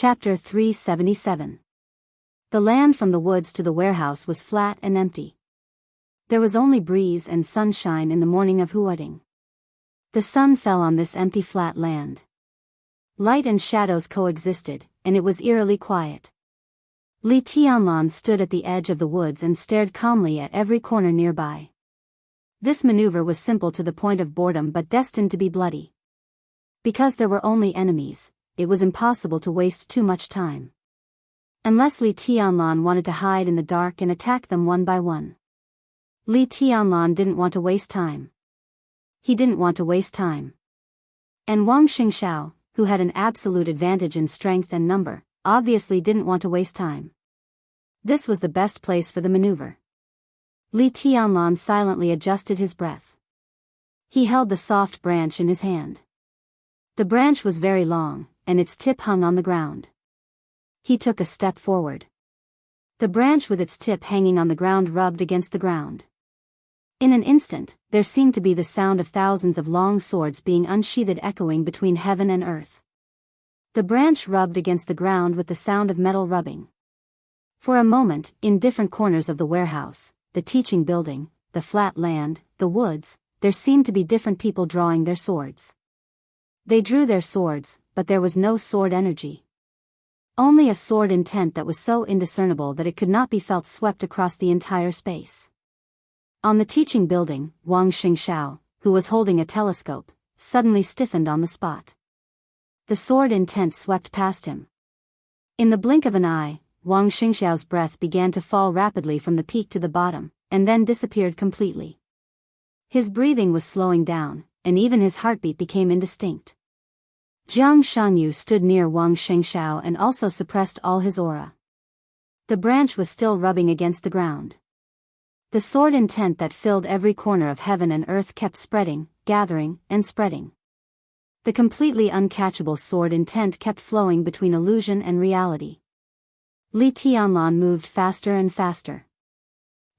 Chapter 377. The land from the woods to the warehouse was flat and empty. There was only breeze and sunshine in the morning of Heartwarming. The sun fell on this empty flat land. Light and shadows coexisted, and it was eerily quiet. Li Tianlan stood at the edge of the woods and stared calmly at every corner nearby. This maneuver was simple to the point of boredom but destined to be bloody. Because there were only enemies, it was impossible to waste too much time. Unless Li Tianlan wanted to hide in the dark and attack them one by one. Li Tianlan didn't want to waste time. He didn't want to waste time. And Wang Xingxiao, who had an absolute advantage in strength and number, obviously didn't want to waste time. This was the best place for the maneuver. Li Tianlan silently adjusted his breath. He held the soft branch in his hand. The branch was very long, and its tip hung on the ground. He took a step forward. The branch with its tip hanging on the ground rubbed against the ground. In an instant, there seemed to be the sound of thousands of long swords being unsheathed echoing between heaven and earth. The branch rubbed against the ground with the sound of metal rubbing. For a moment, in different corners of the warehouse, the teaching building, the flat land, the woods, there seemed to be different people drawing their swords. They drew their swords, but there was no sword energy. Only a sword intent that was so indiscernible that it could not be felt swept across the entire space. On the teaching building, Wang Xingxiao, who was holding a telescope, suddenly stiffened on the spot. The sword intent swept past him. In the blink of an eye, Wang Xingxiao's breath began to fall rapidly from the peak to the bottom, and then disappeared completely. His breathing was slowing down, and even his heartbeat became indistinct. Jiang Shanyu stood near Wang Xingxiao and also suppressed all his aura. The branch was still rubbing against the ground. The sword intent that filled every corner of heaven and earth kept spreading, gathering, and spreading. The completely uncatchable sword intent kept flowing between illusion and reality. Li Tianlan moved faster and faster.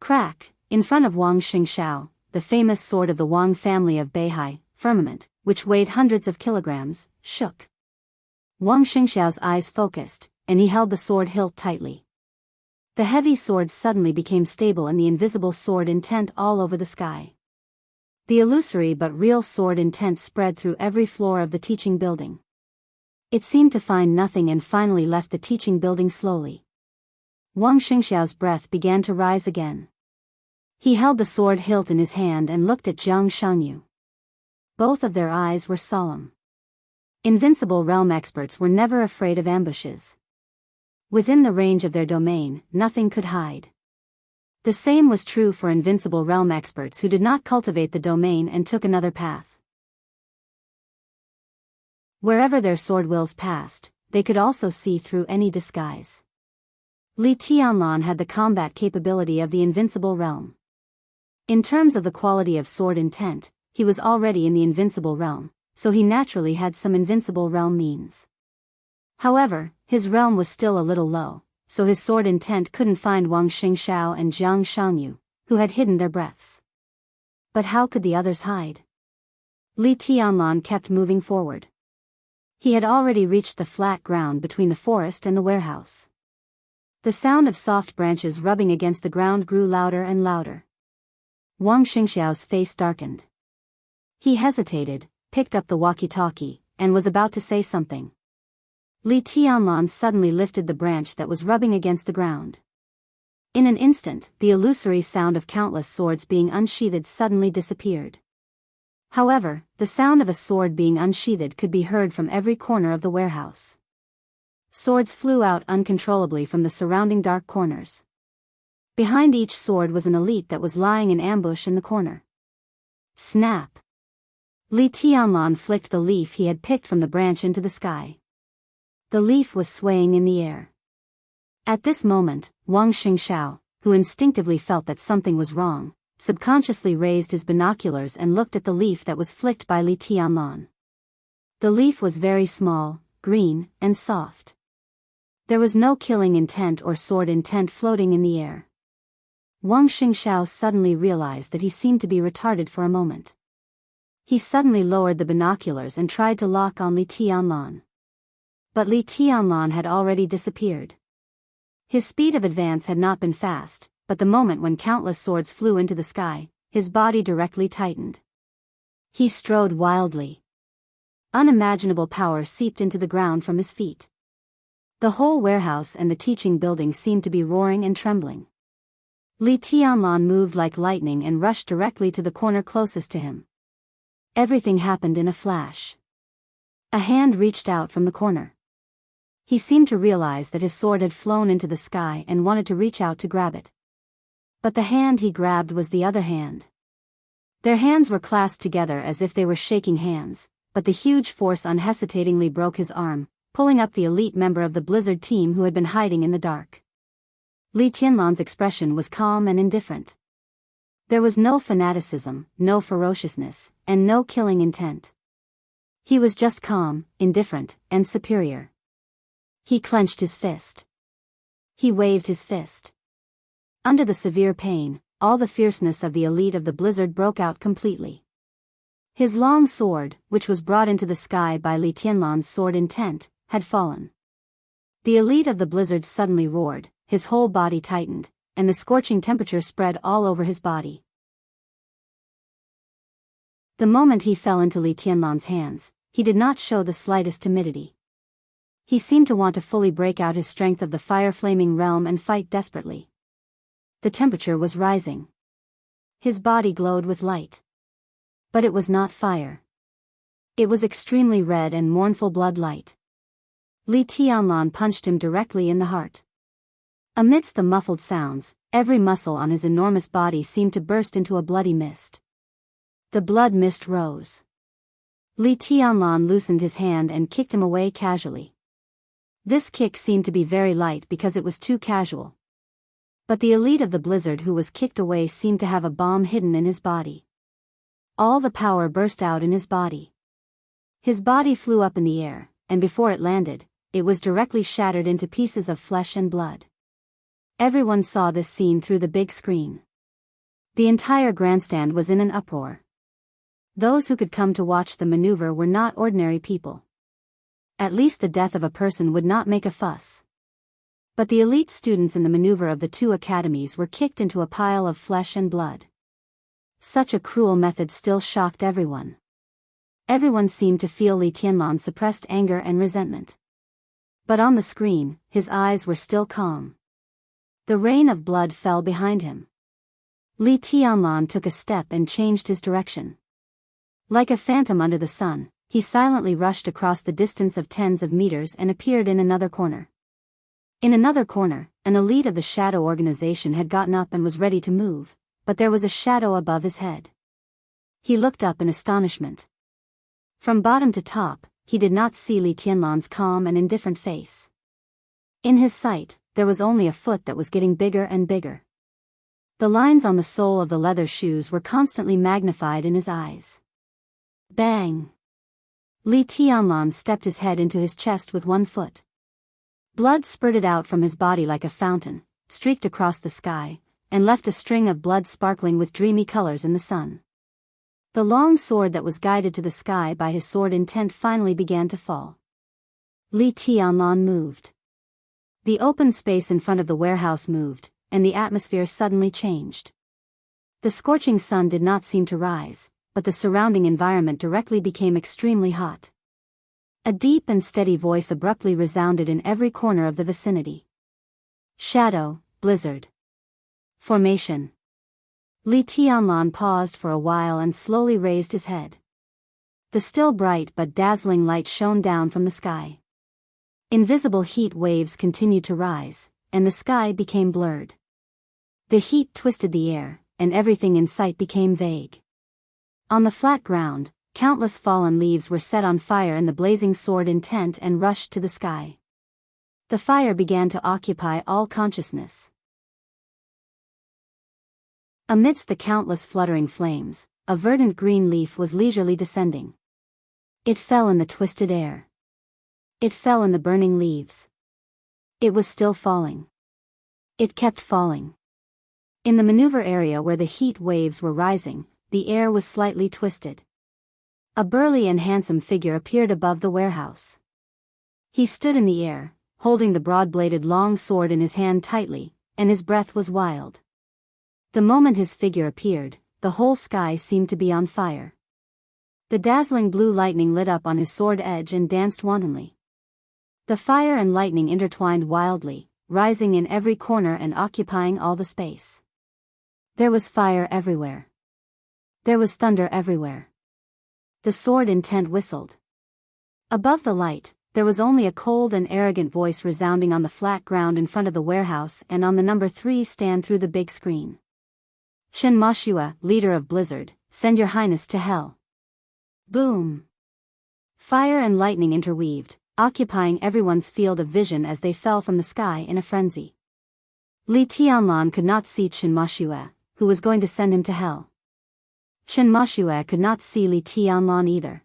Crack, in front of Wang Xingxiao, the famous sword of the Wang family of Beihai, firmament, which weighed hundreds of kilograms, shook. Wang Xingxiao's eyes focused, and he held the sword hilt tightly. The heavy sword suddenly became stable and the invisible sword intent all over the sky. The illusory but real sword intent spread through every floor of the teaching building. It seemed to find nothing and finally left the teaching building slowly. Wang Xingxiao's breath began to rise again. He held the sword hilt in his hand and looked at Jiang Shanyu. Both of their eyes were solemn. Invincible realm experts were never afraid of ambushes. Within the range of their domain, nothing could hide. The same was true for invincible realm experts who did not cultivate the domain and took another path. Wherever their sword wills passed, they could also see through any disguise. Li Tianlan had the combat capability of the invincible realm. In terms of the quality of sword intent, he was already in the invincible realm, so he naturally had some invincible realm means. However, his realm was still a little low, so his sword intent couldn't find Wang Xingxiao and Jiang Shanyu, who had hidden their breaths. But how could the others hide? Li Tianlan kept moving forward. He had already reached the flat ground between the forest and the warehouse. The sound of soft branches rubbing against the ground grew louder and louder. Wang Xingxiao's face darkened. He hesitated, picked up the walkie-talkie, and was about to say something. Li Tianlan suddenly lifted the branch that was rubbing against the ground. In an instant, the illusory sound of countless swords being unsheathed suddenly disappeared. However, the sound of a sword being unsheathed could be heard from every corner of the warehouse. Swords flew out uncontrollably from the surrounding dark corners. Behind each sword was an elite that was lying in ambush in the corner. Snap! Li Tianlan flicked the leaf he had picked from the branch into the sky. The leaf was swaying in the air. At this moment, Wang Xingxiao, who instinctively felt that something was wrong, subconsciously raised his binoculars and looked at the leaf that was flicked by Li Tianlan. The leaf was very small, green, and soft. There was no killing intent or sword intent floating in the air. Wang Xingxiao suddenly realized that he seemed to be retarded for a moment. He suddenly lowered the binoculars and tried to lock on Li Tianlan. But Li Tianlan had already disappeared. His speed of advance had not been fast, but the moment when countless swords flew into the sky, his body directly tightened. He strode wildly. Unimaginable power seeped into the ground from his feet. The whole warehouse and the teaching building seemed to be roaring and trembling. Li Tianlan moved like lightning and rushed directly to the corner closest to him. Everything happened in a flash. A hand reached out from the corner. He seemed to realize that his sword had flown into the sky and wanted to reach out to grab it. But the hand he grabbed was the other hand. Their hands were clasped together as if they were shaking hands, but the huge force unhesitatingly broke his arm, pulling up the elite member of the Blizzard team who had been hiding in the dark. Li Tianlan's expression was calm and indifferent. There was no fanaticism, no ferociousness, and no killing intent. He was just calm, indifferent, and superior. He clenched his fist. He waved his fist. Under the severe pain, all the fierceness of the elite of the Blizzard broke out completely. His long sword, which was brought into the sky by Li Tianlan's sword intent, had fallen. The elite of the Blizzard suddenly roared, his whole body tightened, and the scorching temperature spread all over his body. The moment he fell into Li Tianlan's hands, he did not show the slightest timidity. He seemed to want to fully break out his strength of the fire-flaming realm and fight desperately. The temperature was rising. His body glowed with light. But it was not fire. It was extremely red and mournful blood light. Li Tianlan punched him directly in the heart. Amidst the muffled sounds, every muscle on his enormous body seemed to burst into a bloody mist. The blood mist rose. Li Tianlan loosened his hand and kicked him away casually. This kick seemed to be very light because it was too casual. But the elite of the Blizzard who was kicked away seemed to have a bomb hidden in his body. All the power burst out in his body. His body flew up in the air, and before it landed, it was directly shattered into pieces of flesh and blood. Everyone saw this scene through the big screen. The entire grandstand was in an uproar. Those who could come to watch the maneuver were not ordinary people. At least the death of a person would not make a fuss. But the elite students in the maneuver of the two academies were kicked into a pile of flesh and blood. Such a cruel method still shocked everyone. Everyone seemed to feel Li Tianlan's suppressed anger and resentment. But on the screen, his eyes were still calm. The rain of blood fell behind him. Li Tianlan took a step and changed his direction. Like a phantom under the sun, he silently rushed across the distance of tens of meters and appeared in another corner. In another corner, an elite of the Shadow Organization had gotten up and was ready to move, but there was a shadow above his head. He looked up in astonishment. From bottom to top, he did not see Li Tianlan's calm and indifferent face. In his sight, there was only a foot that was getting bigger and bigger. The lines on the sole of the leather shoes were constantly magnified in his eyes. Bang! Li Tianlan stepped his head into his chest with one foot. Blood spurted out from his body like a fountain, streaked across the sky, and left a string of blood sparkling with dreamy colors in the sun. The long sword that was guided to the sky by his sword intent finally began to fall. Li Tianlan moved. The open space in front of the warehouse moved, and the atmosphere suddenly changed. The scorching sun did not seem to rise, but the surrounding environment directly became extremely hot. A deep and steady voice abruptly resounded in every corner of the vicinity. Shadow, Blizzard. Formation. Li Tianlan paused for a while and slowly raised his head. The still bright but dazzling light shone down from the sky. Invisible heat waves continued to rise, and the sky became blurred. The heat twisted the air, and everything in sight became vague. On the flat ground, countless fallen leaves were set on fire in the blazing sword intent and rushed to the sky. The fire began to occupy all consciousness. Amidst the countless fluttering flames, a verdant green leaf was leisurely descending. It fell in the twisted air. It fell in the burning leaves. It was still falling. It kept falling. In the maneuver area where the heat waves were rising, the air was slightly twisted. A burly and handsome figure appeared above the warehouse. He stood in the air, holding the broad-bladed long sword in his hand tightly, and his breath was wild. The moment his figure appeared, the whole sky seemed to be on fire. The dazzling blue lightning lit up on his sword edge and danced wantonly. The fire and lightning intertwined wildly, rising in every corner and occupying all the space. There was fire everywhere. There was thunder everywhere. The sword intent whistled. Above the light, there was only a cold and arrogant voice resounding on the flat ground in front of the warehouse and on the number 3 stand through the big screen. Chen Moshua, leader of Blizzard, send your highness to hell. Boom! Fire and lightning interweaved, occupying everyone's field of vision as they fell from the sky in a frenzy. Li Tianlan could not see Chen Moshua, who was going to send him to hell. Chen Moshua could not see Li Tianlan either.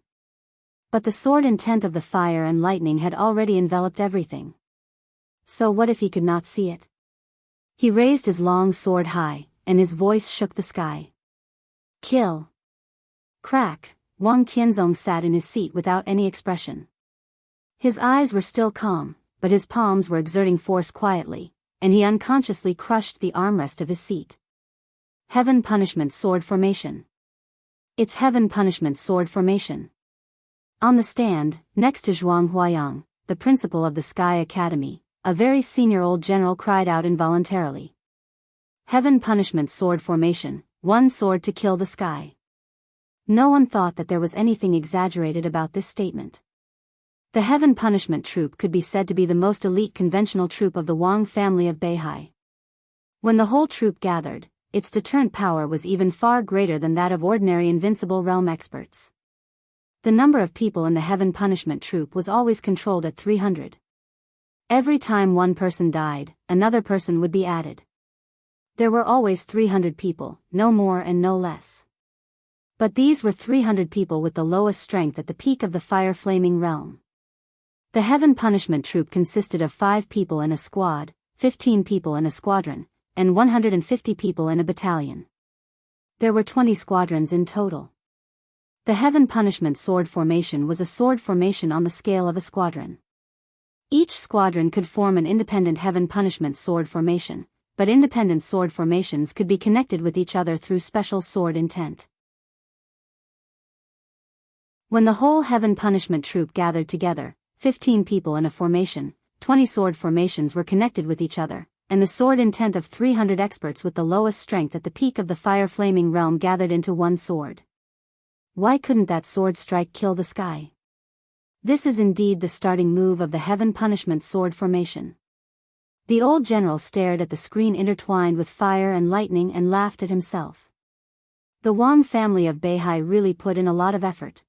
But the sword intent of the fire and lightning had already enveloped everything. So what if he could not see it? He raised his long sword high, and his voice shook the sky. Kill! Crack! Wang Tianzong sat in his seat without any expression. His eyes were still calm, but his palms were exerting force quietly, and he unconsciously crushed the armrest of his seat. Heaven Punishment Sword Formation. It's Heaven Punishment Sword Formation. On the stand, next to Zhuang Huayang, the principal of the Sky Academy, a very senior old general cried out involuntarily. Heaven Punishment Sword Formation, one sword to kill the sky. No one thought that there was anything exaggerated about this statement. The Heaven Punishment Troop could be said to be the most elite conventional troop of the Wang family of Beihai. When the whole troop gathered, its deterrent power was even far greater than that of ordinary invincible realm experts. The number of people in the Heaven Punishment Troop was always controlled at 300. Every time one person died, another person would be added. There were always 300 people, no more and no less. But these were 300 people with the lowest strength at the peak of the fire-flaming realm. The Heaven Punishment Troop consisted of 5 people in a squad, 15 people in a squadron, and 150 people in a battalion. There were 20 squadrons in total. The Heaven Punishment Sword Formation was a sword formation on the scale of a squadron. Each squadron could form an independent Heaven Punishment Sword Formation, but independent sword formations could be connected with each other through special sword intent. When the whole Heaven Punishment Troop gathered together, 15 people in a formation, 20 sword formations were connected with each other, and the sword intent of 300 experts with the lowest strength at the peak of the fire-flaming realm gathered into one sword. Why couldn't that sword strike kill the sky? This is indeed the starting move of the Heaven Punishment Sword Formation. The old general stared at the screen intertwined with fire and lightning and laughed at himself. The Wang family of Beihai really put in a lot of effort.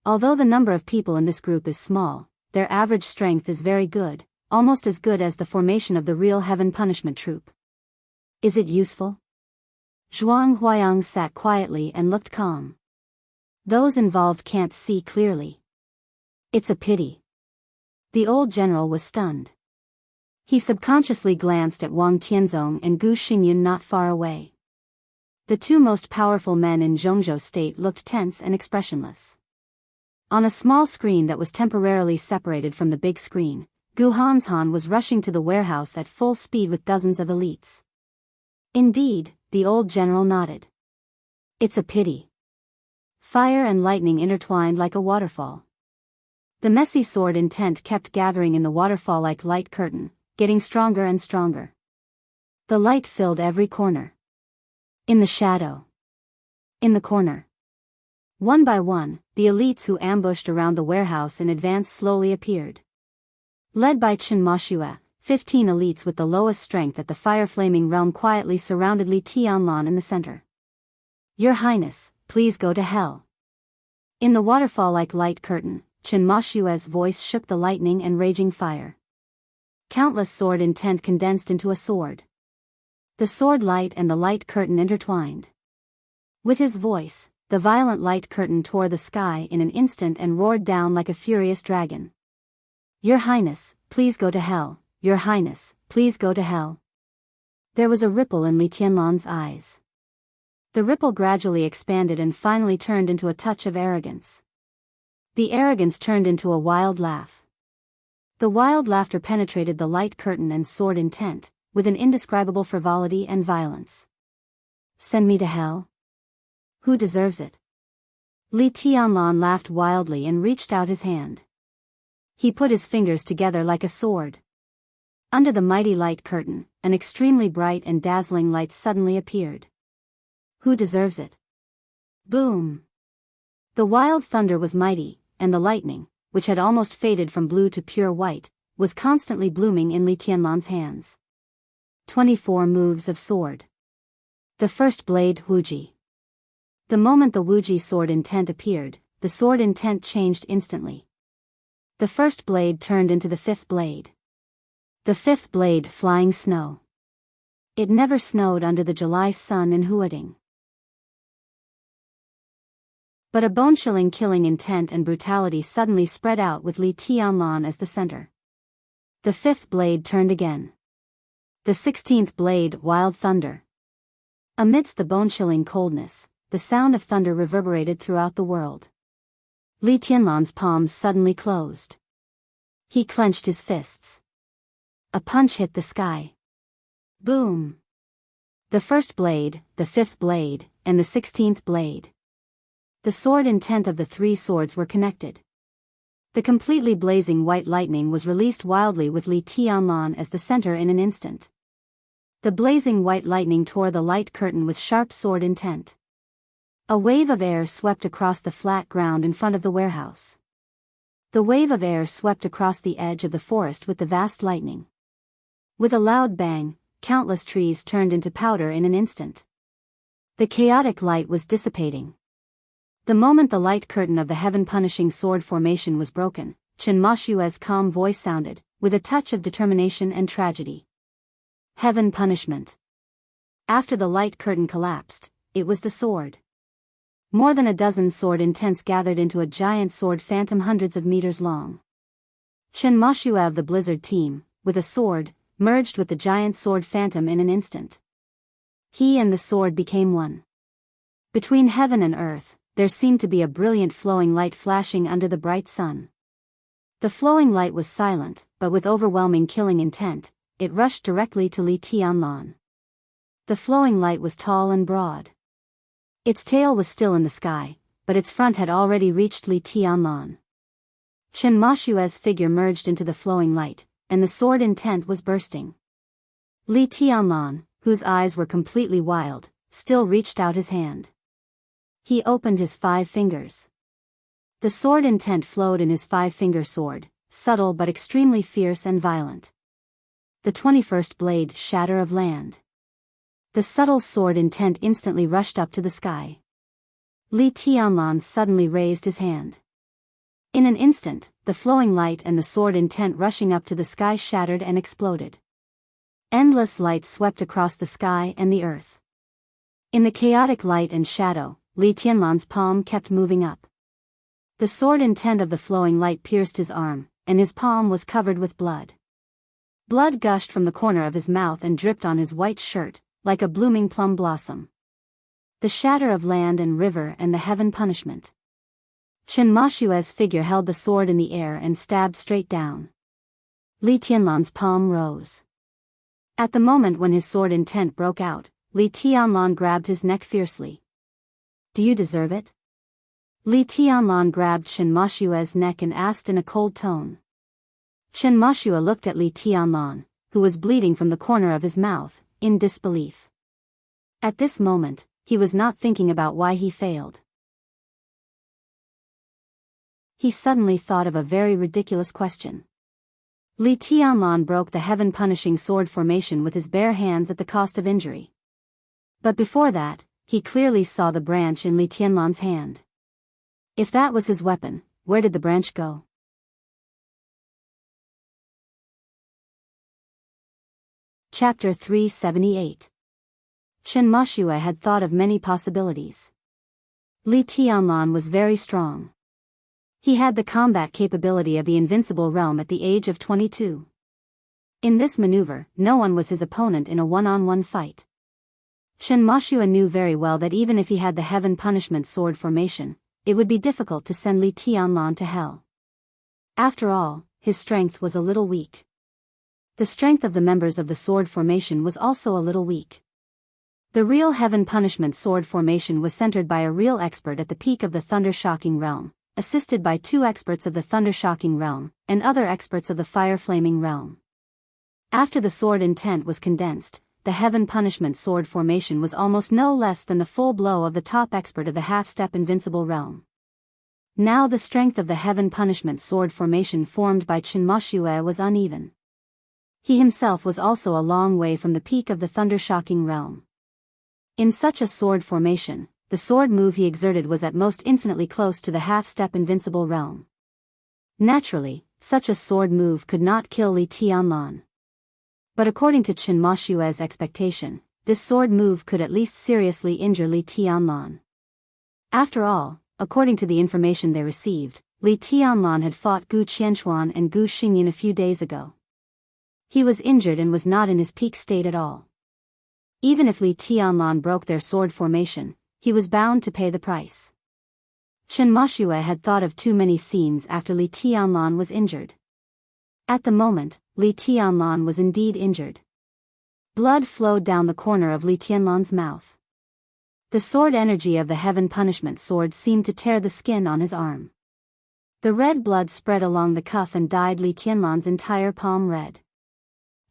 Although the number of people in this group is small, their average strength is very good, almost as good as the formation of the real Heaven Punishment Troop. Is it useful? Zhuang Huayang sat quietly and looked calm. Those involved can't see clearly. It's a pity. The old general was stunned. He subconsciously glanced at Wang Tianzong and Gu Xingyun not far away. The 2 most powerful men in Zhongzhou state looked tense and expressionless. On a small screen that was temporarily separated from the big screen, Gu Hanshan was rushing to the warehouse at full speed with dozens of elites. Indeed, the old general nodded. It's a pity. Fire and lightning intertwined like a waterfall. The messy sword intent kept gathering in the waterfall like light curtain, getting stronger and stronger. The light filled every corner. In the shadow. In the corner. One by one, the elites who ambushed around the warehouse in advance slowly appeared. Led by Chen Moshua, 15 elites with the lowest strength at the fire-flaming realm quietly surrounded Li Tianlan in the center. Your Highness, please go to hell. In the waterfall like light curtain, Chen Moshua's voice shook the lightning and raging fire. Countless sword intent condensed into a sword. The sword light and the light curtain intertwined. With his voice, the violent light curtain tore the sky in an instant and roared down like a furious dragon. Your Highness, please go to hell. Your Highness, please go to hell. There was a ripple in Li Tianlan's eyes. The ripple gradually expanded and finally turned into a touch of arrogance. The arrogance turned into a wild laugh. The wild laughter penetrated the light curtain and soared intent, with an indescribable frivolity and violence. Send me to hell? Who deserves it? Li Tianlan laughed wildly and reached out his hand. He put his fingers together like a sword. Under the mighty light curtain, an extremely bright and dazzling light suddenly appeared. Who deserves it? Boom! The wild thunder was mighty, and the lightning, which had almost faded from blue to pure white, was constantly blooming in Li Tianlan's hands. 24 moves of sword. The first blade, Wuji. The moment the Wuji sword intent appeared, the sword intent changed instantly. The first blade turned into the fifth blade. The fifth blade, flying snow. It never snowed under the July sun in Huading. But a bone-chilling killing intent and brutality suddenly spread out with Li Tianlan as the center. The fifth blade turned again. The 16th blade, wild thunder. Amidst the bone-chilling coldness, the sound of thunder reverberated throughout the world. Li Tianlan's palms suddenly closed. He clenched his fists. A punch hit the sky. Boom! The first blade, the fifth blade, and the 16th blade. The sword intent of the three swords were connected. The completely blazing white lightning was released wildly with Li Tianlan as the center in an instant. The blazing white lightning tore the light curtain with sharp sword intent. A wave of air swept across the flat ground in front of the warehouse. The wave of air swept across the edge of the forest with the vast lightning. With a loud bang, countless trees turned into powder in an instant. The chaotic light was dissipating. The moment the light curtain of the heaven-punishing sword formation was broken, Chen Mashue's calm voice sounded, with a touch of determination and tragedy. Heaven punishment. After the light curtain collapsed, it was the sword. More than a dozen sword intents gathered into a giant sword phantom hundreds of meters long. Chen Mashue of the Blizzard team, with a sword, merged with the giant sword phantom in an instant. He and the sword became one. Between heaven and earth, there seemed to be a brilliant flowing light flashing under the bright sun. The flowing light was silent, but with overwhelming killing intent, it rushed directly to Li Tianlan. The flowing light was tall and broad. Its tail was still in the sky, but its front had already reached Li Tianlan. Chen Mashue's figure merged into the flowing light, and the sword intent was bursting. Li Tianlan, whose eyes were completely wild, still reached out his hand. He opened his 5 fingers. The sword intent flowed in his 5-finger sword, subtle but extremely fierce and violent. The 21st blade, shatter of land. The subtle sword intent instantly rushed up to the sky. Li Tianlan suddenly raised his hand. In an instant, the flowing light and the sword intent rushing up to the sky shattered and exploded. Endless light swept across the sky and the earth. In the chaotic light and shadow, Li Tianlan's palm kept moving up. The sword intent of the flowing light pierced his arm, and his palm was covered with blood. Blood gushed from the corner of his mouth and dripped on his white shirt, like a blooming plum blossom. The shatter of land and river and the heaven punishment. Chen Mashue's figure held the sword in the air and stabbed straight down. Li Tianlan's palm rose. At the moment when his sword intent broke out, Li Tianlan grabbed his neck fiercely. Do you deserve it? Li Tianlan grabbed Chen Mashue's neck and asked in a cold tone. Chen Mashue looked at Li Tianlan, who was bleeding from the corner of his mouth, in disbelief. At this moment, he was not thinking about why he failed. He suddenly thought of a very ridiculous question. Li Tianlan broke the heaven-punishing sword formation with his bare hands at the cost of injury. But before that, he clearly saw the branch in Li Tianlan's hand. If that was his weapon, where did the branch go? Chapter 378. Chen Mashue had thought of many possibilities. Li Tianlan was very strong. He had the combat capability of the invincible realm at the age of 22. In this maneuver, no one was his opponent in a one-on-one fight. Chen Mashue knew very well that even if he had the heaven punishment sword formation, it would be difficult to send Li Tianlan to hell. After all, his strength was a little weak. The strength of the members of the sword formation was also a little weak. The real heaven punishment sword formation was centered by a real expert at the peak of the thunder-shocking realm, assisted by 2 experts of the thunder-shocking realm, and other experts of the fire-flaming realm. After the sword intent was condensed, the heaven punishment sword formation was almost no less than the full blow of the top expert of the half-step invincible realm. Now the strength of the heaven punishment sword formation formed by Chinmoshue was uneven. He himself was also a long way from the peak of the thunder-shocking realm. In such a sword formation, the sword move he exerted was at most infinitely close to the half-step invincible realm. Naturally, such a sword move could not kill Li Tianlan. But according to Chinmoshue's expectation, this sword move could at least seriously injure Li Tianlan. After all, according to the information they received, Li Tianlan had fought Gu Qianchuan and Gu Xingyan a few days ago. He was injured and was not in his peak state at all. Even if Li Tianlan broke their sword formation, he was bound to pay the price. Chinmoshue had thought of too many scenes after Li Tianlan was injured. At the moment, Li Tianlan was indeed injured. Blood flowed down the corner of Li Tianlan's mouth. The sword energy of the heaven punishment sword seemed to tear the skin on his arm. The red blood spread along the cuff and dyed Li Tianlan's entire palm red.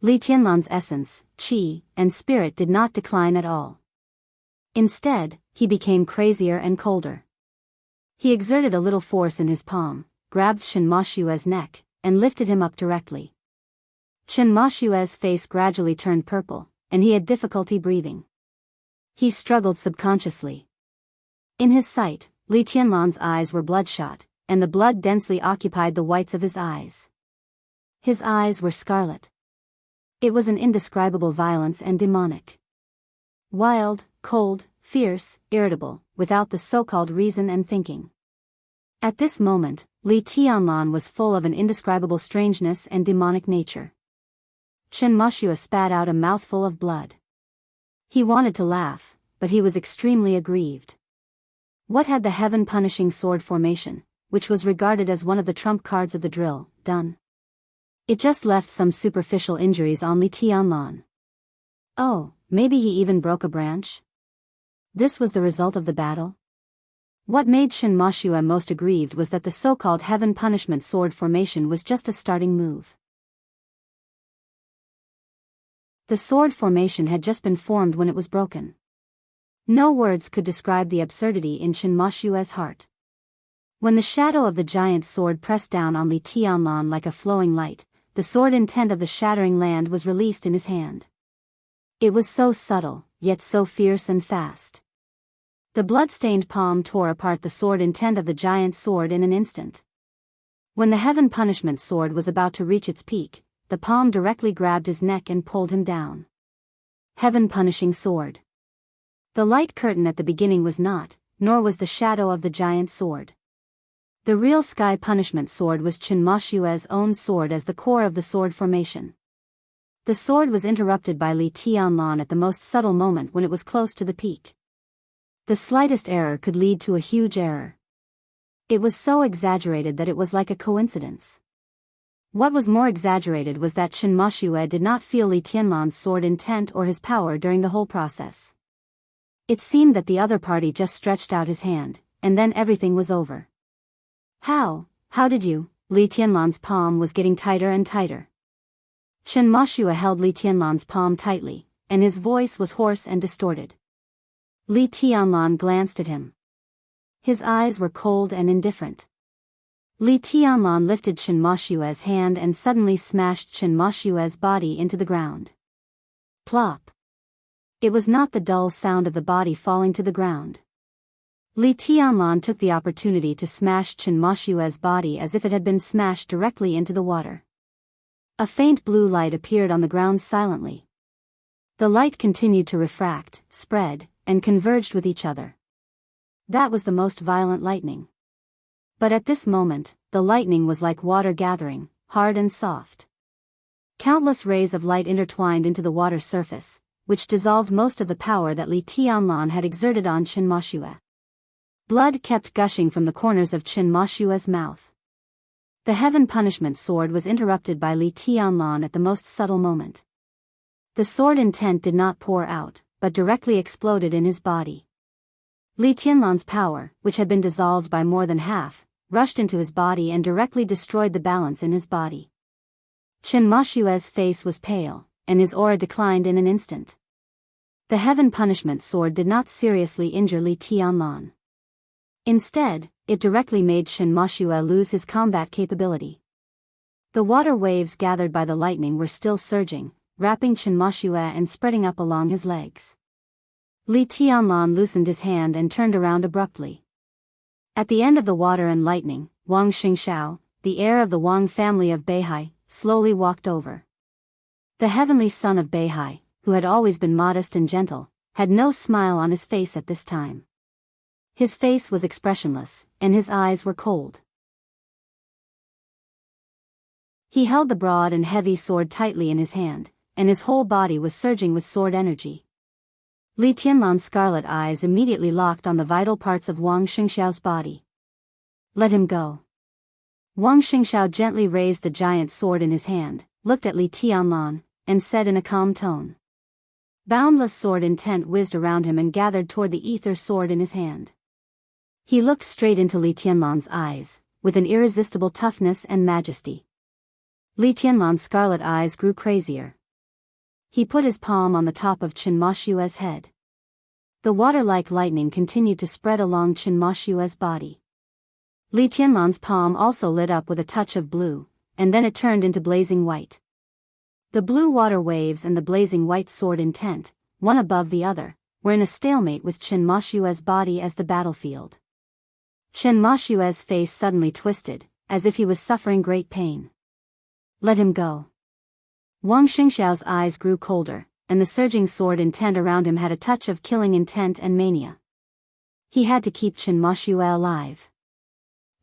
Li Tianlan's essence, qi, and spirit did not decline at all. Instead, he became crazier and colder. He exerted a little force in his palm, grabbed Chinmoshue's neck, and lifted him up directly. Chinmoshue's face gradually turned purple, and he had difficulty breathing. He struggled subconsciously. In his sight, Li Tianlan's eyes were bloodshot, and the blood densely occupied the whites of his eyes. His eyes were scarlet. It was an indescribable violence and demonic. Wild, cold, fierce, irritable, without the so-called reason and thinking. At this moment, Li Tianlan was full of an indescribable strangeness and demonic nature. Chinmoshue spat out a mouthful of blood. He wanted to laugh, but he was extremely aggrieved. What had the heaven-punishing sword formation, which was regarded as one of the trump cards of the drill, done? It just left some superficial injuries on Li Tianlan. Oh, maybe he even broke a branch? This was the result of the battle? What made Chinmoshue most aggrieved was that the so-called heaven punishment sword formation was just a starting move. The sword formation had just been formed when it was broken. No words could describe the absurdity in Chinmoshue's heart. When the shadow of the giant sword pressed down on Li Tianlan like a flowing light, the sword intent of the shattering land was released in his hand. It was so subtle, yet so fierce and fast. The blood-stained palm tore apart the sword intent of the giant sword in an instant. When the heaven punishment sword was about to reach its peak, the palm directly grabbed his neck and pulled him down. Heaven punishing sword. The light curtain at the beginning was not, nor was the shadow of the giant sword. The real sky punishment sword was Chinmoshue's own sword as the core of the sword formation. The sword was interrupted by Li Tianlan at the most subtle moment when it was close to the peak. The slightest error could lead to a huge error. It was so exaggerated that it was like a coincidence. What was more exaggerated was that Chinmoshue did not feel Li Tianlan's sword intent or his power during the whole process. It seemed that the other party just stretched out his hand, and then everything was over. How did you? Li Tianlan's palm was getting tighter and tighter. Chinmoshue held Li Tianlan's palm tightly, and his voice was hoarse and distorted. Li Tianlan glanced at him. His eyes were cold and indifferent. Li Tianlan lifted Chinmoshue's hand and suddenly smashed Chinmoshue's body into the ground. Plop. It was not the dull sound of the body falling to the ground. Li Tianlan took the opportunity to smash Chinmoshue's body as if it had been smashed directly into the water. A faint blue light appeared on the ground silently. The light continued to refract, spread, and converged with each other. That was the most violent lightning. But at this moment, the lightning was like water gathering, hard and soft. Countless rays of light intertwined into the water surface, which dissolved most of the power that Li Tianlan had exerted on Chinmoshue. Blood kept gushing from the corners of Chinmoshue's mouth. The heaven punishment sword was interrupted by Li Tianlan at the most subtle moment. The sword intent did not pour out, but directly exploded in his body. Li Tianlan's power, which had been dissolved by more than half, rushed into his body and directly destroyed the balance in his body. Chen Mashue's face was pale, and his aura declined in an instant. The heaven punishment sword did not seriously injure Li Tianlan. Instead, it directly made Chen Mashue lose his combat capability. The water waves gathered by the lightning were still surging, wrapping Chen Mashue and spreading up along his legs. Li Tianlan loosened his hand and turned around abruptly. At the end of the water and lightning, Wang Xingxiao, the heir of the Wang family of Beihai, slowly walked over. The heavenly son of Beihai, who had always been modest and gentle, had no smile on his face at this time. His face was expressionless, and his eyes were cold. He held the broad and heavy sword tightly in his hand, and his whole body was surging with sword energy. Li Tianlan's scarlet eyes immediately locked on the vital parts of Wang Xingxiao's body. Let him go. Wang Xingxiao gently raised the giant sword in his hand, looked at Li Tianlan, and said in a calm tone. Boundless sword intent whizzed around him and gathered toward the ether sword in his hand. He looked straight into Li Tianlan's eyes, with an irresistible toughness and majesty. Li Tianlan's scarlet eyes grew crazier. He put his palm on the top of Chen Mashue's head. The water-like lightning continued to spread along Chen Mashue's body. Li Tianlan's palm also lit up with a touch of blue, and then it turned into blazing white. The blue water waves and the blazing white sword intent, one above the other, were in a stalemate with Chen Mashue's body as the battlefield. Chen Mashue's face suddenly twisted, as if he was suffering great pain. Let him go. Wang Xingxiao's eyes grew colder, and the surging sword intent around him had a touch of killing intent and mania. He had to keep Chen Mashue alive.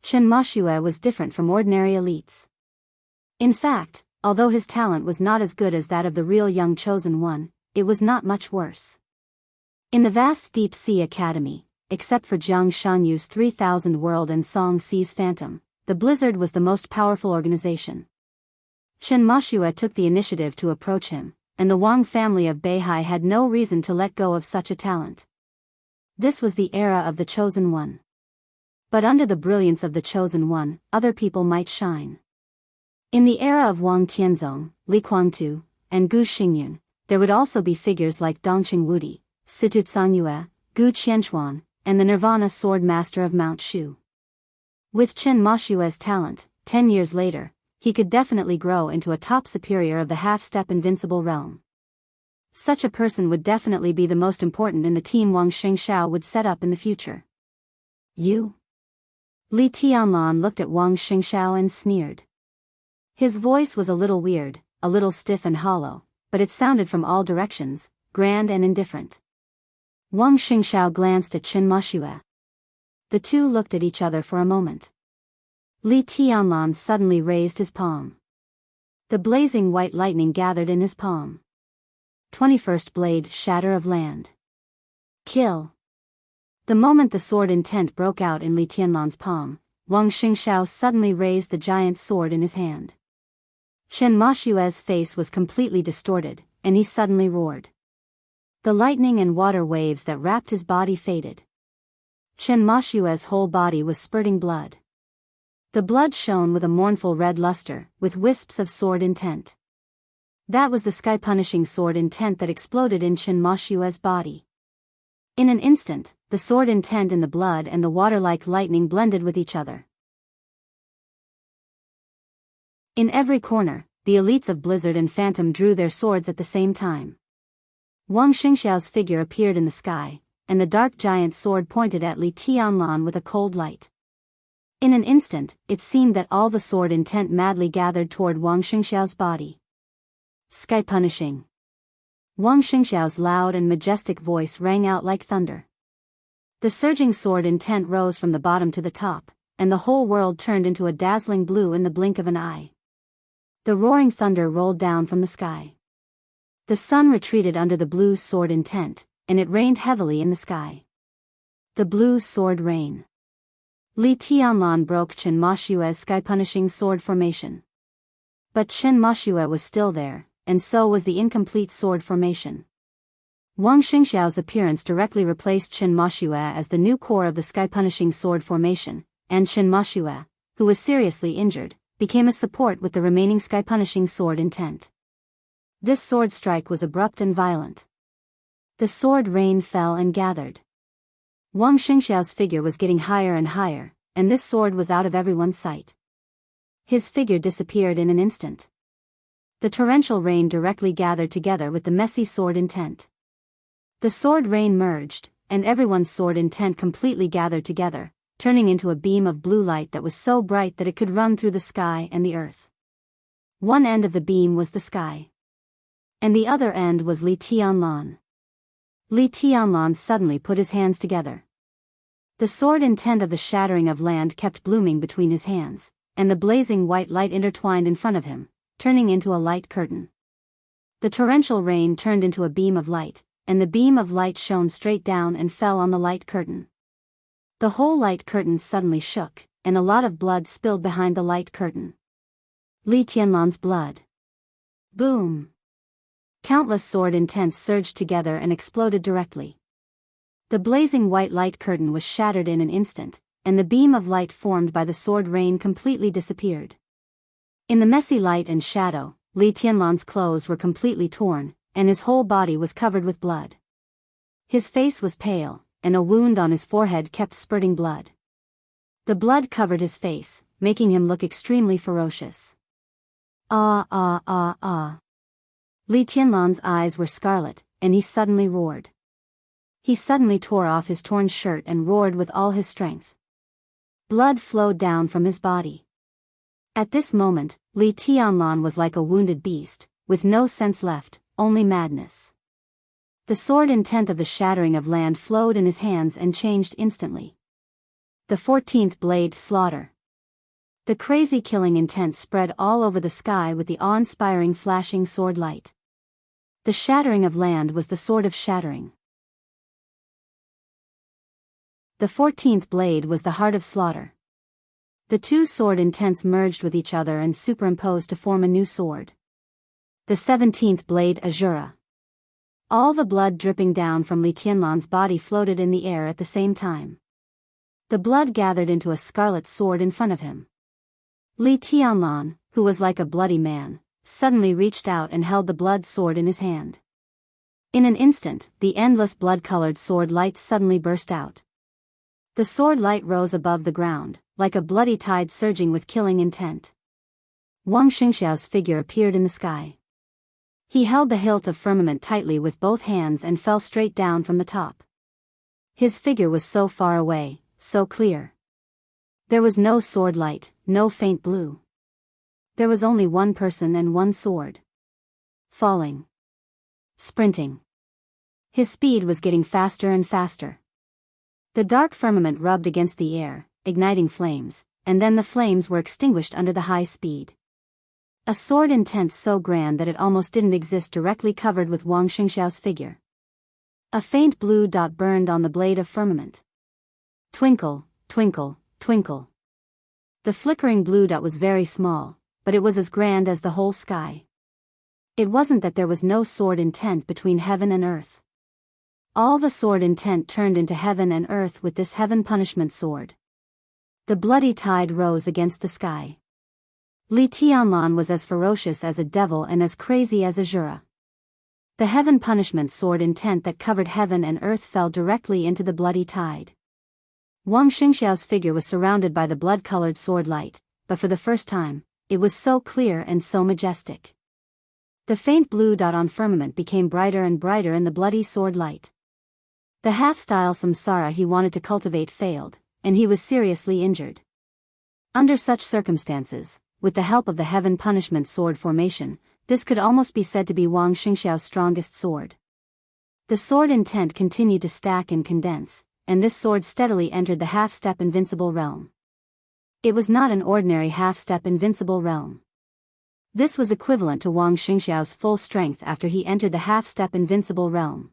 Chen Mashue was different from ordinary elites. In fact, although his talent was not as good as that of the real young chosen one, it was not much worse. In the vast Deep Sea Academy, except for Jiang Shangyu's 3,000 World and Song Sea's Phantom, the Blizzard was the most powerful organization. Chen Mashue took the initiative to approach him, and the Wang family of Beihai had no reason to let go of such a talent. This was the era of the Chosen One. But under the brilliance of the Chosen One, other people might shine. In the era of Wang Tianzong, Li Guangtu, and Gu Xingyun, there would also be figures like Dongqing Wudi, Situ Cangyue, Gu Qianchuan, and the Nirvana Sword Master of Mount Shu. With Chen Mashue's talent, 10 years later, he could definitely grow into a top superior of the half-step invincible realm. Such a person would definitely be the most important in the team Wang Xingxiao would set up in the future. You? Li Tianlan looked at Wang Xingxiao and sneered. His voice was a little weird, a little stiff and hollow, but it sounded from all directions, grand and indifferent. Wang Xingxiao glanced at Chen Mashue. The two looked at each other for a moment. Li Tianlan suddenly raised his palm. The blazing white lightning gathered in his palm. 21st Blade, Shatter of Land. Kill. The moment the sword intent broke out in Li Tianlan's palm, Wang Xingxiao suddenly raised the giant sword in his hand. Chen Mashue's face was completely distorted, and he suddenly roared. The lightning and water waves that wrapped his body faded. Chen Mashue's whole body was spurting blood. The blood shone with a mournful red luster, with wisps of sword intent. That was the sky-punishing sword intent that exploded in Chen Mashue's body. In an instant, the sword intent in the blood and the water-like lightning blended with each other. In every corner, the elites of Blizzard and Phantom drew their swords at the same time. Wang Xingxiao's figure appeared in the sky, and the dark giant sword pointed at Li Tianlan with a cold light. In an instant, it seemed that all the sword intent madly gathered toward Wang Xingxiao's body. Sky punishing. Wang Xingxiao's loud and majestic voice rang out like thunder. The surging sword intent rose from the bottom to the top, and the whole world turned into a dazzling blue in the blink of an eye. The roaring thunder rolled down from the sky. The sun retreated under the blue sword intent, and it rained heavily in the sky. The blue sword rain. Li Tianlan broke Chen Mashue's sky-punishing sword formation. But Chen Mashue was still there, and so was the incomplete sword formation. Wang Xingxiao's appearance directly replaced Chen Mashue as the new core of the sky-punishing sword formation, and Chen Mashue, who was seriously injured, became a support with the remaining sky-punishing sword intent. This sword strike was abrupt and violent. The sword rain fell and gathered. Wang Xingxiao's figure was getting higher and higher, and this sword was out of everyone's sight. His figure disappeared in an instant. The torrential rain directly gathered together with the messy sword intent. The sword rain merged, and everyone's sword intent completely gathered together, turning into a beam of blue light that was so bright that it could run through the sky and the earth. One end of the beam was the sky, and the other end was Li Tianlan. Li Tianlan suddenly put his hands together. The sword intent of the shattering of land kept blooming between his hands, and the blazing white light intertwined in front of him, turning into a light curtain. The torrential rain turned into a beam of light, and the beam of light shone straight down and fell on the light curtain. The whole light curtain suddenly shook, and a lot of blood spilled behind the light curtain. Li Tianlan's blood. Boom! Countless sword intents surged together and exploded directly. The blazing white light curtain was shattered in an instant, and the beam of light formed by the sword rain completely disappeared. In the messy light and shadow, Li Tianlan's clothes were completely torn, and his whole body was covered with blood. His face was pale, and a wound on his forehead kept spurting blood. The blood covered his face, making him look extremely ferocious. Ah ah ah ah. Li Tianlan's eyes were scarlet, and he suddenly roared. He suddenly tore off his torn shirt and roared with all his strength. Blood flowed down from his body. At this moment, Li Tianlan was like a wounded beast, with no sense left, only madness. The sword intent of the shattering of land flowed in his hands and changed instantly. The 14th blade slaughter. The crazy killing intent spread all over the sky with the awe-inspiring flashing sword light. The shattering of land was the sword of shattering. The 14th blade was the heart of slaughter. The two sword intents merged with each other and superimposed to form a new sword. The 17th blade Azura. All the blood dripping down from Li Tianlan's body floated in the air at the same time. The blood gathered into a scarlet sword in front of him. Li Tianlan, who was like a bloody man, suddenly reached out and held the blood sword in his hand. In an instant, the endless blood-colored sword light suddenly burst out. The sword light rose above the ground, like a bloody tide surging with killing intent. Wang Xingxiao's figure appeared in the sky. He held the hilt of firmament tightly with both hands and fell straight down from the top. His figure was so far away, so clear. There was no sword light, no faint blue. There was only one person and one sword. Falling. Sprinting. His speed was getting faster and faster. The dark firmament rubbed against the air, igniting flames, and then the flames were extinguished under the high speed. A sword intent so grand that it almost didn't exist directly covered with Wang Xingxiao's figure. A faint blue dot burned on the blade of firmament. Twinkle, twinkle, twinkle. The flickering blue dot was very small, but it was as grand as the whole sky. It wasn't that there was no sword intent between heaven and earth. All the sword intent turned into heaven and earth with this heaven punishment sword. The bloody tide rose against the sky. Li Tianlan was as ferocious as a devil and as crazy as Azura. The heaven punishment sword intent that covered heaven and earth fell directly into the bloody tide. Wang Xingxiao's figure was surrounded by the blood-colored sword light, but for the first time, it was so clear and so majestic. The faint blue dot on firmament became brighter and brighter in the bloody sword light. The half-style samsara he wanted to cultivate failed, and he was seriously injured. Under such circumstances, with the help of the heaven punishment sword formation, this could almost be said to be Wang Xingxiao's strongest sword. The sword intent continued to stack and condense, and this sword steadily entered the half-step invincible realm. It was not an ordinary half-step invincible realm. This was equivalent to Wang Xingxiao's full strength after he entered the half-step invincible realm.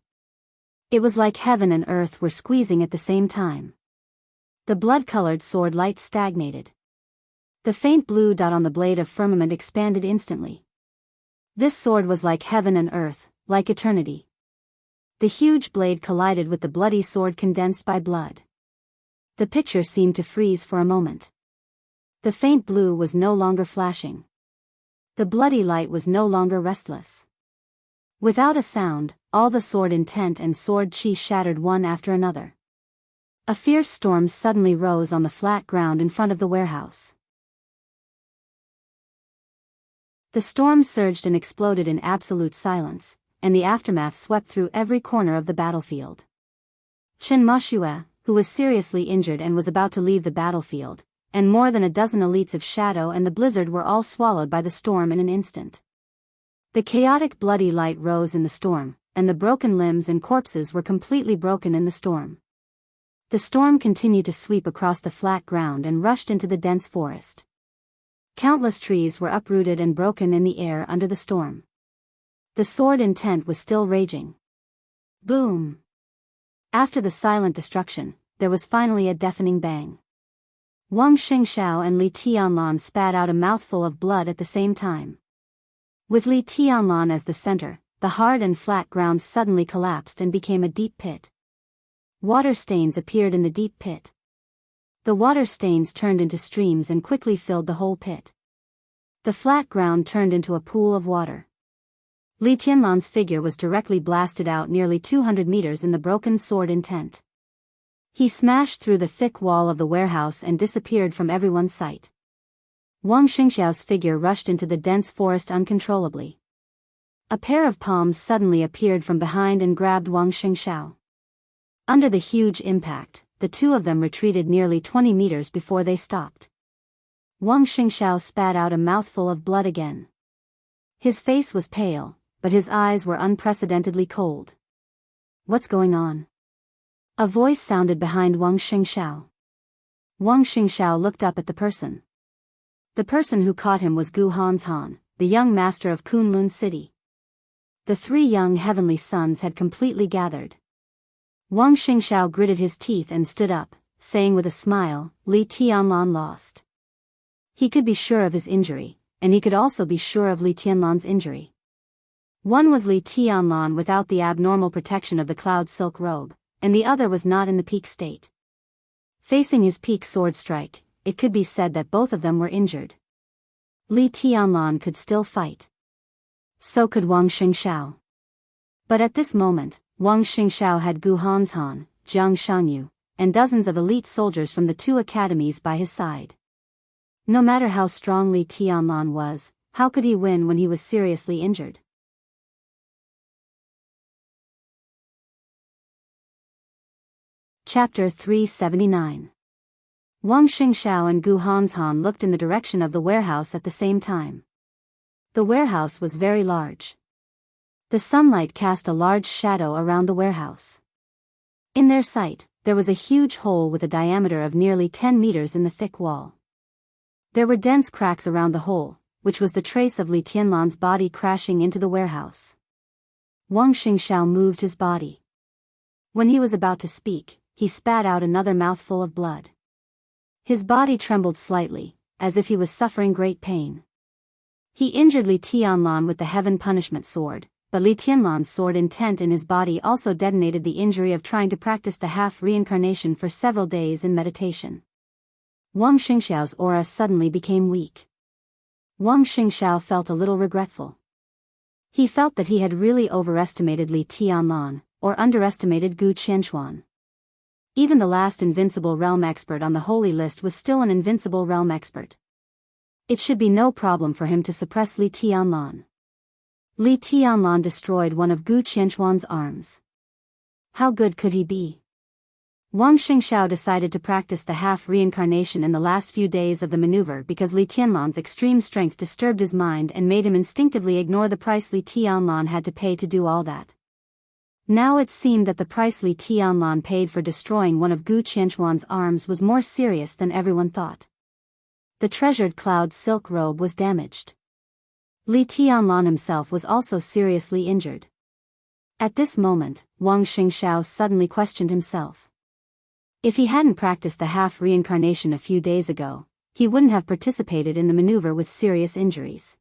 It was like heaven and earth were squeezing at the same time. The blood-colored sword light stagnated. The faint blue dot on the blade of firmament expanded instantly. This sword was like heaven and earth, like eternity. The huge blade collided with the bloody sword condensed by blood. The picture seemed to freeze for a moment. The faint blue was no longer flashing. The bloody light was no longer restless. Without a sound, all the sword intent and sword chi shattered one after another. A fierce storm suddenly rose on the flat ground in front of the warehouse. The storm surged and exploded in absolute silence, and the aftermath swept through every corner of the battlefield. Chen Mashue, who was seriously injured and was about to leave the battlefield, and more than a dozen elites of Shadow and the Blizzard were all swallowed by the storm in an instant. The chaotic bloody light rose in the storm, and the broken limbs and corpses were completely broken in the storm. The storm continued to sweep across the flat ground and rushed into the dense forest. Countless trees were uprooted and broken in the air under the storm. The sword intent was still raging. Boom! After the silent destruction, there was finally a deafening bang. Wang Xingxiao and Li Tianlan spat out a mouthful of blood at the same time. With Li Tianlan as the center, the hard and flat ground suddenly collapsed and became a deep pit. Water stains appeared in the deep pit. The water stains turned into streams and quickly filled the whole pit. The flat ground turned into a pool of water. Li Tianlan's figure was directly blasted out nearly 200 meters in the broken sword intent. He smashed through the thick wall of the warehouse and disappeared from everyone's sight. Wang Xingxiao's figure rushed into the dense forest uncontrollably. A pair of palms suddenly appeared from behind and grabbed Wang Xingxiao. Under the huge impact, the two of them retreated nearly 20 meters before they stopped. Wang Xingxiao spat out a mouthful of blood again. His face was pale, but his eyes were unprecedentedly cold. What's going on? A voice sounded behind Wang Xingxiao. Wang Xingxiao looked up at the person. The person who caught him was Gu Hanshan, the young master of Kunlun City. The three young heavenly sons had completely gathered. Wang Xingxiao gritted his teeth and stood up, saying with a smile, Li Tianlan lost. He could be sure of his injury, and he could also be sure of Li Tianlan's injury. One was Li Tianlan without the abnormal protection of the cloud silk robe, and the other was not in the peak state. Facing his peak sword strike, it could be said that both of them were injured. Li Tianlan could still fight. So could Wang Xingxiao. But at this moment, Wang Xingxiao had Gu Hanshan, Jiang Shangyu, and dozens of elite soldiers from the two academies by his side. No matter how strong Li Tianlan was, how could he win when he was seriously injured? Chapter 379. Wang Xingxiao and Gu Hanshan looked in the direction of the warehouse at the same time. The warehouse was very large. The sunlight cast a large shadow around the warehouse. In their sight, there was a huge hole with a diameter of nearly 10 meters in the thick wall. There were dense cracks around the hole, which was the trace of Li Tianlan's body crashing into the warehouse. Wang Xingxiao moved his body. When he was about to speak, he spat out another mouthful of blood. His body trembled slightly, as if he was suffering great pain. He injured Li Tianlan with the Heaven Punishment Sword, but Li Tianlan's sword intent in his body also detonated the injury of trying to practice the half-reincarnation for several days in meditation. Wang Xingxiao's aura suddenly became weak. Wang Xingxiao felt a little regretful. He felt that he had really overestimated Li Tianlan, or underestimated Gu Qianchuan. Even the last invincible realm expert on the holy list was still an invincible realm expert. It should be no problem for him to suppress Li Tianlan. Li Tianlan destroyed one of Gu Qianchuan's arms. How good could he be? Wang Xingxiao decided to practice the half-reincarnation in the last few days of the maneuver because Li Tianlan's extreme strength disturbed his mind and made him instinctively ignore the price Li Tianlan had to pay to do all that. Now it seemed that the price Li Tianlan paid for destroying one of Gu Qianchuan's arms was more serious than everyone thought. The treasured cloud silk robe was damaged. Li Tianlan himself was also seriously injured. At this moment, Wang Xingxiao suddenly questioned himself. If he hadn't practiced the half-reincarnation a few days ago, he wouldn't have participated in the maneuver with serious injuries.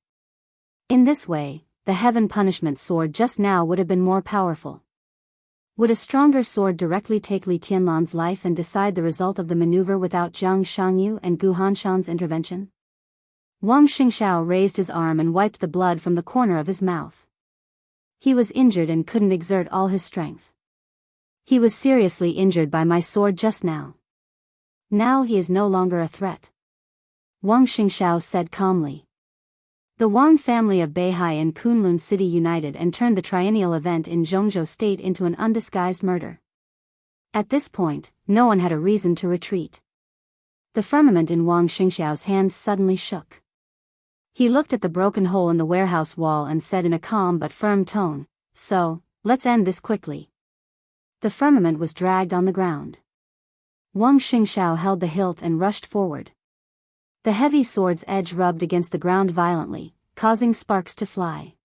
In this way, the heaven punishment sword just now would have been more powerful. Would a stronger sword directly take Li Tianlan's life and decide the result of the maneuver without Zhang Shangyu and Gu Hanshan's intervention? Wang Xingxiao raised his arm and wiped the blood from the corner of his mouth. He was injured and couldn't exert all his strength. He was seriously injured by my sword just now. Now he is no longer a threat. Wang Xingxiao said calmly. The Wang family of Beihai and Kunlun City united and turned the triennial event in Zhongzhou State into an undisguised murder. At this point, no one had a reason to retreat. The firmament in Wang Xingxiao's hands suddenly shook. He looked at the broken hole in the warehouse wall and said in a calm but firm tone, "So, let's end this quickly." The firmament was dragged on the ground. Wang Xingxiao held the hilt and rushed forward. The heavy sword's edge rubbed against the ground violently, causing sparks to fly.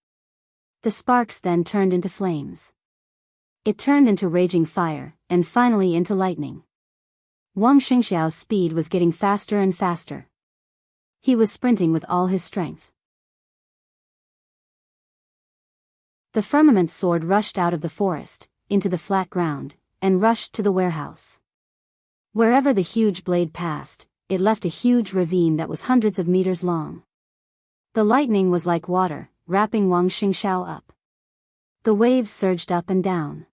The sparks then turned into flames. It turned into raging fire, and finally into lightning. Wang Xingxiao's speed was getting faster and faster. He was sprinting with all his strength. The firmament sword rushed out of the forest, into the flat ground, and rushed to the warehouse. Wherever the huge blade passed, it left a huge ravine that was hundreds of meters long. The lightning was like water, wrapping Wang Xingxiao up. The waves surged up and down.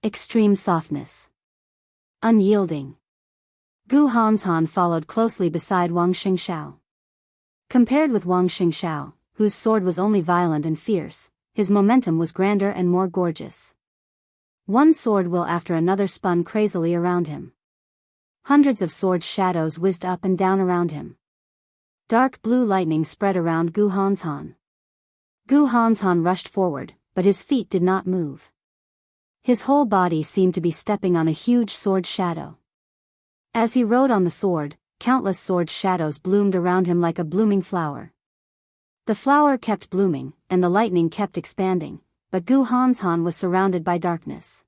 Extreme softness. Unyielding. Gu Hanshan followed closely beside Wang Xingxiao. Compared with Wang Xingxiao, whose sword was only violent and fierce, his momentum was grander and more gorgeous. One sword will after another spun crazily around him. Hundreds of sword shadows whizzed up and down around him. Dark blue lightning spread around Gu Hanshan. Gu Hanshan rushed forward, but his feet did not move. His whole body seemed to be stepping on a huge sword shadow. As he rode on the sword, countless sword shadows bloomed around him like a blooming flower. The flower kept blooming, and the lightning kept expanding, but Gu Hanshan was surrounded by darkness.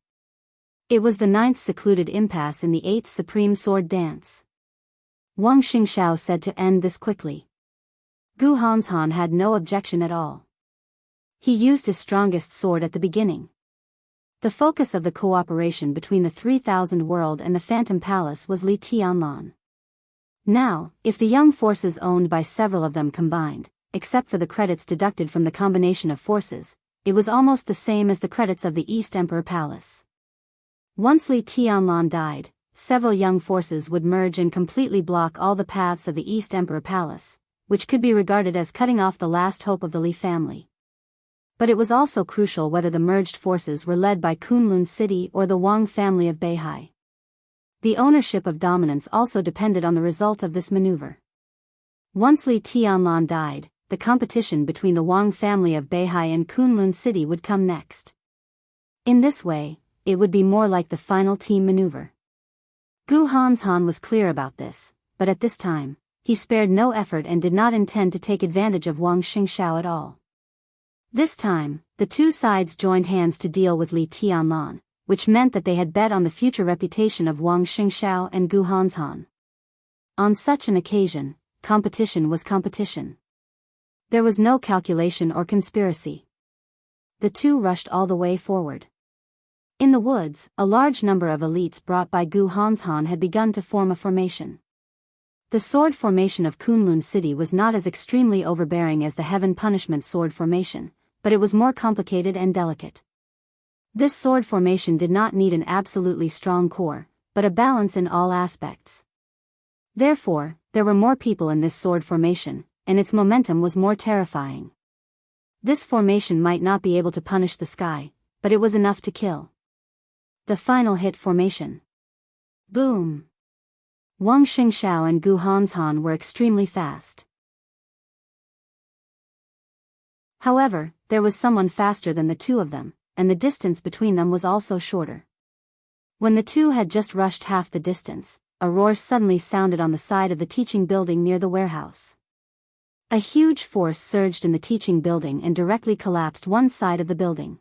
It was the 9th secluded impasse in the 8th Supreme Sword Dance. Wang Xingxiao said to end this quickly. Gu Hanshan had no objection at all. He used his strongest sword at the beginning. The focus of the cooperation between the 3000 World and the Phantom Palace was Li Tianlan. Now, if the young forces owned by several of them combined, except for the credits deducted from the combination of forces, it was almost the same as the credits of the East Emperor Palace. Once Li Tianlan died, several young forces would merge and completely block all the paths of the East Emperor Palace, which could be regarded as cutting off the last hope of the Li family. But it was also crucial whether the merged forces were led by Kunlun City or the Wang family of Beihai. The ownership of dominance also depended on the result of this maneuver. Once Li Tianlan died, the competition between the Wang family of Beihai and Kunlun City would come next. In this way, it would be more like the final team maneuver. Gu Hanshan was clear about this, but at this time, he spared no effort and did not intend to take advantage of Wang Xingxiao at all. This time, the two sides joined hands to deal with Li Tianlan, which meant that they had bet on the future reputation of Wang Xingxiao and Gu Hanshan. On such an occasion, competition was competition. There was no calculation or conspiracy. The two rushed all the way forward. In the woods, a large number of elites brought by Gu Hanshan had begun to form a formation. The sword formation of Kunlun City was not as extremely overbearing as the Heaven Punishment sword formation, but it was more complicated and delicate. This sword formation did not need an absolutely strong core, but a balance in all aspects. Therefore, there were more people in this sword formation, and its momentum was more terrifying. This formation might not be able to punish the sky, but it was enough to kill. The final hit formation. Boom! Wang Xingxiao and Gu Hanshan were extremely fast. However, there was someone faster than the two of them, and the distance between them was also shorter. When the two had just rushed half the distance, a roar suddenly sounded on the side of the teaching building near the warehouse. A huge force surged in the teaching building and directly collapsed one side of the building.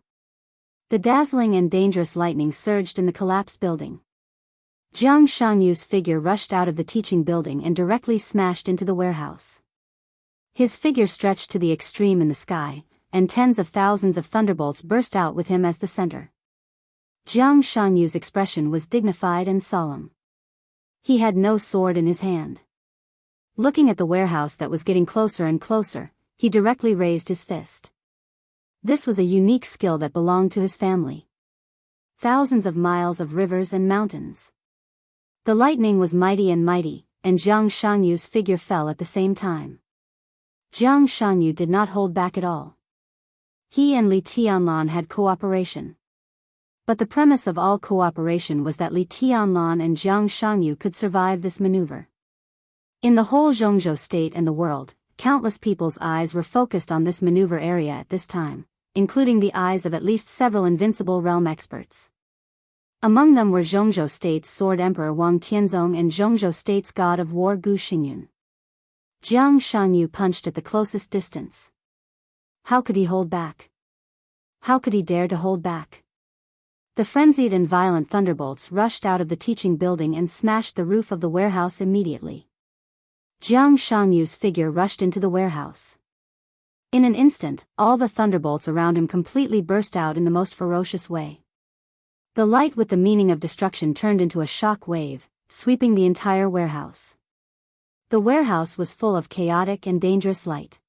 The dazzling and dangerous lightning surged in the collapsed building. Jiang Shangyu's figure rushed out of the teaching building and directly smashed into the warehouse. His figure stretched to the extreme in the sky, and tens of thousands of thunderbolts burst out with him as the center. Jiang Shangyu's expression was dignified and solemn. He had no sword in his hand. Looking at the warehouse that was getting closer and closer, he directly raised his fist. This was a unique skill that belonged to his family. Thousands of miles of rivers and mountains. The lightning was mighty, and Jiang Shangyu's figure fell at the same time. Jiang Shangyu did not hold back at all. He and Li Tianlan had cooperation. But the premise of all cooperation was that Li Tianlan and Jiang Shangyu could survive this maneuver. In the whole Zhongzhou state and the world, countless people's eyes were focused on this maneuver area at this time, including the eyes of at least several invincible realm experts. Among them were Zhongzhou State's Sword Emperor Wang Tianzong and Zhongzhou State's God of War Gu Xingyun. Jiang Shangyu punched at the closest distance. How could he hold back? How could he dare to hold back? The frenzied and violent thunderbolts rushed out of the teaching building and smashed the roof of the warehouse immediately. Jiang Shangyu's figure rushed into the warehouse. In an instant, all the thunderbolts around him completely burst out in the most ferocious way. The light with the meaning of destruction turned into a shock wave, sweeping the entire warehouse. The warehouse was full of chaotic and dangerous light.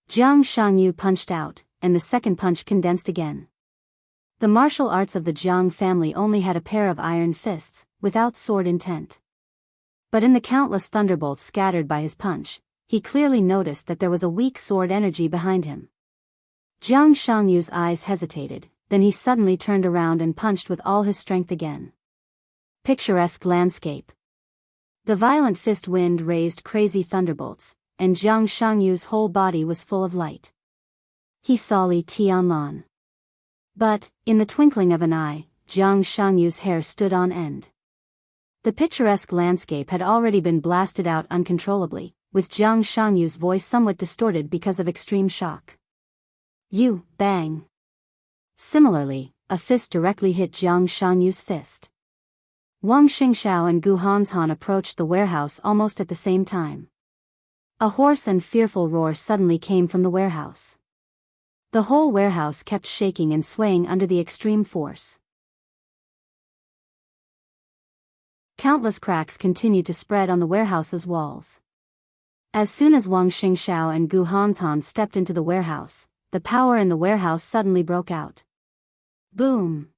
Jiang Shangyu punched out, and the second punch condensed again. The martial arts of the Jiang family only had a pair of iron fists, without sword intent. But in the countless thunderbolts scattered by his punch, he clearly noticed that there was a weak sword energy behind him. Jiang Shangyu's eyes hesitated, then he suddenly turned around and punched with all his strength again. Picturesque landscape. The violent fist wind raised crazy thunderbolts, and Jiang Shangyu's whole body was full of light. He saw Li Tianlan. But, in the twinkling of an eye, Jiang Shangyu's hair stood on end. The picturesque landscape had already been blasted out uncontrollably, with Jiang Shangyu's voice somewhat distorted because of extreme shock. You, bang. Similarly, a fist directly hit Jiang Shangyu's fist. Wang Xingxiao and Gu Hanzhan approached the warehouse almost at the same time. A hoarse and fearful roar suddenly came from the warehouse. The whole warehouse kept shaking and swaying under the extreme force. Countless cracks continued to spread on the warehouse's walls. As soon as Wang Xingxiao and Gu Hanzhan stepped into the warehouse, the power in the warehouse suddenly broke out. Boom!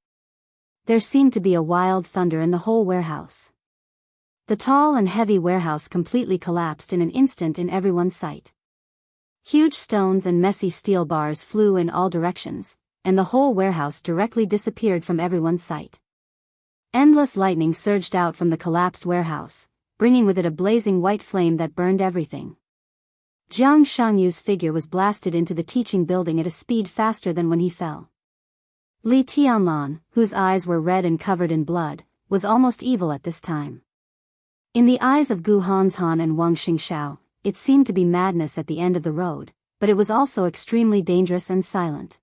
There seemed to be a wild thunder in the whole warehouse. The tall and heavy warehouse completely collapsed in an instant in everyone's sight. Huge stones and messy steel bars flew in all directions, and the whole warehouse directly disappeared from everyone's sight. Endless lightning surged out from the collapsed warehouse, bringing with it a blazing white flame that burned everything. Jiang Shangyu's figure was blasted into the teaching building at a speed faster than when he fell. Li Tianlan, whose eyes were red and covered in blood, was almost evil at this time. In the eyes of Gu Hanzhan and Wang Xingxiao, it seemed to be madness at the end of the road, but it was also extremely dangerous and silent.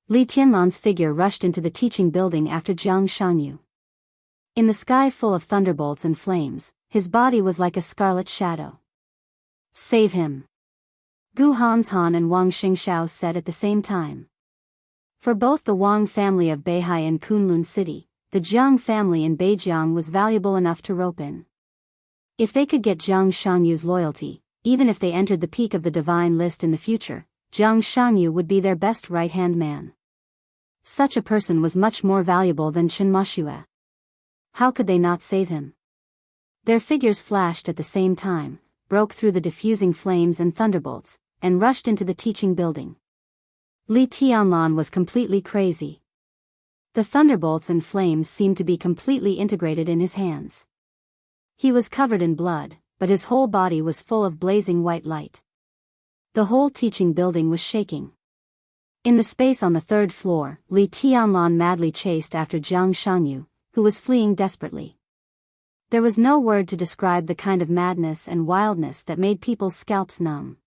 Li Tianlan's figure rushed into the teaching building after Jiang Shangyu. In the sky full of thunderbolts and flames, his body was like a scarlet shadow. Save him! Gu Hanzhan and Wang Xingxiao said at the same time. For both the Wang family of Beihai and Kunlun City, the Jiang family in Beijiang was valuable enough to rope in. If they could get Jiang Shangyu's loyalty, even if they entered the peak of the divine list in the future, Jiang Shangyu would be their best right-hand man. Such a person was much more valuable than Chen Mashue. How could they not save him? Their figures flashed at the same time, broke through the diffusing flames and thunderbolts, and rushed into the teaching building. Li Tianlan was completely crazy. The thunderbolts and flames seemed to be completely integrated in his hands. He was covered in blood, but his whole body was full of blazing white light. The whole teaching building was shaking. In the space on the third floor, Li Tianlan madly chased after Jiang Shangyu, who was fleeing desperately. There was no word to describe the kind of madness and wildness that made people's scalps numb.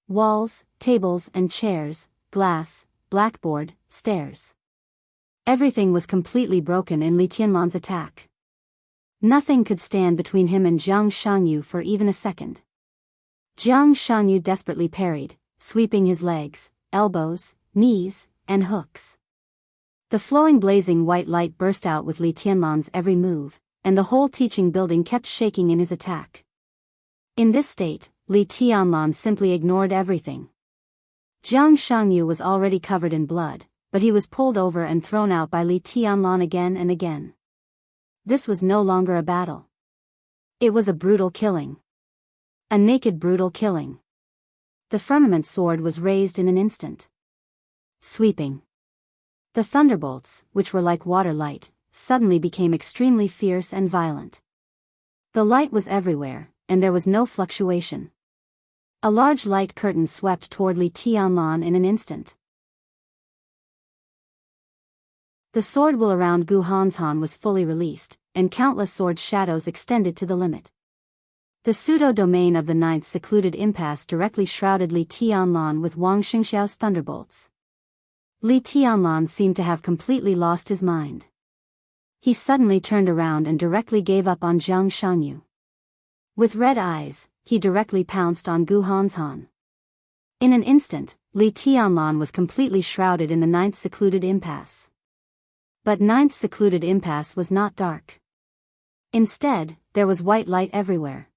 Walls, tables and chairs, glass, blackboard, stairs. Everything was completely broken in Li Tianlan's attack. Nothing could stand between him and Jiang Shangyu for even a second. Jiang Shangyu desperately parried, sweeping his legs, elbows, knees, and hooks. The flowing blazing white light burst out with Li Tianlan's every move, and the whole teaching building kept shaking in his attack. In this state, Li Tianlan simply ignored everything. Jiang Shangyu was already covered in blood, but he was pulled over and thrown out by Li Tianlan again and again. This was no longer a battle. It was a brutal killing. A naked brutal killing. The firmament sword was raised in an instant. Sweeping. The thunderbolts, which were like water light, suddenly became extremely fierce and violent. The light was everywhere, and there was no fluctuation. A large light curtain swept toward Li Tianlan in an instant. The sword will around Gu Hanshan was fully released, and countless sword shadows extended to the limit. The pseudo-domain of the ninth secluded impasse directly shrouded Li Tianlan with Wang Xingxiao's thunderbolts. Li Tianlan seemed to have completely lost his mind. He suddenly turned around and directly gave up on Jiang Shangyu. With red eyes, he directly pounced on Gu Hanshan. In an instant, Li Tianlan was completely shrouded in the ninth secluded impasse. But ninth secluded impasse was not dark. Instead, there was white light everywhere.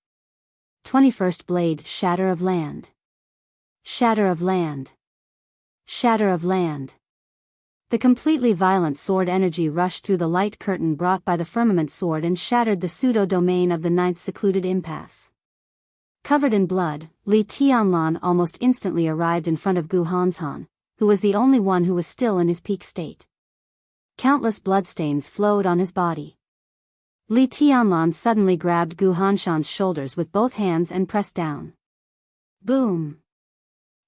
21st blade, shatter of land. Shatter of land. Shatter of land. The completely violent sword energy rushed through the light curtain brought by the firmament sword and shattered the pseudo-domain of the ninth secluded impasse. Covered in blood, Li Tianlan almost instantly arrived in front of Gu Hanshan, who was the only one who was still in his peak state. Countless bloodstains flowed on his body. Li Tianlan suddenly grabbed Gu Hanshan's shoulders with both hands and pressed down. Boom!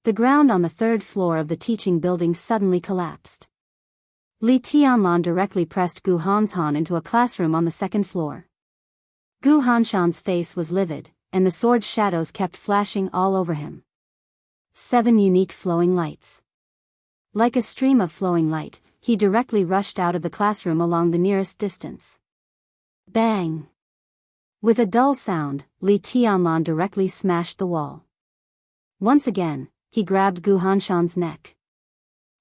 The ground on the third floor of the teaching building suddenly collapsed. Li Tianlan directly pressed Gu Hanshan into a classroom on the second floor. Gu Hanshan's face was livid, and the sword shadows kept flashing all over him. 7 unique flowing lights. Like a stream of flowing light, he directly rushed out of the classroom along the nearest distance. Bang! With a dull sound, Li Tianlan directly smashed the wall. Once again, he grabbed Gu Hanshan's neck.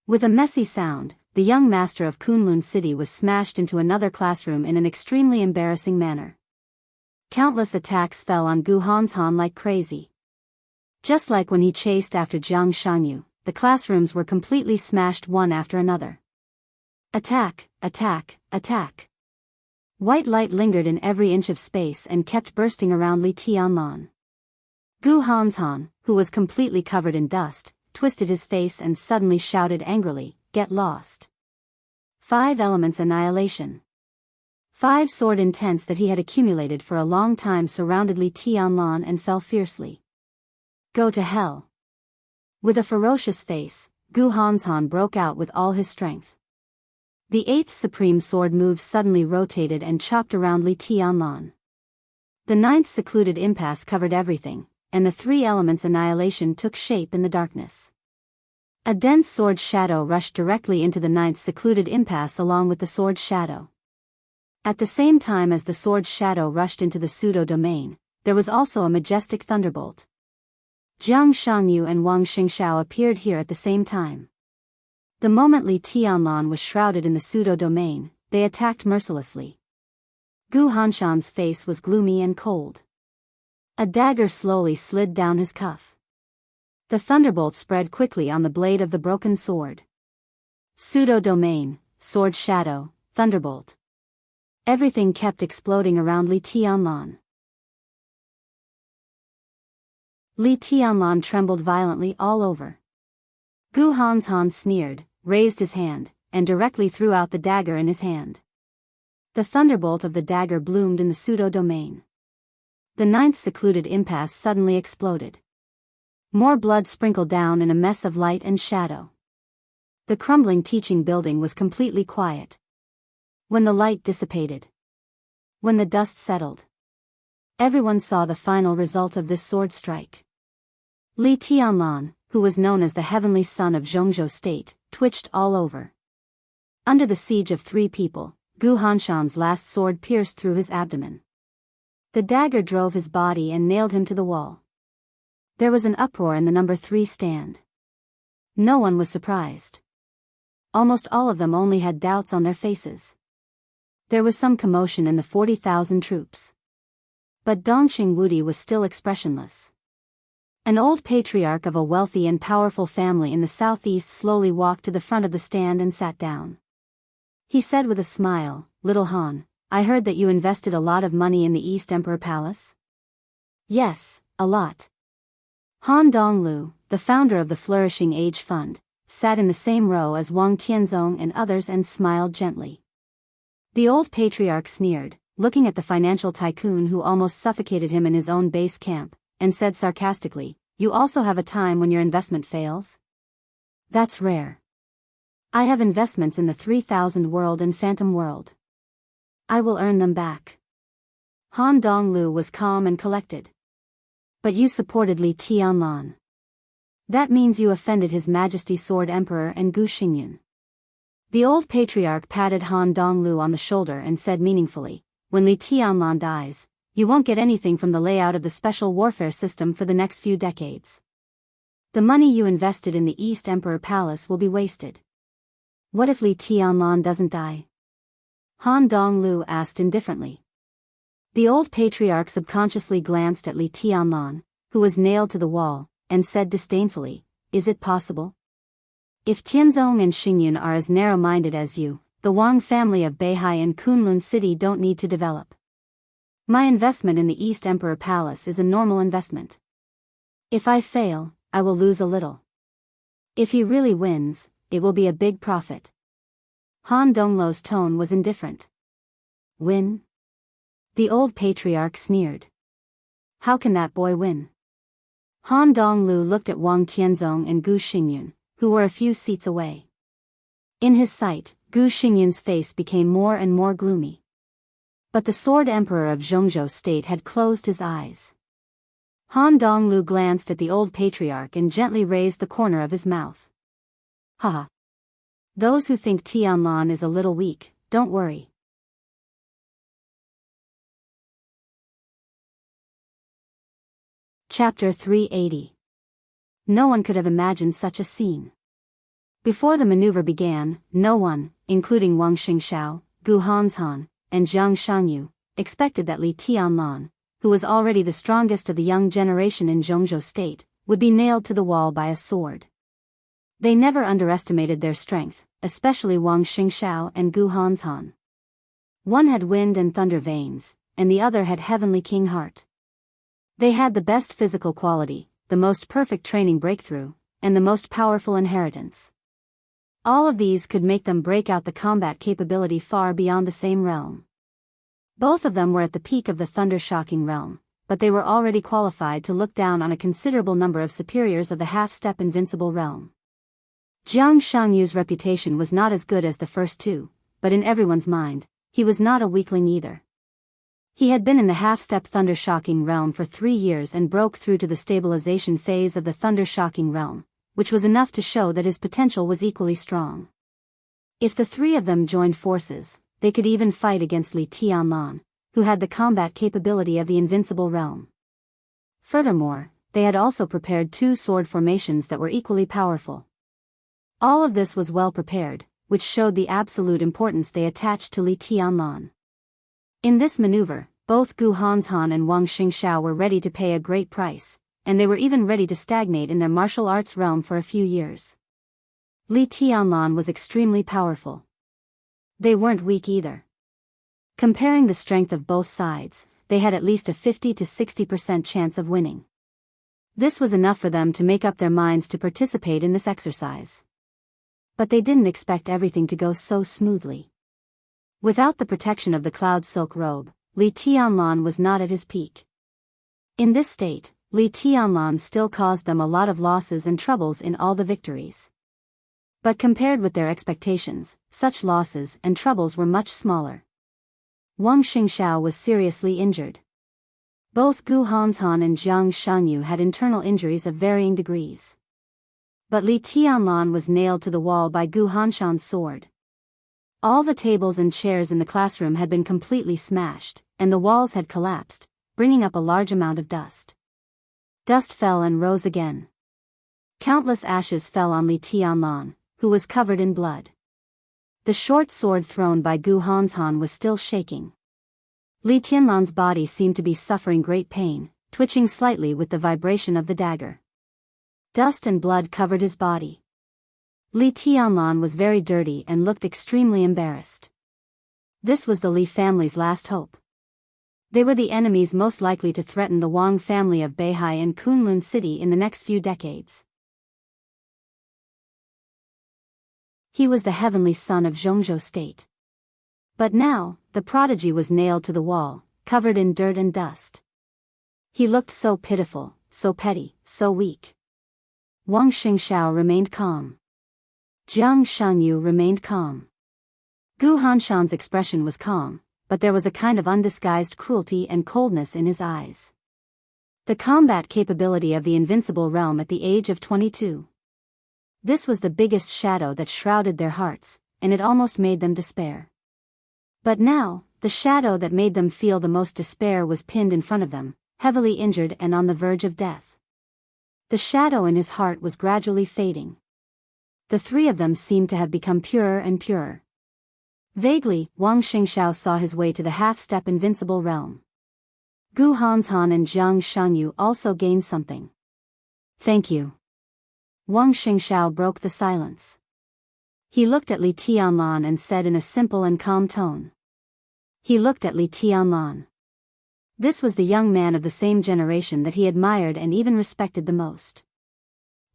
With a messy sound, the young master of Kunlun City was smashed into another classroom in an extremely embarrassing manner. Countless attacks fell on Gu Hanshan like crazy. Just like when he chased after Jiang Shangyu, the classrooms were completely smashed one after another. Attack, attack, attack. White light lingered in every inch of space and kept bursting around Li Tianlan. Gu Hanshan, who was completely covered in dust, twisted his face and suddenly shouted angrily, "Get lost." 5 elements annihilation. 5 sword intents that he had accumulated for a long time surrounded Li Tianlan and fell fiercely. Go to hell. With a ferocious face, Gu Hanshan broke out with all his strength. The 8th supreme sword move suddenly rotated and chopped around Li Tianlan. The 9th secluded impasse covered everything, and the 3 elements annihilation took shape in the darkness. A dense sword shadow rushed directly into the 9th secluded impasse along with the sword shadow. At the same time as the sword shadow rushed into the pseudo-domain, there was also a majestic thunderbolt. Jiang Shangyu and Wang Xingxiao appeared here at the same time. The moment Li Tianlan was shrouded in the pseudo-domain, they attacked mercilessly. Gu Hanshan's face was gloomy and cold. A dagger slowly slid down his cuff. The thunderbolt spread quickly on the blade of the broken sword. Pseudo-domain, sword shadow, thunderbolt. Everything kept exploding around Li Tianlan. Li Tianlan trembled violently all over. Gu Hanshan sneered, raised his hand, and directly threw out the dagger in his hand. The thunderbolt of the dagger bloomed in the pseudo-domain. The 9th secluded impasse suddenly exploded. More blood sprinkled down in a mess of light and shadow. The crumbling teaching building was completely quiet. When the light dissipated, when the dust settled, everyone saw the final result of this sword strike. Li Tianlan, who was known as the heavenly son of Zhongzhou State, twitched all over. Under the siege of 3 people, Gu Hanshan's last sword pierced through his abdomen. The dagger drove his body and nailed him to the wall. There was an uproar in the number 3 stand. No one was surprised. Almost all of them only had doubts on their faces. There was some commotion in the 40,000 troops. But Dongxing Wudi was still expressionless. An old patriarch of a wealthy and powerful family in the southeast slowly walked to the front of the stand and sat down. He said with a smile, "Little Han, I heard that you invested a lot of money in the East Emperor Palace?" "Yes, a lot." Han Donglu, the founder of the Flourishing Age Fund, sat in the same row as Wang Tianzong and others and smiled gently. The old patriarch sneered, looking at the financial tycoon who almost suffocated him in his own base camp, and said sarcastically, "You also have a time when your investment fails?" "That's rare. I have investments in the 3000 world and Phantom world. I will earn them back." Han Donglu was calm and collected. "But you supported Li Tianlan. That means you offended His Majesty Sword Emperor and Gu Xingyun." The old patriarch patted Han Donglu on the shoulder and said meaningfully, "When Li Tianlan dies, you won't get anything from the layout of the special warfare system for the next few decades. The money you invested in the East Emperor Palace will be wasted." "What if Li Tianlan doesn't die?" Han Donglu asked indifferently. The old patriarch subconsciously glanced at Li Tianlan, who was nailed to the wall, and said disdainfully, "Is it possible? If Tianzong and Xingyun are as narrow-minded as you, the Wang family of Beihai and Kunlun City don't need to develop. My investment in the East Emperor Palace is a normal investment. If I fail, I will lose a little. If he really wins, it will be a big profit." Han Donglu's tone was indifferent. "Win?" The old patriarch sneered. "How can that boy win?" Han Donglu looked at Wang Tianzong and Gu Xingyun, who were a few seats away. In his sight, Gu Xingyun's face became more and more gloomy. But the Sword Emperor of Zhongzhou State had closed his eyes. Han Donglu glanced at the old patriarch and gently raised the corner of his mouth. "Haha. Those who think Tianlan is a little weak, don't worry." Chapter 380. No one could have imagined such a scene. Before the maneuver began, no one, including Wang Xingshao, Gu Hanshan, and Jiang Shangyu, expected that Li Tianlan, who was already the strongest of the young generation in Zhongzhou State, would be nailed to the wall by a sword. They never underestimated their strength, especially Wang Xingshao and Gu Hanshan. One had wind and thunder veins, and the other had heavenly king heart. They had the best physical quality, the most perfect training breakthrough, and the most powerful inheritance. All of these could make them break out the combat capability far beyond the same realm. Both of them were at the peak of the thunder-shocking realm, but they were already qualified to look down on a considerable number of superiors of the half-step invincible realm. Jiang Shangyu's reputation was not as good as the first two, but in everyone's mind, he was not a weakling either. He had been in the half-step thunder-shocking realm for 3 years and broke through to the stabilization phase of the thunder-shocking realm, which was enough to show that his potential was equally strong. If the three of them joined forces, they could even fight against Li Tianlan, who had the combat capability of the invincible realm. Furthermore, they had also prepared 2 sword formations that were equally powerful. All of this was well prepared, which showed the absolute importance they attached to Li Tianlan. In this maneuver, both Gu Hanshan and Wang Xingshao were ready to pay a great price, and they were even ready to stagnate in their martial arts realm for a few years. Li Tianlan was extremely powerful. They weren't weak either. Comparing the strength of both sides, they had at least a 50 to 60% chance of winning. This was enough for them to make up their minds to participate in this exercise. But they didn't expect everything to go so smoothly. Without the protection of the cloud silk robe, Li Tianlan was not at his peak. In this state, Li Tianlan still caused them a lot of losses and troubles in all the victories. But compared with their expectations, such losses and troubles were much smaller. Wang Xingshao was seriously injured. Both Gu Hanshan and Jiang Shangyu had internal injuries of varying degrees. But Li Tianlan was nailed to the wall by Gu Hanshan's sword. All the tables and chairs in the classroom had been completely smashed, and the walls had collapsed, bringing up a large amount of dust. Dust fell and rose again. Countless ashes fell on Li Tianlan, who was covered in blood. The short sword thrown by Gu Hanshan was still shaking. Li Tianlan's body seemed to be suffering great pain, twitching slightly with the vibration of the dagger. Dust and blood covered his body. Li Tianlan was very dirty and looked extremely embarrassed. This was the Li family's last hope. They were the enemies most likely to threaten the Wang family of Beihai and Kunlun City in the next few decades. He was the heavenly son of Zhongzhou State. But now, the prodigy was nailed to the wall, covered in dirt and dust. He looked so pitiful, so petty, so weak. Wang Xingxiao remained calm. Jiang Shangyu remained calm. Gu Hanshan's expression was calm, but there was a kind of undisguised cruelty and coldness in his eyes. The combat capability of the invincible realm at the age of 22. This was the biggest shadow that shrouded their hearts, and it almost made them despair. But now, the shadow that made them feel the most despair was pinned in front of them, heavily injured and on the verge of death. The shadow in his heart was gradually fading. The three of them seemed to have become purer and purer. Vaguely, Wang Xingxiao saw his way to the half-step invincible realm. Gu Hanshan and Jiang Shangyu also gained something. Thank you. Wang Xingxiao broke the silence. He looked at Li Tianlan and said in a simple and calm tone. He looked at Li Tianlan. This was the young man of the same generation that he admired and even respected the most.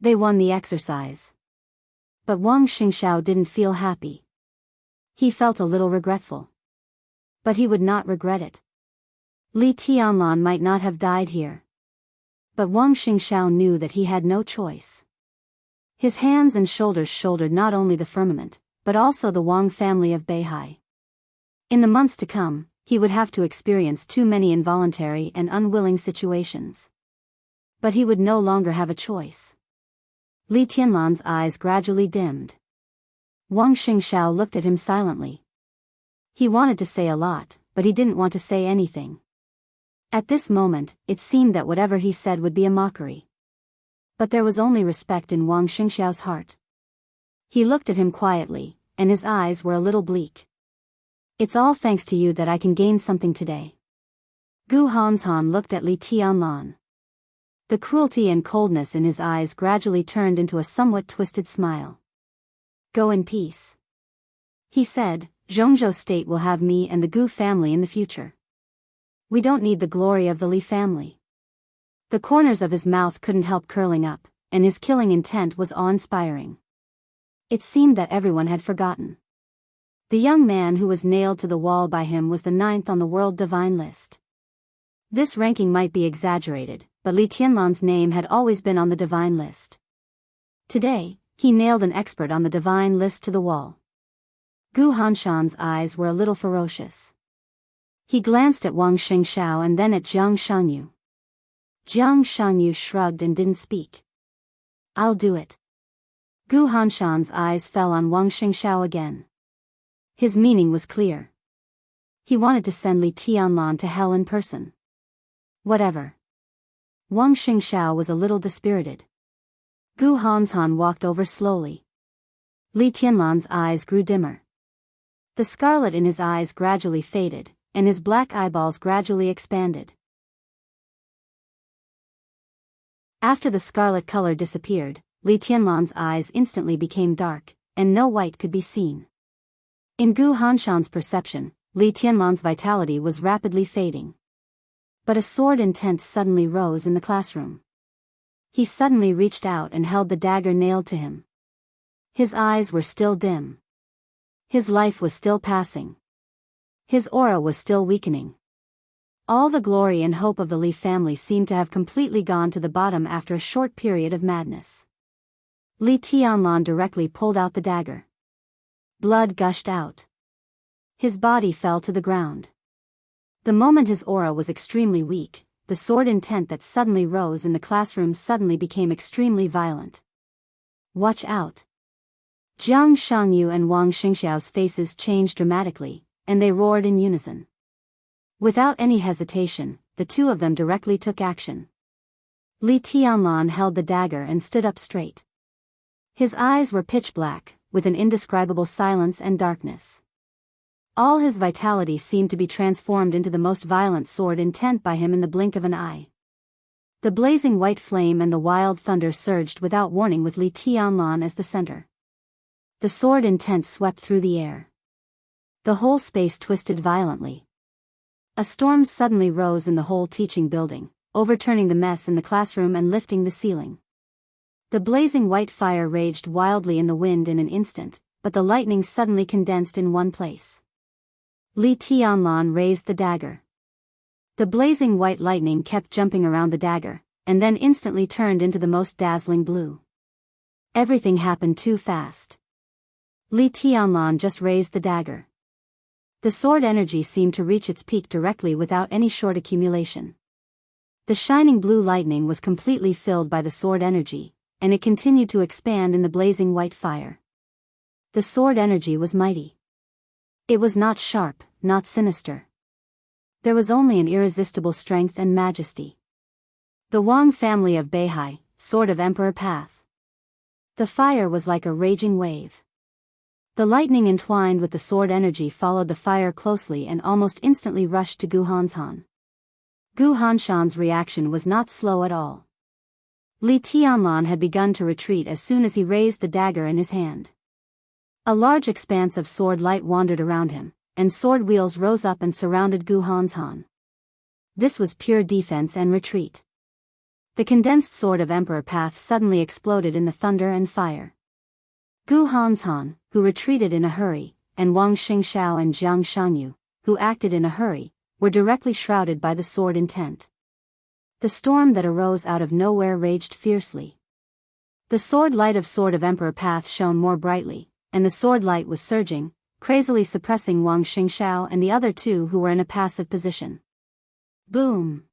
They won the exercise. But Wang Xingxiao didn't feel happy. He felt a little regretful. But he would not regret it. Li Tianlan might not have died here. But Wang Xingxiao knew that he had no choice. His hands and shoulders shouldered not only the firmament, but also the Wang family of Beihai. In the months to come, he would have to experience too many involuntary and unwilling situations. But he would no longer have a choice. Li Tianlan's eyes gradually dimmed. Wang Xingxiao looked at him silently. He wanted to say a lot, but he didn't want to say anything. At this moment, it seemed that whatever he said would be a mockery. But there was only respect in Wang Xingxiao's heart. He looked at him quietly, and his eyes were a little bleak. It's all thanks to you that I can gain something today. Gu Hanshan looked at Li Tianlan. The cruelty and coldness in his eyes gradually turned into a somewhat twisted smile. Go in peace. He said, Zhongzhou State will have me and the Gu family in the future. We don't need the glory of the Li family. The corners of his mouth couldn't help curling up, and his killing intent was awe-inspiring. It seemed that everyone had forgotten. The young man who was nailed to the wall by him was the 9th on the world divine list. This ranking might be exaggerated, but Li Tianlan's name had always been on the divine list. Today, he nailed an expert on the divine list to the wall. Gu Hanshan's eyes were a little ferocious. He glanced at Wang Xingxiao and then at Jiang Shangyu. Jiang Shangyu shrugged and didn't speak. I'll do it. Gu Hanshan's eyes fell on Wang Xingxiao again. His meaning was clear. He wanted to send Li Tianlan to hell in person. Whatever. Wang Xingxiao was a little dispirited. Gu Hanshan walked over slowly. Li Tianlan's eyes grew dimmer. The scarlet in his eyes gradually faded, and his black eyeballs gradually expanded. After the scarlet color disappeared, Li Tianlan's eyes instantly became dark, and no white could be seen. In Gu Hanshan's perception, Li Tianlan's vitality was rapidly fading. But a sword intent suddenly rose in the classroom. He suddenly reached out and held the dagger nailed to him. His eyes were still dim. His life was still passing. His aura was still weakening. All the glory and hope of the Li family seemed to have completely gone to the bottom after a short period of madness. Li Tianlan directly pulled out the dagger. Blood gushed out. His body fell to the ground. The moment his aura was extremely weak, the sword intent that suddenly rose in the classroom suddenly became extremely violent. Watch out. Jiang Shangyu and Wang Xingxiao's faces changed dramatically, and they roared in unison. Without any hesitation, the two of them directly took action. Li Tianlan held the dagger and stood up straight. His eyes were pitch black, with an indescribable silence and darkness. All his vitality seemed to be transformed into the most violent sword intent by him in the blink of an eye. The blazing white flame and the wild thunder surged without warning with Li Tianlan as the center. The sword intent swept through the air. The whole space twisted violently. A storm suddenly rose in the whole teaching building, overturning the mess in the classroom and lifting the ceiling. The blazing white fire raged wildly in the wind in an instant, but the lightning suddenly condensed in one place. Li Tianlan raised the dagger. The blazing white lightning kept jumping around the dagger, and then instantly turned into the most dazzling blue. Everything happened too fast. Li Tianlan just raised the dagger. The sword energy seemed to reach its peak directly without any short accumulation. The shining blue lightning was completely filled by the sword energy, and it continued to expand in the blazing white fire. The sword energy was mighty. It was not sharp, not sinister. There was only an irresistible strength and majesty. The Wang family of Beihai, sword of Emperor Path. The fire was like a raging wave. The lightning entwined with the sword energy followed the fire closely and almost instantly rushed to Gu Hanshan. Gu Hanshan's reaction was not slow at all. Li Tianlan had begun to retreat as soon as he raised the dagger in his hand. A large expanse of sword light wandered around him, and sword wheels rose up and surrounded Gu Hanshan. This was pure defense and retreat. The condensed sword of Emperor Path suddenly exploded in the thunder and fire. Gu Hanshan, who retreated in a hurry, and Wang Xingxiao and Jiang Shangyu, who acted in a hurry, were directly shrouded by the sword intent. The storm that arose out of nowhere raged fiercely. The sword light of Emperor Path shone more brightly, and the sword light was surging, crazily suppressing Wang Xingxiao and the other two who were in a passive position. Boom!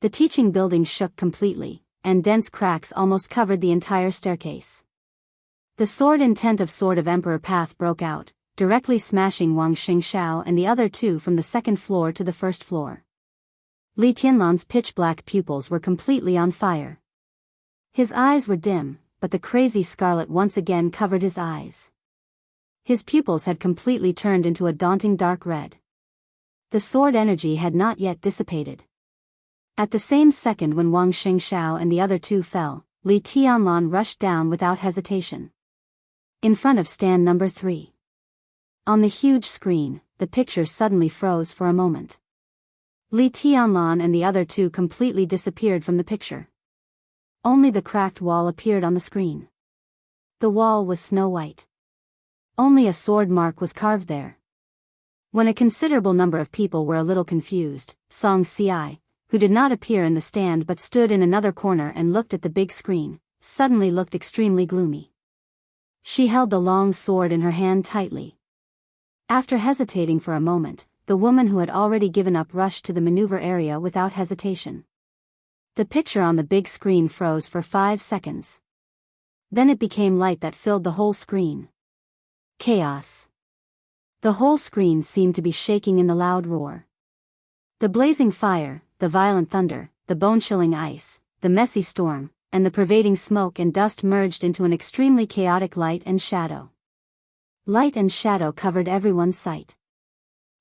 The teaching building shook completely, and dense cracks almost covered the entire staircase. The sword intent of Emperor Path broke out, directly smashing Wang Xingxiao and the other two from the second floor to the first floor. Li Tianlan's pitch-black pupils were completely on fire. His eyes were dim, but the crazy scarlet once again covered his eyes. His pupils had completely turned into a daunting dark red. The sword energy had not yet dissipated. At the same second when Wang Xingxiao and the other two fell, Li Tianlan rushed down without hesitation. In front of stand number 3. On the huge screen, the picture suddenly froze for a moment. Li Tianlan and the other two completely disappeared from the picture. Only the cracked wall appeared on the screen. The wall was snow white. Only a sword mark was carved there. When a considerable number of people were a little confused, Song Ci, who did not appear in the stand but stood in another corner and looked at the big screen, suddenly looked extremely gloomy. She held the long sword in her hand tightly. After hesitating for a moment, the woman who had already given up rushed to the maneuver area without hesitation. The picture on the big screen froze for 5 seconds. Then it became light that filled the whole screen. Chaos. The whole screen seemed to be shaking in the loud roar. The blazing fire, the violent thunder, the bone-chilling ice, the messy storm, and the pervading smoke and dust merged into an extremely chaotic light and shadow. Light and shadow covered everyone's sight.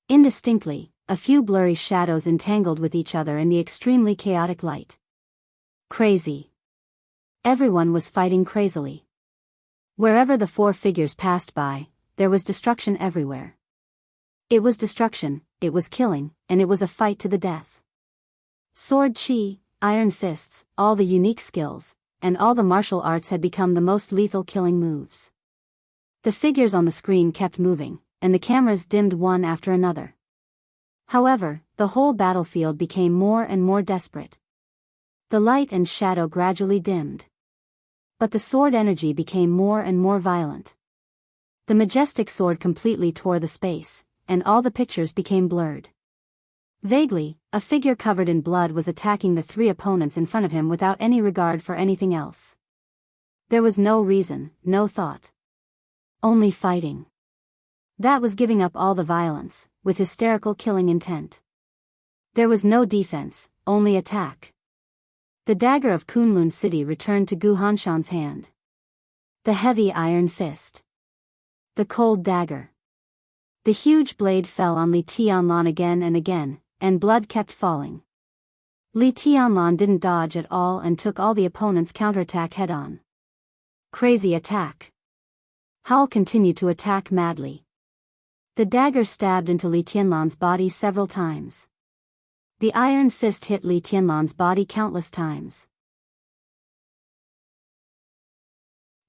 Indistinctly, a few blurry shadows entangled with each other in the extremely chaotic light. Crazy. Everyone was fighting crazily. Wherever the 4 figures passed by, there was destruction everywhere. It was destruction, it was killing, and it was a fight to the death. Sword chi, iron fists, all the unique skills, and all the martial arts had become the most lethal killing moves. The figures on the screen kept moving, and the cameras dimmed one after another. However, the whole battlefield became more and more desperate. The light and shadow gradually dimmed. But the sword energy became more and more violent. The majestic sword completely tore the space, and all the pictures became blurred. Vaguely, a figure covered in blood was attacking the 3 opponents in front of him without any regard for anything else. There was no reason, no thought. Only fighting. That was giving up all the violence, with hysterical killing intent. There was no defense, only attack. The dagger of Kunlun City returned to Gu Hanshan's hand. The heavy iron fist. The cold dagger. The huge blade fell on Li Tianlan again and again, and blood kept falling. Li Tianlan didn't dodge at all and took all the opponent's counterattack head-on. Crazy attack. Hao continued to attack madly. The dagger stabbed into Li Tianlan's body several times. The iron fist hit Li Tianlan's body countless times.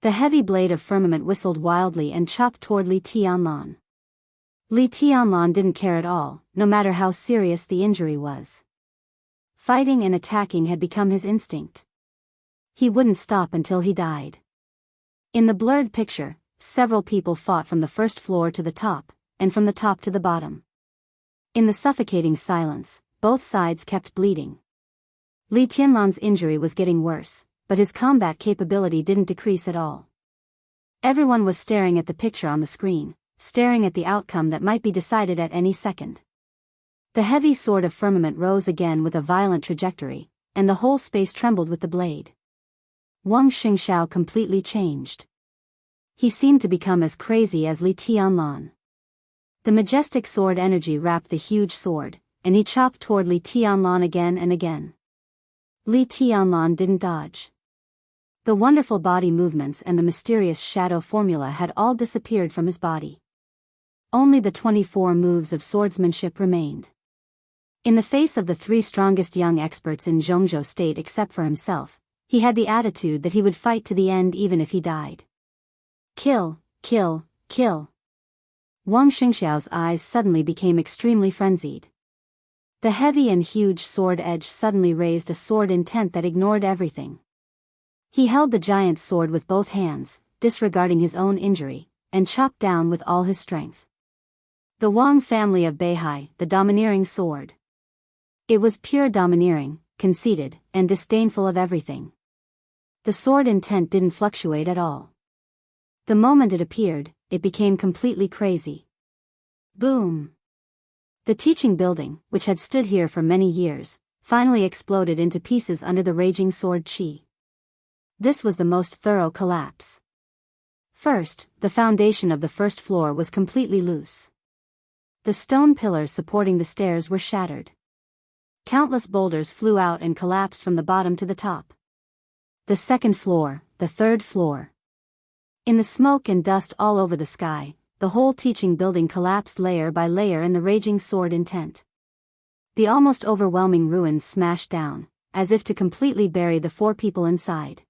The heavy blade of firmament whistled wildly and chopped toward Li Tianlan. Li Tianlan didn't care at all, no matter how serious the injury was. Fighting and attacking had become his instinct. He wouldn't stop until he died. In the blurred picture, several people fought from the first floor to the top, and from the top to the bottom. In the suffocating silence, both sides kept bleeding. Li Tianlan's injury was getting worse, but his combat capability didn't decrease at all. Everyone was staring at the picture on the screen, staring at the outcome that might be decided at any second. The heavy sword of firmament rose again with a violent trajectory, and the whole space trembled with the blade. Wang Xingxiao completely changed. He seemed to become as crazy as Li Tianlan. The majestic sword energy wrapped the huge sword, and he chopped toward Li Tianlan again and again. Li Tianlan didn't dodge. The wonderful body movements and the mysterious shadow formula had all disappeared from his body. Only the 24 moves of swordsmanship remained. In the face of the 3 strongest young experts in Zhongzhou state except for himself, he had the attitude that he would fight to the end even if he died. Kill, kill, kill. Wang Xingxiao's eyes suddenly became extremely frenzied. The heavy and huge sword edge suddenly raised a sword intent that ignored everything. He held the giant sword with both hands, disregarding his own injury, and chopped down with all his strength. The Wang family of Beihai, the domineering sword. It was pure domineering, conceited, and disdainful of everything. The sword intent didn't fluctuate at all. The moment it appeared, it became completely crazy. Boom! The teaching building, which had stood here for many years, finally exploded into pieces under the raging sword chi. This was the most thorough collapse. First, the foundation of the first floor was completely loose. The stone pillars supporting the stairs were shattered. Countless boulders flew out and collapsed from the bottom to the top. The second floor, the third floor. In the smoke and dust all over the sky, the whole teaching building collapsed layer by layer in the raging sword intent. The almost overwhelming ruins smashed down, as if to completely bury the 4 people inside.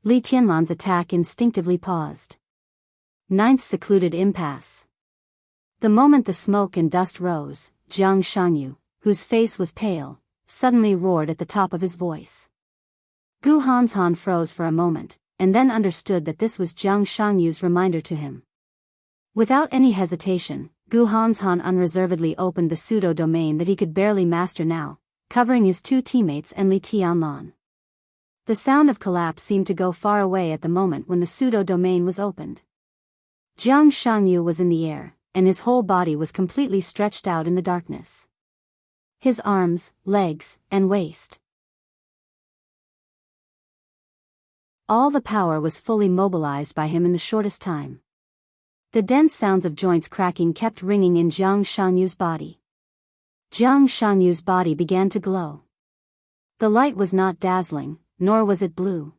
Li Tianlan's attack instinctively paused. 9th secluded impasse. The moment the smoke and dust rose, Jiang Shangyu, whose face was pale, suddenly roared at the top of his voice. Gu Hanshan froze for a moment, and then understood that this was Jiang Shangyu's reminder to him. Without any hesitation, Gu Hanshan unreservedly opened the pseudo-domain that he could barely master now, covering his 2 teammates and Li Tianlan. The sound of collapse seemed to go far away at the moment when the pseudo-domain was opened. Jiang Shangyu was in the air, and his whole body was completely stretched out in the darkness. His arms, legs, and waist. All the power was fully mobilized by him in the shortest time. The dense sounds of joints cracking kept ringing in Jiang Shangyu's body. Jiang Shangyu's body began to glow. The light was not dazzling, nor was it blue.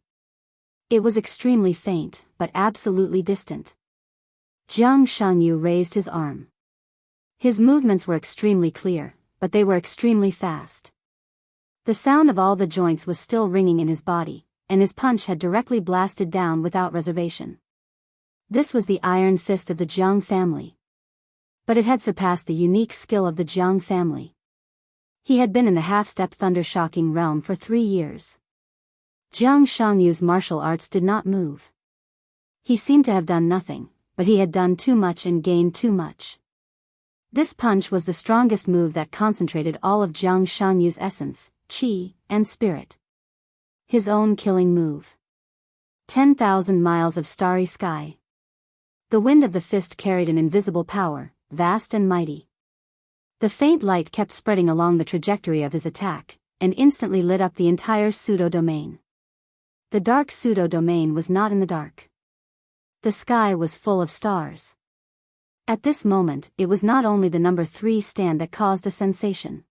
It was extremely faint, but absolutely distant. Jiang Shangyu raised his arm. His movements were extremely clear, but they were extremely fast. The sound of all the joints was still ringing in his body, and his punch had directly blasted down without reservation. This was the iron fist of the Jiang family. But it had surpassed the unique skill of the Jiang family. He had been in the half-step thunder-shocking realm for 3 years. Jiang Shangyu's martial arts did not move. He seemed to have done nothing, but he had done too much and gained too much. This punch was the strongest move that concentrated all of Jiang Shangyu's essence, qi, and spirit. His own killing move. 10,000 miles of starry sky. The wind of the fist carried an invisible power, vast and mighty. The faint light kept spreading along the trajectory of his attack, and instantly lit up the entire pseudo-domain. The dark pseudo-domain was not in the dark. The sky was full of stars. At this moment, it was not only the number 3 stand that caused a sensation.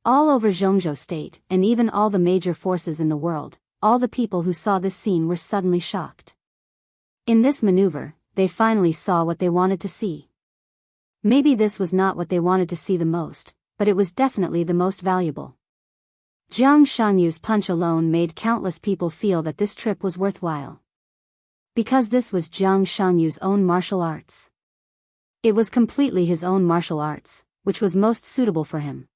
All over Zhongzhou State, and even all the major forces in the world, all the people who saw this scene were suddenly shocked. In this maneuver, they finally saw what they wanted to see. Maybe this was not what they wanted to see the most, but it was definitely the most valuable. Jiang Shangyu's punch alone made countless people feel that this trip was worthwhile. Because this was Jiang Shangyu's own martial arts. It was completely his own martial arts, which was most suitable for him.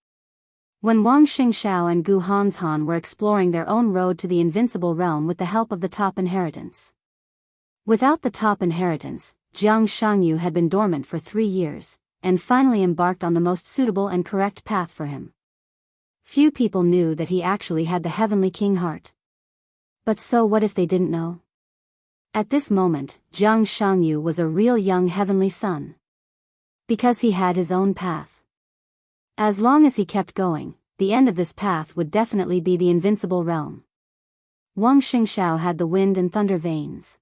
When Wang Xingxiao and Gu Hanshan were exploring their own road to the invincible realm with the help of the top inheritance. Without the top inheritance, Jiang Shangyu had been dormant for 3 years, and finally embarked on the most suitable and correct path for him. Few people knew that he actually had the Heavenly King heart. But so what if they didn't know? At this moment, Jiang Shangyu was a real young heavenly son. Because he had his own path. As long as he kept going, the end of this path would definitely be the invincible realm. Wang Xingxiao had the wind and thunder veins.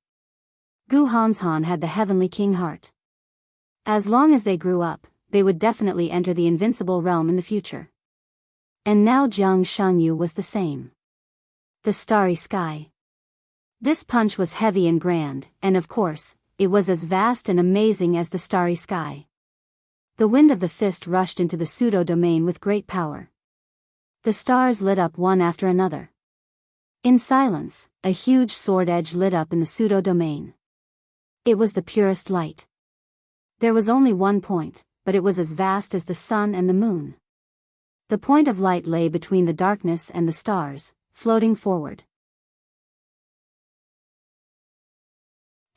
Gu Hanshan had the Heavenly King heart. As long as they grew up, they would definitely enter the invincible realm in the future. And now Jiang Shangyu was the same. The starry sky. This punch was heavy and grand, and of course, it was as vast and amazing as the starry sky. The wind of the fist rushed into the pseudo-domain with great power. The stars lit up one after another. In silence, a huge sword edge lit up in the pseudo-domain. It was the purest light. There was only one point, but it was as vast as the sun and the moon. The point of light lay between the darkness and the stars, floating forward.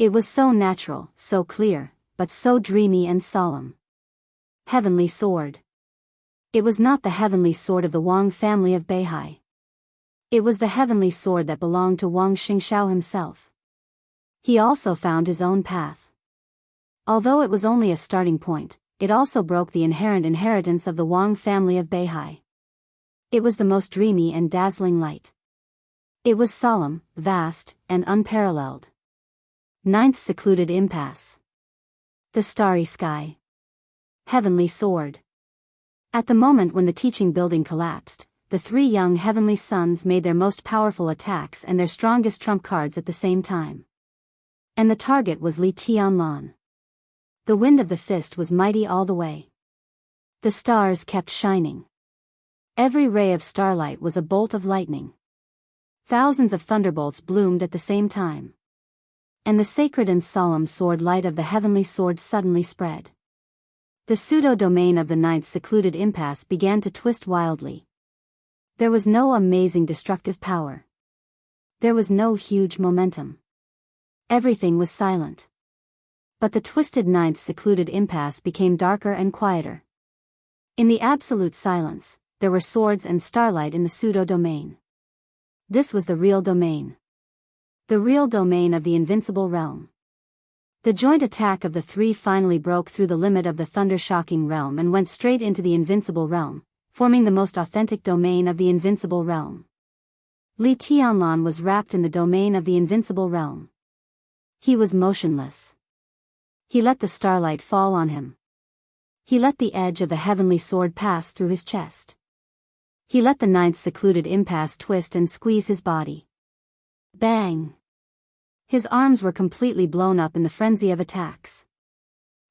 It was so natural, so clear, but so dreamy and solemn. Heavenly sword. It was not the heavenly sword of the Wang family of Beihai. It was the heavenly sword that belonged to Wang Xingxiao himself. He also found his own path. Although it was only a starting point, it also broke the inherent inheritance of the Wang family of Beihai. It was the most dreamy and dazzling light. It was solemn, vast, and unparalleled. 9th secluded impasse. The starry sky. Heavenly sword. At the moment when the teaching building collapsed, the 3 young heavenly sons made their most powerful attacks and their strongest trump cards at the same time. And the target was Li Tianlan. The wind of the fist was mighty all the way. The stars kept shining. Every ray of starlight was a bolt of lightning. Thousands of thunderbolts bloomed at the same time. And the sacred and solemn sword light of the heavenly sword suddenly spread. The pseudo-domain of the 9th secluded impasse began to twist wildly. There was no amazing destructive power. There was no huge momentum. Everything was silent. But the twisted 9th secluded impasse became darker and quieter. In the absolute silence, there were swords and starlight in the pseudo-domain. This was the real domain. The real domain of the invincible realm. The joint attack of the 3 finally broke through the limit of the thunder-shocking realm and went straight into the invincible realm, forming the most authentic domain of the invincible realm. Li Tianlan was wrapped in the domain of the invincible realm. He was motionless. He let the starlight fall on him. He let the edge of the heavenly sword pass through his chest. He let the 9th secluded impasse twist and squeeze his body. Bang! His arms were completely blown up in the frenzy of attacks.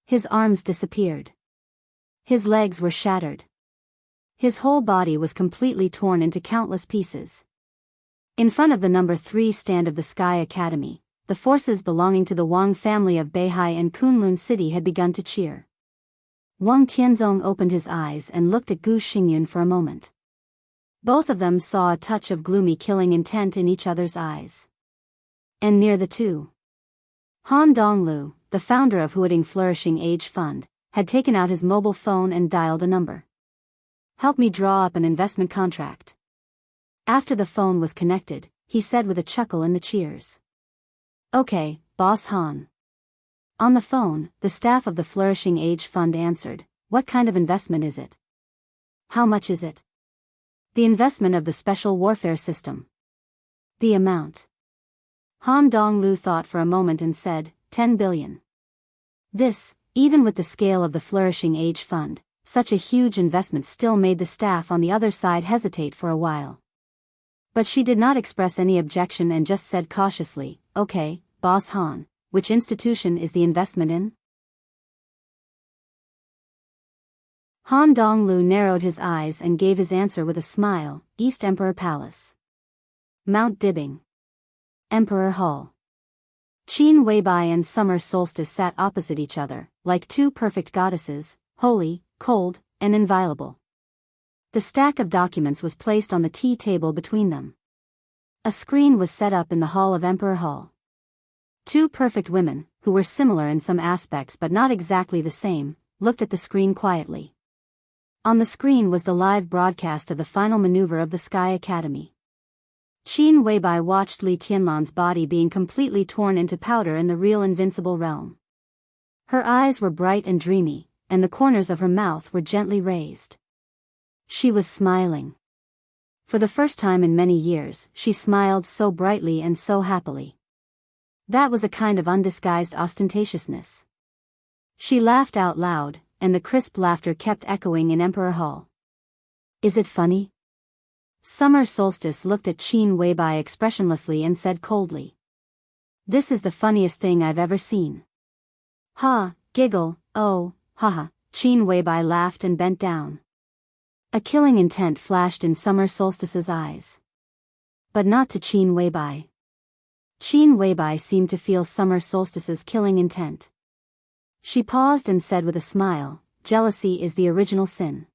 His arms disappeared. His legs were shattered. His whole body was completely torn into countless pieces. In front of the number 3 stand of the Sky Academy, the forces belonging to the Wang family of Beihai and Kunlun City had begun to cheer. Wang Tianzong opened his eyes and looked at Gu Xingyun for a moment. Both of them saw a touch of gloomy killing intent in each other's eyes. And near the two, Han Donglu, the founder of Huading Flourishing Age Fund, had taken out his mobile phone and dialed a number. "Help me draw up an investment contract." After the phone was connected, he said with a chuckle in the cheers. Okay, Boss Han. On the phone, the staff of the Flourishing Age Fund answered, "What kind of investment is it? How much is it?" "The investment of the Special Warfare System." "The amount?" Han Donglu thought for a moment and said, 10 billion. This, even with the scale of the Flourishing Age Fund, such a huge investment still made the staff on the other side hesitate for a while. But she did not express any objection and just said cautiously, "Okay, Boss Han, which institution is the investment in?" Han Donglu narrowed his eyes and gave his answer with a smile, "East Emperor Palace. Mount Dibbing. Emperor Hall." Qin Weibai and Summer Solstice sat opposite each other, like two perfect goddesses, holy, cold, and inviolable. The stack of documents was placed on the tea table between them. A screen was set up in the hall of Emperor Hall. Two perfect women, who were similar in some aspects but not exactly the same, looked at the screen quietly. On the screen was the live broadcast of the final maneuver of the Sky Academy. Qin Weibai watched Li Tianlan's body being completely torn into powder in the real invincible realm. Her eyes were bright and dreamy, and the corners of her mouth were gently raised. She was smiling. For the first time in many years, she smiled so brightly and so happily. That was a kind of undisguised ostentatiousness. She laughed out loud, and the crisp laughter kept echoing in Emperor Hall. "Is it funny?" Summer Solstice looked at Qin Weibai expressionlessly and said coldly, "This is the funniest thing I've ever seen." "Ha, giggle, oh, haha," Qin Weibai laughed and bent down. A killing intent flashed in Summer Solstice's eyes. But not to Qin Weibai. Qin Weibai seemed to feel Summer Solstice's killing intent. She paused and said with a smile, "Jealousy is the original sin.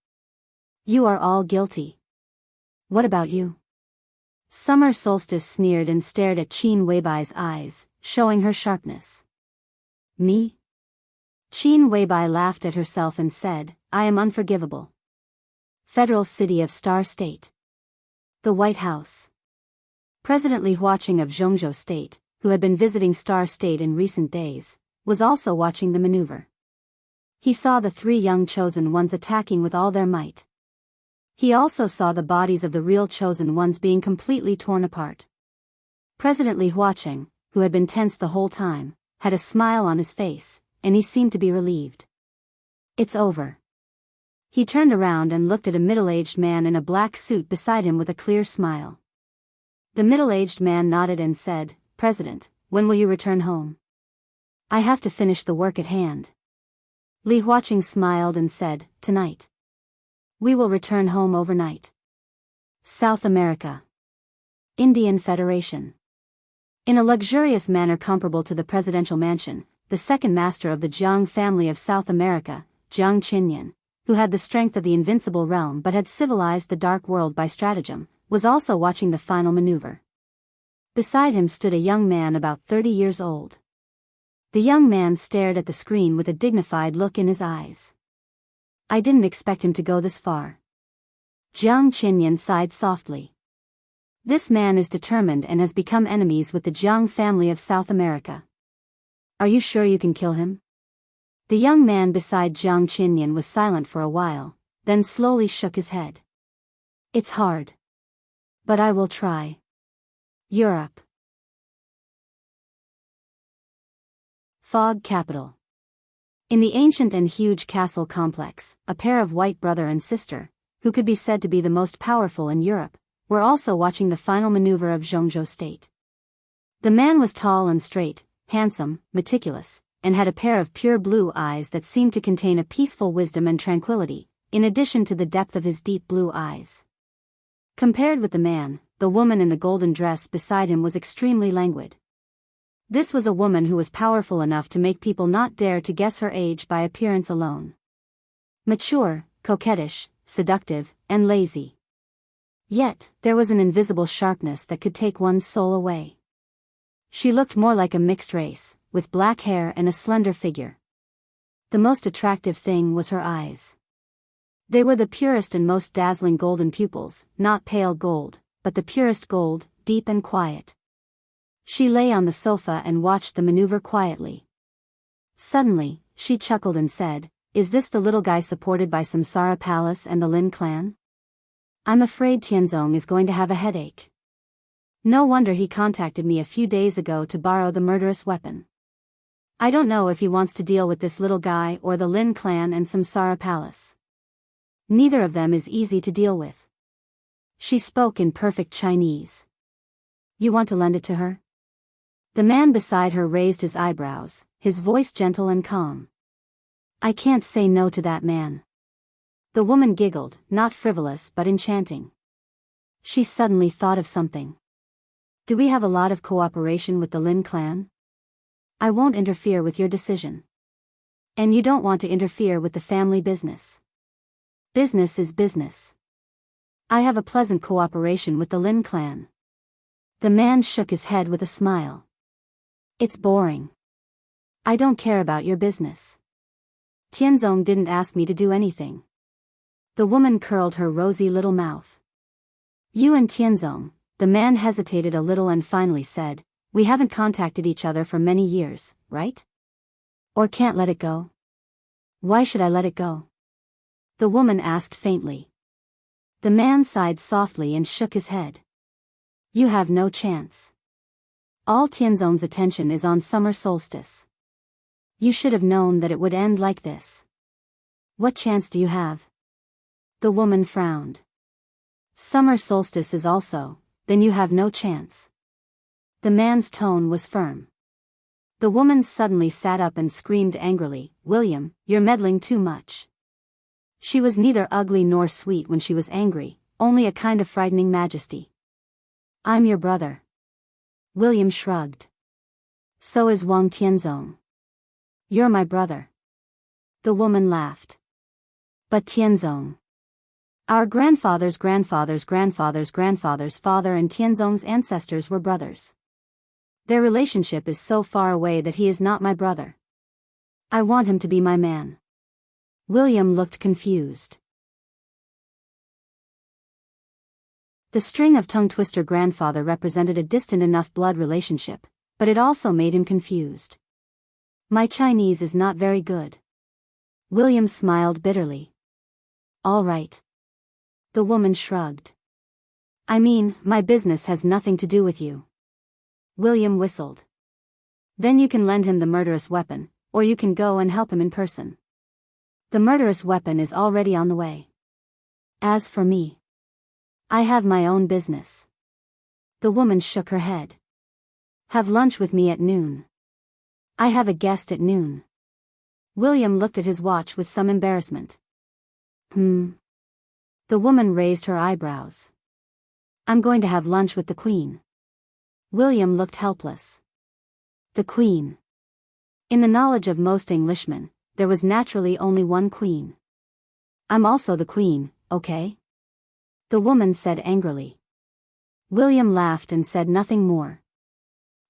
You are all guilty. What about you?" Summer Solstice sneered and stared at Qin Weibai's eyes, showing her sharpness. "Me?" Qin Weibai laughed at herself and said, "I am unforgivable." Federal City of Star State. The White House. President Li Huaqing of Zhongzhou State, who had been visiting Star State in recent days, was also watching the maneuver. He saw the three young chosen ones attacking with all their might. He also saw the bodies of the real chosen ones being completely torn apart. President Li Huaqing, who had been tense the whole time, had a smile on his face, and he seemed to be relieved. "It's over." He turned around and looked at a middle-aged man in a black suit beside him with a clear smile. The middle-aged man nodded and said, "President, when will you return home?" "I have to finish the work at hand." Li Huaqing smiled and said, "Tonight. We will return home overnight." South America. Indian Federation. In a luxurious manner comparable to the presidential mansion, the second master of the Jiang family of South America, Jiang Qinyan, who had the strength of the invincible realm but had civilized the dark world by stratagem, was also watching the final maneuver. Beside him stood a young man about 30 years old. The young man stared at the screen with a dignified look in his eyes. "I didn't expect him to go this far." Jiang Qinyan sighed softly. "This man is determined and has become enemies with the Jiang family of South America. Are you sure you can kill him?" The young man beside Jiang Qinyan was silent for a while, then slowly shook his head. "It's hard. But I will try." Europe. Fog Capital. In the ancient and huge castle complex, a pair of white brother and sister, who could be said to be the most powerful in Europe, were also watching the final maneuver of Zhongzhou State. The man was tall and straight, handsome, meticulous, and had a pair of pure blue eyes that seemed to contain a peaceful wisdom and tranquility, in addition to the depth of his deep blue eyes. Compared with the man, the woman in the golden dress beside him was extremely languid. This was a woman who was powerful enough to make people not dare to guess her age by appearance alone. Mature, coquettish, seductive, and lazy. Yet, there was an invisible sharpness that could take one's soul away. She looked more like a mixed race, with black hair and a slender figure. The most attractive thing was her eyes. They were the purest and most dazzling golden pupils, not pale gold, but the purest gold, deep and quiet. She lay on the sofa and watched the maneuver quietly. Suddenly, she chuckled and said, "Is this the little guy supported by Samsara Palace and the Lin clan? I'm afraid Tianzong is going to have a headache. No wonder he contacted me a few days ago to borrow the murderous weapon. I don't know if he wants to deal with this little guy or the Lin clan and Samsara Palace. Neither of them is easy to deal with." She spoke in perfect Chinese. "You want to lend it to her?" The man beside her raised his eyebrows, his voice gentle and calm. "I can't say no to that man." The woman giggled, not frivolous but enchanting. She suddenly thought of something. "Do we have a lot of cooperation with the Lin clan? I won't interfere with your decision. And you don't want to interfere with the family business. Business is business. I have a pleasant cooperation with the Lin clan." The man shook his head with a smile. "It's boring. I don't care about your business. Tianzong didn't ask me to do anything." The woman curled her rosy little mouth. "You and Tianzong," the man hesitated a little and finally said, "we haven't contacted each other for many years, right? Or can't let it go?" "Why should I let it go?" the woman asked faintly. The man sighed softly and shook his head. "You have no chance. All Tianzong's attention is on summer solstice. You should have known that it would end like this. What chance do you have?" The woman frowned. "Summer solstice is also, then you have no chance." The man's tone was firm. The woman suddenly sat up and screamed angrily, "William, you're meddling too much." She was neither ugly nor sweet when she was angry, only a kind of frightening majesty. "I'm your brother." William shrugged. "So is Wang Tianzong." "You're my brother." The woman laughed. "But Tianzong. Our grandfather's grandfather's grandfather's grandfather's father and Tianzong's ancestors were brothers. Their relationship is so far away that he is not my brother. I want him to be my man." William looked confused. The string of tongue-twister grandfather represented a distant enough blood relationship, but it also made him confused. "My Chinese is not very good." William smiled bitterly. "All right." The woman shrugged. "I mean, my business has nothing to do with you." William whistled. "Then you can lend him the murderous weapon, or you can go and help him in person. The murderous weapon is already on the way. As for me, I have my own business." The woman shook her head. "Have lunch with me at noon. I have a guest at noon." William looked at his watch with some embarrassment. The woman raised her eyebrows. "I'm going to have lunch with the Queen." William looked helpless. The Queen. In the knowledge of most Englishmen, there was naturally only one Queen. "I'm also the Queen, okay?" the woman said angrily. William laughed and said nothing more.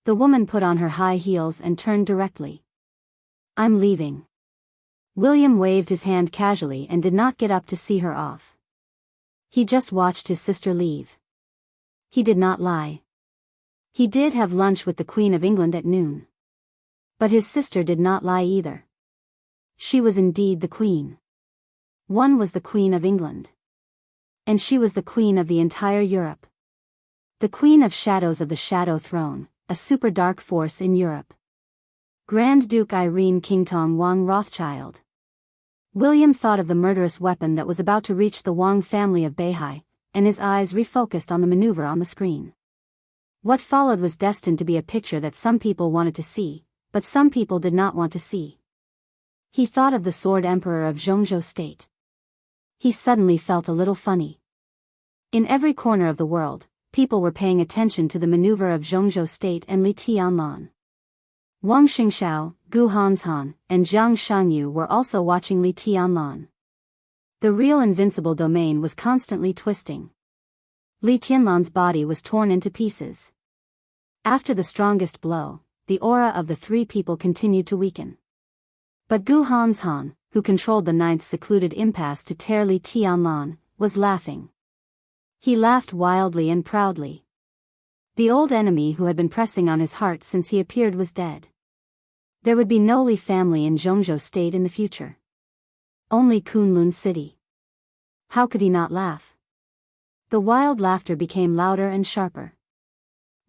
The woman put on her high heels and turned directly. "I'm leaving." William waved his hand casually and did not get up to see her off. He just watched his sister leave. He did not lie. He did have lunch with the Queen of England at noon. But his sister did not lie either. She was indeed the Queen. One was the Queen of England. And she was the Queen of the entire Europe. The Queen of Shadows of the Shadow Throne, a super dark force in Europe. Grand Duke Irene Kingtong Wang Rothschild. William thought of the murderous weapon that was about to reach the Wang family of Beihai, and his eyes refocused on the maneuver on the screen. What followed was destined to be a picture that some people wanted to see, but some people did not want to see. He thought of the Sword Emperor of Zhongzhou State. He suddenly felt a little funny. In every corner of the world, people were paying attention to the maneuver of Zhongzhou State and Li Tianlan. Wang Xingxiao, Gu Hanshan, and Zhang Shangyu were also watching Li Tianlan. The real invincible domain was constantly twisting. Li Tianlan's body was torn into pieces. After the strongest blow, the aura of the three people continued to weaken. But Gu Hanshan, who controlled the ninth secluded impasse to tear Li Tianlan, was laughing. He laughed wildly and proudly. The old enemy who had been pressing on his heart since he appeared was dead. There would be no Li family in Zhongzhou State in the future. Only Kunlun City. How could he not laugh? The wild laughter became louder and sharper.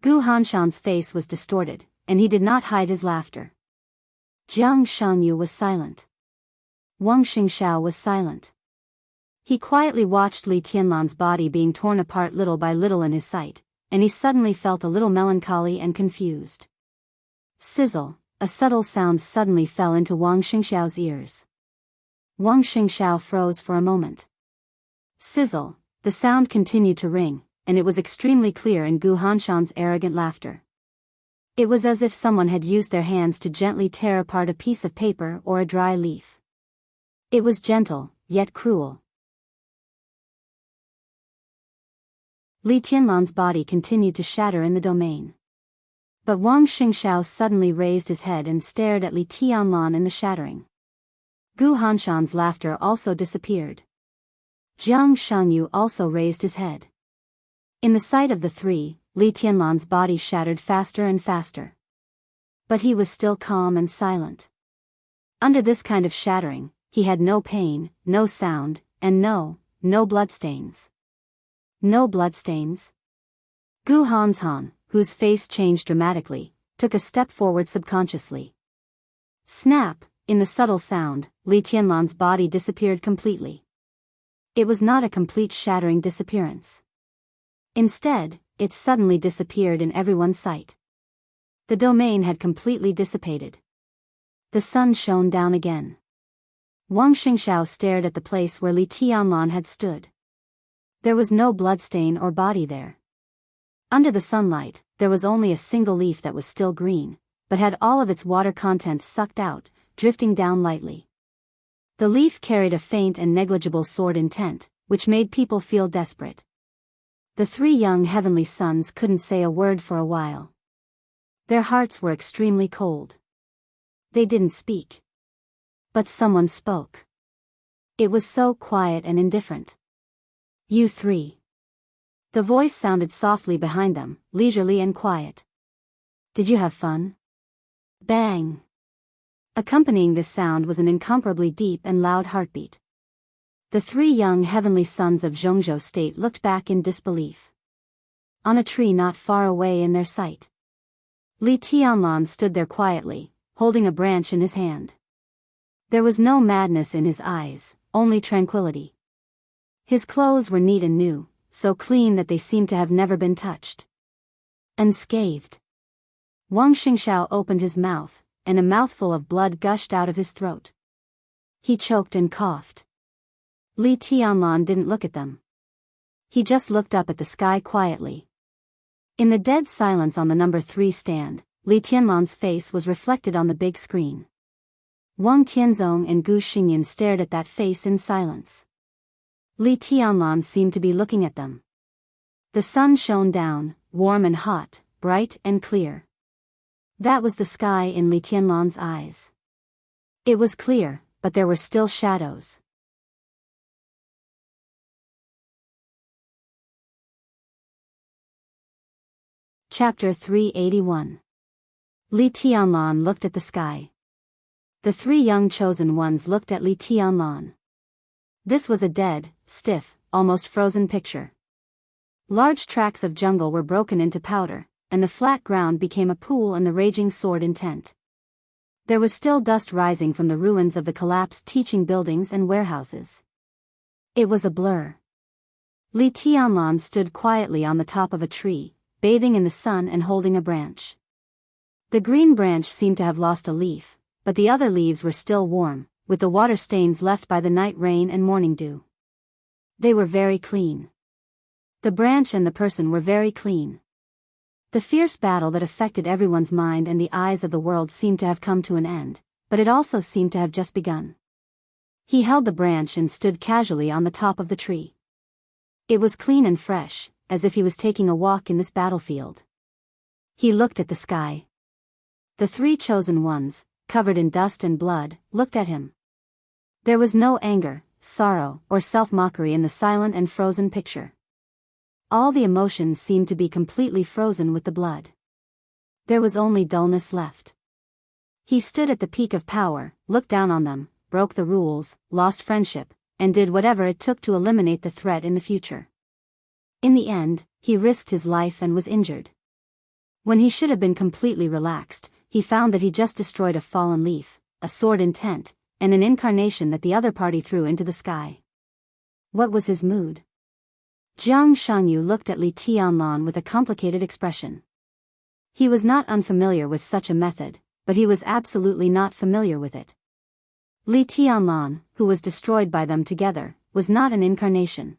Gu Hanshan's face was distorted, and he did not hide his laughter. Jiang Shangyu was silent. Wang Xingxiao was silent. He quietly watched Li Tianlan's body being torn apart little by little in his sight, and he suddenly felt a little melancholy and confused. Sizzle, a subtle sound suddenly fell into Wang Xingxiao's ears. Wang Xingxiao froze for a moment. Sizzle, the sound continued to ring, and it was extremely clear in Gu Hanshan's arrogant laughter. It was as if someone had used their hands to gently tear apart a piece of paper or a dry leaf. It was gentle, yet cruel. Li Tianlan's body continued to shatter in the domain. But Wang Xingxiao suddenly raised his head and stared at Li Tianlan in the shattering. Gu Hanshan's laughter also disappeared. Jiang Shangyu also raised his head. In the sight of the three, Li Tianlan's body shattered faster and faster. But he was still calm and silent. Under this kind of shattering, he had no pain, no sound, and no bloodstains. No bloodstains? Gu Hanshan, whose face changed dramatically, took a step forward subconsciously. Snap, in the subtle sound, Li Tianlan's body disappeared completely. It was not a complete shattering disappearance. Instead, it suddenly disappeared in everyone's sight. The domain had completely dissipated. The sun shone down again. Wang Xingxiao stared at the place where Li Tianlan had stood. There was no bloodstain or body there. Under the sunlight, there was only a single leaf that was still green, but had all of its water contents sucked out, drifting down lightly. The leaf carried a faint and negligible sword intent, which made people feel desperate. The three young heavenly sons couldn't say a word for a while. Their hearts were extremely cold. They didn't speak. But someone spoke. It was so quiet and indifferent. You three. The voice sounded softly behind them, leisurely and quiet. Did you have fun? Bang. Accompanying this sound was an incomparably deep and loud heartbeat. The three young heavenly sons of Zhongzhou State looked back in disbelief. On a tree not far away in their sight, Li Tianlan stood there quietly, holding a branch in his hand. There was no madness in his eyes, only tranquility. His clothes were neat and new, so clean that they seemed to have never been touched. Unscathed. Wang Xingxiao opened his mouth, and a mouthful of blood gushed out of his throat. He choked and coughed. Li Tianlan didn't look at them. He just looked up at the sky quietly. In the dead silence on the number 3 stand, Li Tianlan's face was reflected on the big screen. Wang Tianzong and Gu Xingyan stared at that face in silence. Li Tianlan seemed to be looking at them. The sun shone down, warm and hot, bright and clear. That was the sky in Li Tianlan's eyes. It was clear, but there were still shadows. Chapter 381. Li Tianlan looked at the sky. The three young chosen ones looked at Li Tianlan. This was a dead, stiff, almost frozen picture. Large tracts of jungle were broken into powder, and the flat ground became a pool in the raging sword intent. There was still dust rising from the ruins of the collapsed teaching buildings and warehouses. It was a blur. Li Tianlan stood quietly on the top of a tree, bathing in the sun and holding a branch. The green branch seemed to have lost a leaf, but the other leaves were still warm, with the water stains left by the night rain and morning dew. They were very clean. The branch and the person were very clean. The fierce battle that affected everyone's mind and the eyes of the world seemed to have come to an end, but it also seemed to have just begun. He held the branch and stood casually on the top of the tree. It was clean and fresh, as if he was taking a walk in this battlefield. He looked at the sky. The three chosen ones, covered in dust and blood, looked at him. There was no anger, sorrow, or self-mockery in the silent and frozen picture. All the emotions seemed to be completely frozen with the blood. There was only dullness left. He stood at the peak of power, looked down on them, broke the rules, lost friendship, and did whatever it took to eliminate the threat in the future. In the end, he risked his life and was injured. When he should have been completely relaxed, he found that he just destroyed a fallen leaf, a sword intent, and an incarnation that the other party threw into the sky. What was his mood? Jiang Shangyu looked at Li Tianlan with a complicated expression. He was not unfamiliar with such a method, but he was absolutely not familiar with it. Li Tianlan, who was destroyed by them together, was not an incarnation.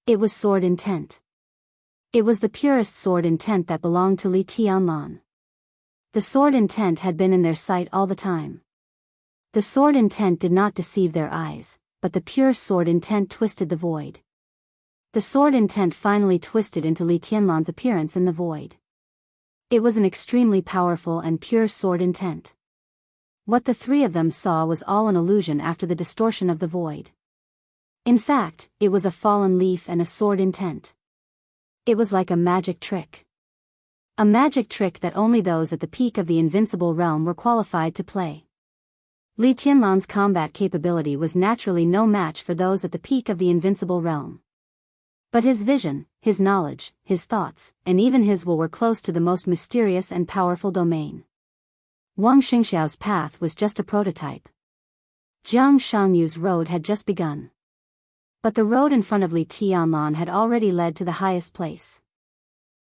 It was sword intent. It was the purest sword intent that belonged to Li Tianlan. The sword intent had been in their sight all the time. The sword intent did not deceive their eyes, but the pure sword intent twisted the void. The sword intent finally twisted into Li Tianlan's appearance in the void. It was an extremely powerful and pure sword intent. What the three of them saw was all an illusion after the distortion of the void. In fact, it was a fallen leaf and a sword intent. It was like a magic trick. A magic trick that only those at the peak of the invincible realm were qualified to play. Li Tianlan's combat capability was naturally no match for those at the peak of the invincible realm. But his vision, his knowledge, his thoughts, and even his will were close to the most mysterious and powerful domain. Wang Xingxiao's path was just a prototype. Jiang Shangyu's road had just begun. But the road in front of Li Tianlan had already led to the highest place.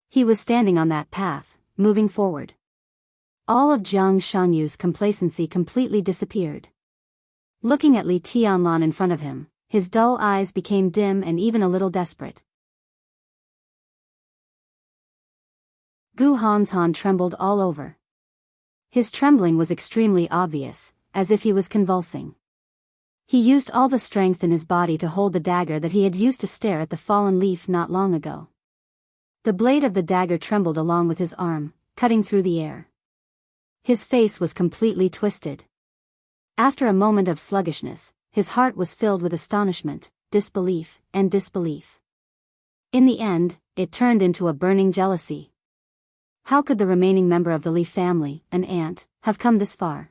He was standing on that path, moving forward. All of Jiang Shangyu's complacency completely disappeared. Looking at Li Tianlan in front of him, his dull eyes became dim and even a little desperate. Gu Hanshan trembled all over. His trembling was extremely obvious, as if he was convulsing. He used all the strength in his body to hold the dagger that he had used to stare at the fallen leaf not long ago. The blade of the dagger trembled along with his arm, cutting through the air. His face was completely twisted. After a moment of sluggishness, his heart was filled with astonishment, disbelief, and disbelief. In the end, it turned into a burning jealousy. How could the remaining member of the Li family, an ant, have come this far?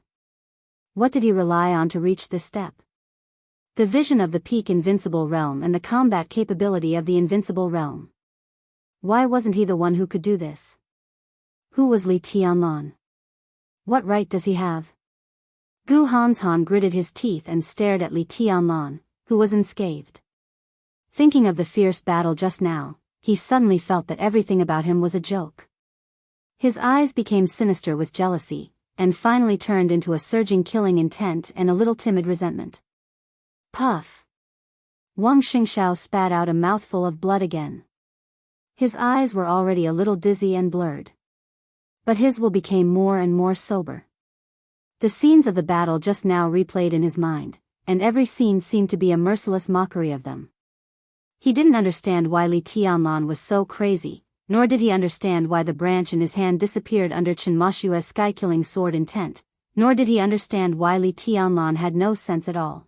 What did he rely on to reach this step? The vision of the peak invincible realm and the combat capability of the invincible realm. Why wasn't he the one who could do this? Who was Li Tianlan? What right does he have? Gu Hanshan gritted his teeth and stared at Li Tianlan, who was unscathed. Thinking of the fierce battle just now, he suddenly felt that everything about him was a joke. His eyes became sinister with jealousy, and finally turned into a surging killing intent and a little timid resentment. Puff! Wang Xingxiao spat out a mouthful of blood again. His eyes were already a little dizzy and blurred. But his will became more and more sober. The scenes of the battle just now replayed in his mind, and every scene seemed to be a merciless mockery of them. He didn't understand why Li Tianlan was so crazy, nor did he understand why the branch in his hand disappeared under Chen Mashua's sky-killing sword intent, nor did he understand why Li Tianlan had no sense at all.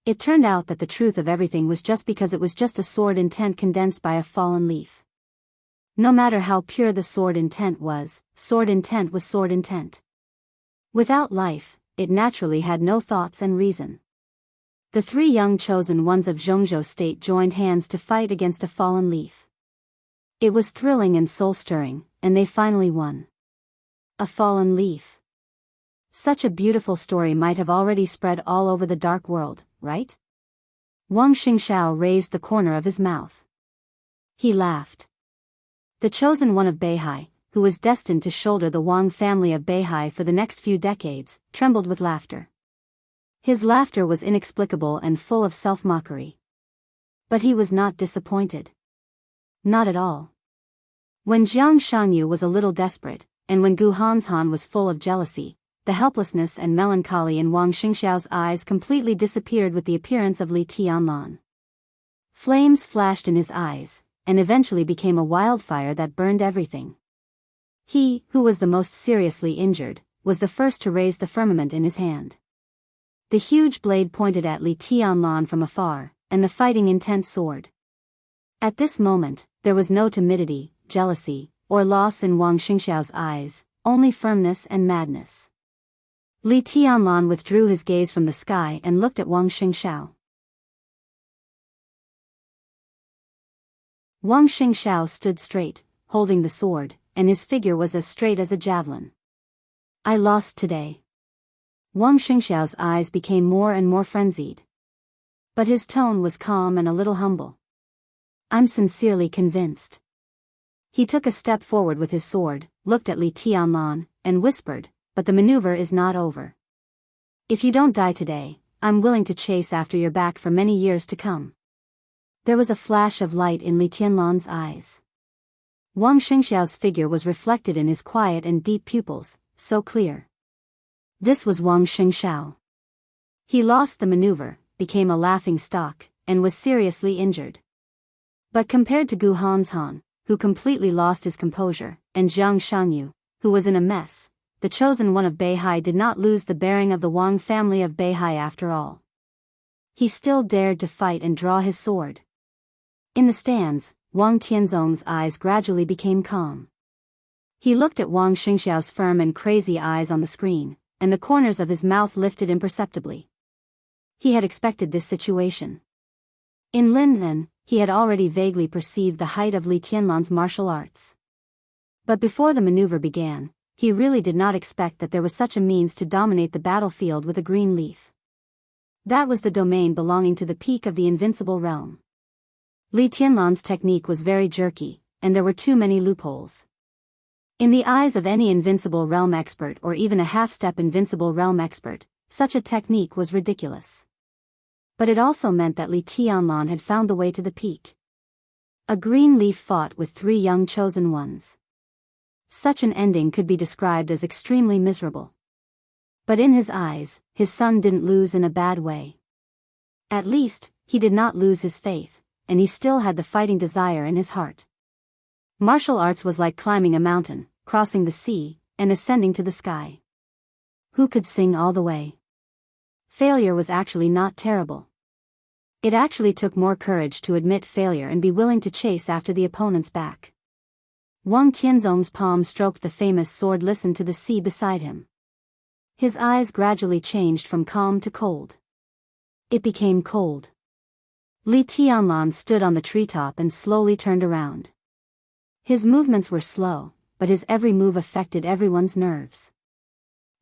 It turned out that the truth of everything was just because it was just a sword intent condensed by a fallen leaf. No matter how pure the sword intent was sword intent. Without life, it naturally had no thoughts and reason. The three young chosen ones of Zhongzhou state joined hands to fight against a fallen leaf. It was thrilling and soul-stirring, and they finally won. A fallen leaf. Such a beautiful story might have already spread all over the dark world, right? Wang Xingxiao raised the corner of his mouth. He laughed. The chosen one of Beihai, who was destined to shoulder the Wang family of Beihai for the next few decades, trembled with laughter. His laughter was inexplicable and full of self-mockery. But he was not disappointed. Not at all. When Jiang Shangyu was a little desperate, and when Gu Hanshan was full of jealousy, the helplessness and melancholy in Wang Xingxiao's eyes completely disappeared with the appearance of Li Tianlan. Flames flashed in his eyes, and eventually became a wildfire that burned everything. He, who was the most seriously injured, was the first to raise the firmament in his hand. The huge blade pointed at Li Tianlan from afar, and the fighting intent soared. At this moment, there was no timidity, jealousy, or loss in Wang Xingxiao's eyes, only firmness and madness. Li Tianlan withdrew his gaze from the sky and looked at Wang Xingxiao. Wang Xingxiao stood straight, holding the sword, and his figure was as straight as a javelin. I lost today. Wang Xingxiao's eyes became more and more frenzied. But his tone was calm and a little humble. I'm sincerely convinced. He took a step forward with his sword, looked at Li Tianlan, and whispered, but the maneuver is not over. If you don't die today, I'm willing to chase after your back for many years to come. There was a flash of light in Li Tianlan's eyes. Wang Xingxiao's figure was reflected in his quiet and deep pupils, so clear. This was Wang Xingxiao. He lost the maneuver, became a laughing stock, and was seriously injured. But compared to Gu Hanzhan, who completely lost his composure, and Jiang Shangyu, who was in a mess, the chosen one of Beihai did not lose the bearing of the Wang family of Beihai after all. He still dared to fight and draw his sword. In the stands, Wang Tianzong's eyes gradually became calm. He looked at Wang Xingxiao's firm and crazy eyes on the screen, and the corners of his mouth lifted imperceptibly. He had expected this situation. In Linnan, he had already vaguely perceived the height of Li Tianlan's martial arts. But before the maneuver began, he really did not expect that there was such a means to dominate the battlefield with a green leaf. That was the domain belonging to the peak of the invincible realm. Li Tianlan's technique was very jerky, and there were too many loopholes. In the eyes of any invincible realm expert or even a half-step invincible realm expert, such a technique was ridiculous. But it also meant that Li Tianlan had found the way to the peak. A green leaf fought with 3 young chosen ones. Such an ending could be described as extremely miserable. But in his eyes, his son didn't lose in a bad way. At least, he did not lose his faith, and he still had the fighting desire in his heart. Martial arts was like climbing a mountain, crossing the sea, and ascending to the sky. Who could sing all the way? Failure was actually not terrible. It actually took more courage to admit failure and be willing to chase after the opponent's back. Wang Tianzong's palm stroked the famous sword, listened to the sea beside him. His eyes gradually changed from calm to cold. It became cold. Li Tianlan stood on the treetop and slowly turned around. His movements were slow, but his every move affected everyone's nerves.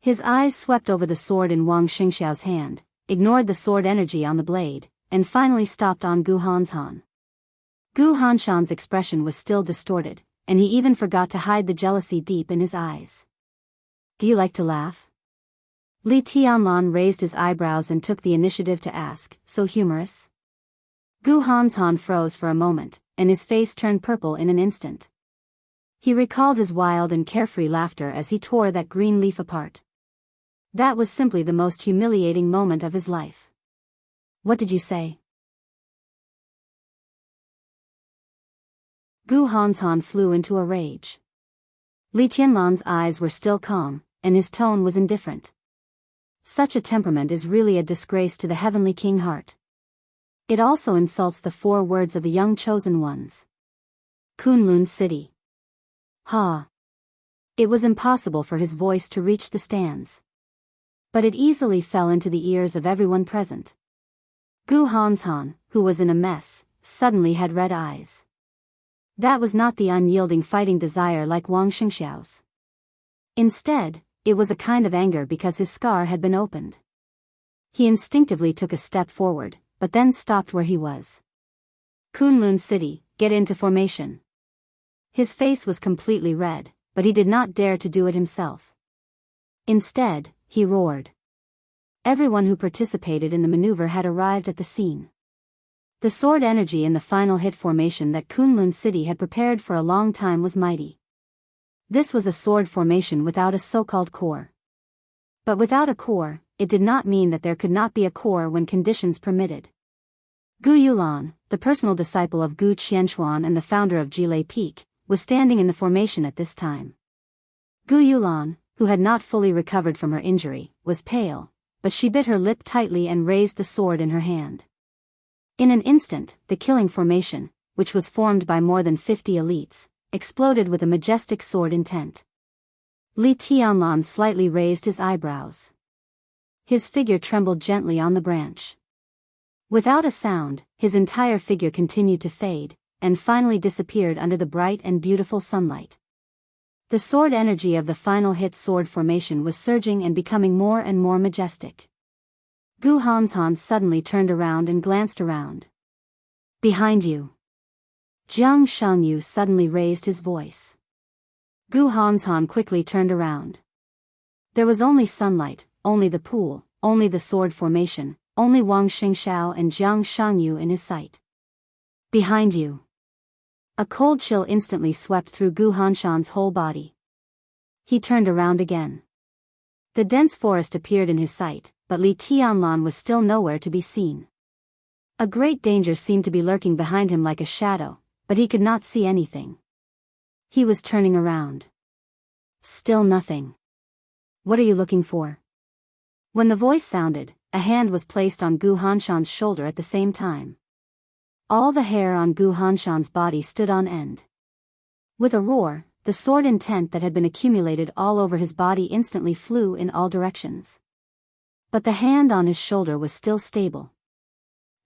His eyes swept over the sword in Wang Xingxiao's hand, ignored the sword energy on the blade, and finally stopped on Gu Hanzhan. Gu Hanzhan's expression was still distorted, and he even forgot to hide the jealousy deep in his eyes. Do you like to laugh? Li Tianlan raised his eyebrows and took the initiative to ask, so humorous? Gu Hanzhan froze for a moment, and his face turned purple in an instant. He recalled his wild and carefree laughter as he tore that green leaf apart. That was simply the most humiliating moment of his life. What did you say? Gu Hanzhan flew into a rage. Li Tianlan's eyes were still calm, and his tone was indifferent. Such a temperament is really a disgrace to the heavenly king heart. It also insults the 4 words of the young chosen ones. Kunlun City. Ha! It was impossible for his voice to reach the stands. But it easily fell into the ears of everyone present. Gu Hanzhan, who was in a mess, suddenly had red eyes. That was not the unyielding fighting desire like Wang Xingxiao's. Instead, it was a kind of anger because his scar had been opened. He instinctively took a step forward, but then stopped where he was. Kunlun City, get into formation. His face was completely red, but he did not dare to do it himself. Instead, he roared. Everyone who participated in the maneuver had arrived at the scene. The sword energy in the final hit formation that Kunlun City had prepared for a long time was mighty. This was a sword formation without a so-called core. But without a core, it did not mean that there could not be a core when conditions permitted. Gu Yulan, the personal disciple of Gu Qianchuan and the founder of Jilei Peak, was standing in the formation at this time. Gu Yulan, who had not fully recovered from her injury, was pale, but she bit her lip tightly and raised the sword in her hand. In an instant, the killing formation, which was formed by more than 50 elites, exploded with a majestic sword intent. Li Tianlan slightly raised his eyebrows. His figure trembled gently on the branch. Without a sound, his entire figure continued to fade, and finally disappeared under the bright and beautiful sunlight. The sword energy of the final hit sword formation was surging and becoming more and more majestic. Gu Hanzhan suddenly turned around and glanced around. Behind you. Jiang Shangyu suddenly raised his voice. Gu Hanzhan quickly turned around. There was only sunlight, only the pool, only the sword formation, only Wang Xingxiao and Jiang Shangyu in his sight. Behind you. A cold chill instantly swept through Gu Hanzhan's whole body. He turned around again. The dense forest appeared in his sight, but Li Tianlan was still nowhere to be seen. A great danger seemed to be lurking behind him like a shadow, but he could not see anything. He was turning around. Still nothing. What are you looking for? When the voice sounded, a hand was placed on Gu Hanzhan's shoulder at the same time. All the hair on Gu Hanzhan's body stood on end. With a roar, the sword intent that had been accumulated all over his body instantly flew in all directions. But the hand on his shoulder was still stable.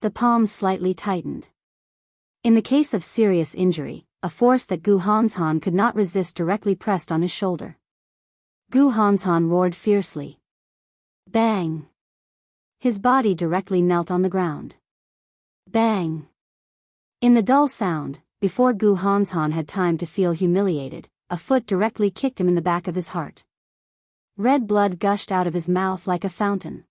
The palm slightly tightened. In the case of serious injury, a force that Gu Hanzhan could not resist directly pressed on his shoulder. Gu Hanzhan roared fiercely. Bang! His body directly knelt on the ground. Bang! In the dull sound, before Gu Hanzhan had time to feel humiliated, a foot directly kicked him in the back of his heart. Red blood gushed out of his mouth like a fountain.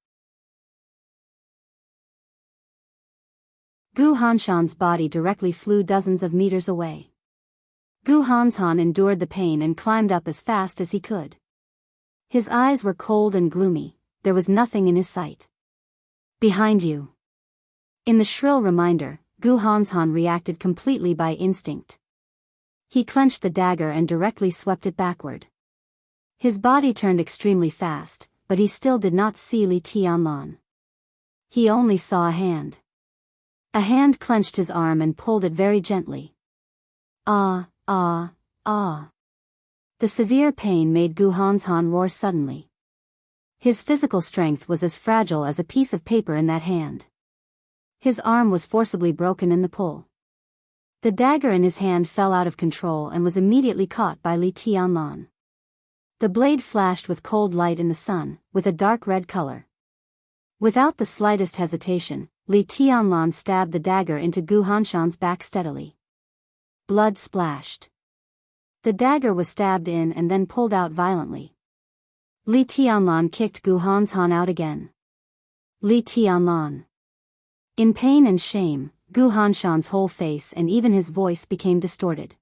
Gu Hanzhan's body directly flew dozens of meters away. Gu Hanzhan endured the pain and climbed up as fast as he could. His eyes were cold and gloomy, there was nothing in his sight. Behind you. In the shrill reminder, Gu Hanzhan reacted completely by instinct. He clenched the dagger and directly swept it backward. His body turned extremely fast, but he still did not see Li Tianlan. He only saw a hand. A hand clenched his arm and pulled it very gently. Ah, ah, ah. The severe pain made Gu Hanzhan roar suddenly. His physical strength was as fragile as a piece of paper in that hand. His arm was forcibly broken in the pull. The dagger in his hand fell out of control and was immediately caught by Li Tianlan. The blade flashed with cold light in the sun, with a dark red color. Without the slightest hesitation, Li Tianlan stabbed the dagger into Gu Hanzhan's back steadily. Blood splashed. The dagger was stabbed in and then pulled out violently. Li Tianlan kicked Gu Hanzhan out again. Li Tianlan. In pain and shame, Gu Hanzhan's whole face and even his voice became distorted.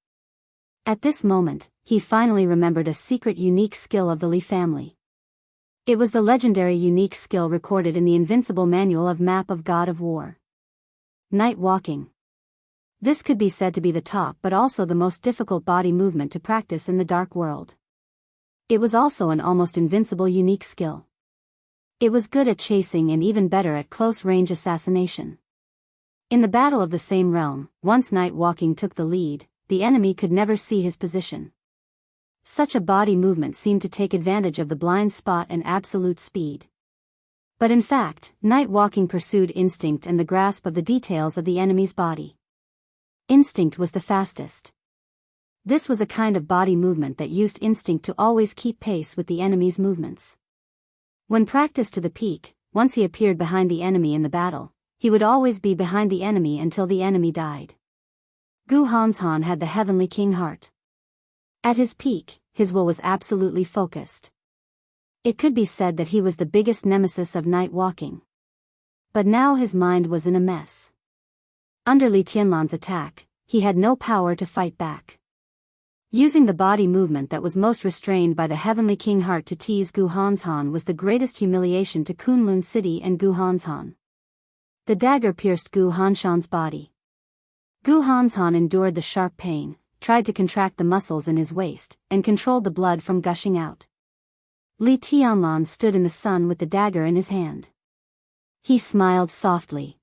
At this moment, he finally remembered a secret unique skill of the Li family. It was the legendary unique skill recorded in the Invincible Manual of Map of God of War. Night walking. This could be said to be the top but also the most difficult body movement to practice in the dark world. It was also an almost invincible unique skill. It was good at chasing and even better at close-range assassination. In the battle of the same realm, once night walking took the lead, the enemy could never see his position. Such a body movement seemed to take advantage of the blind spot and absolute speed. But in fact, night walking pursued instinct and the grasp of the details of the enemy's body. Instinct was the fastest. This was a kind of body movement that used instinct to always keep pace with the enemy's movements. When practiced to the peak, once he appeared behind the enemy in the battle, he would always be behind the enemy until the enemy died. Gu Hanzhan had the Heavenly King heart. At his peak, his will was absolutely focused. It could be said that he was the biggest nemesis of night walking. But now his mind was in a mess. Under Li Tianlan's attack, he had no power to fight back. Using the body movement that was most restrained by the Heavenly King heart to tease Gu Hanzhan was the greatest humiliation to Kunlun City and Gu Hanzhan. The dagger pierced Gu Hanzhan's body. Gu Hanzhan endured the sharp pain, tried to contract the muscles in his waist, and controlled the blood from gushing out. Li Tianlan stood in the sun with the dagger in his hand. He smiled softly.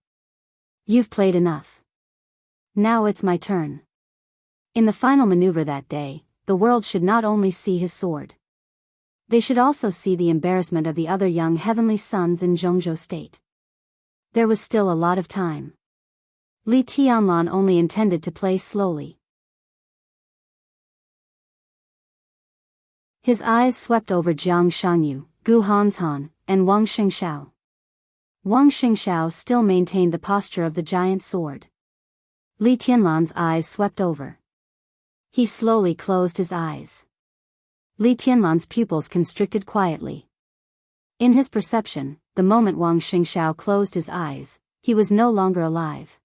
You've played enough. Now it's my turn. In the final maneuver that day, the world should not only see his sword. They should also see the embarrassment of the other young heavenly sons in Zhongzhou state. There was still a lot of time. Li Tianlan only intended to play slowly. His eyes swept over Jiang Shangyu, Gu Hanshan, and Wang Xingxiao. Wang Xingxiao still maintained the posture of the giant sword. Li Tianlan's eyes swept over. He slowly closed his eyes. Li Tianlan's pupils constricted quietly. In his perception, the moment Wang Xingxiao closed his eyes, he was no longer alive.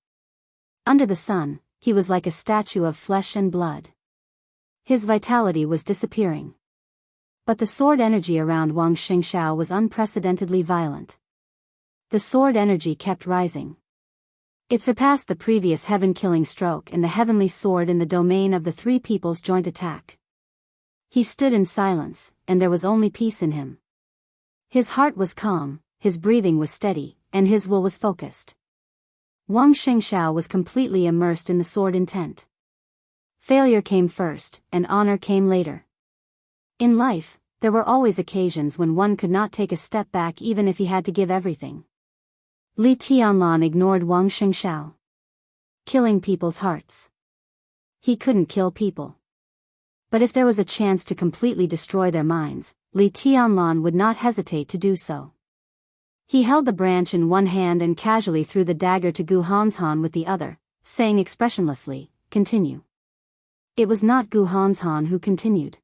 Under the sun, he was like a statue of flesh and blood. His vitality was disappearing. But the sword energy around Wang Xingxiao was unprecedentedly violent. The sword energy kept rising. It surpassed the previous heaven-killing stroke and the heavenly sword in the domain of the three people's joint attack. He stood in silence, and there was only peace in him. His heart was calm, his breathing was steady, and his will was focused. Wang Xingxiao was completely immersed in the sword intent. Failure came first, and honor came later. In life, there were always occasions when one could not take a step back even if he had to give everything. Li Tianlan ignored Wang Xingxiao. Killing people's hearts. He couldn't kill people. But if there was a chance to completely destroy their minds, Li Tianlan would not hesitate to do so. He held the branch in one hand and casually threw the dagger to Gu Hanshan with the other, saying expressionlessly, "Continue." It was not Gu Hanshan who continued.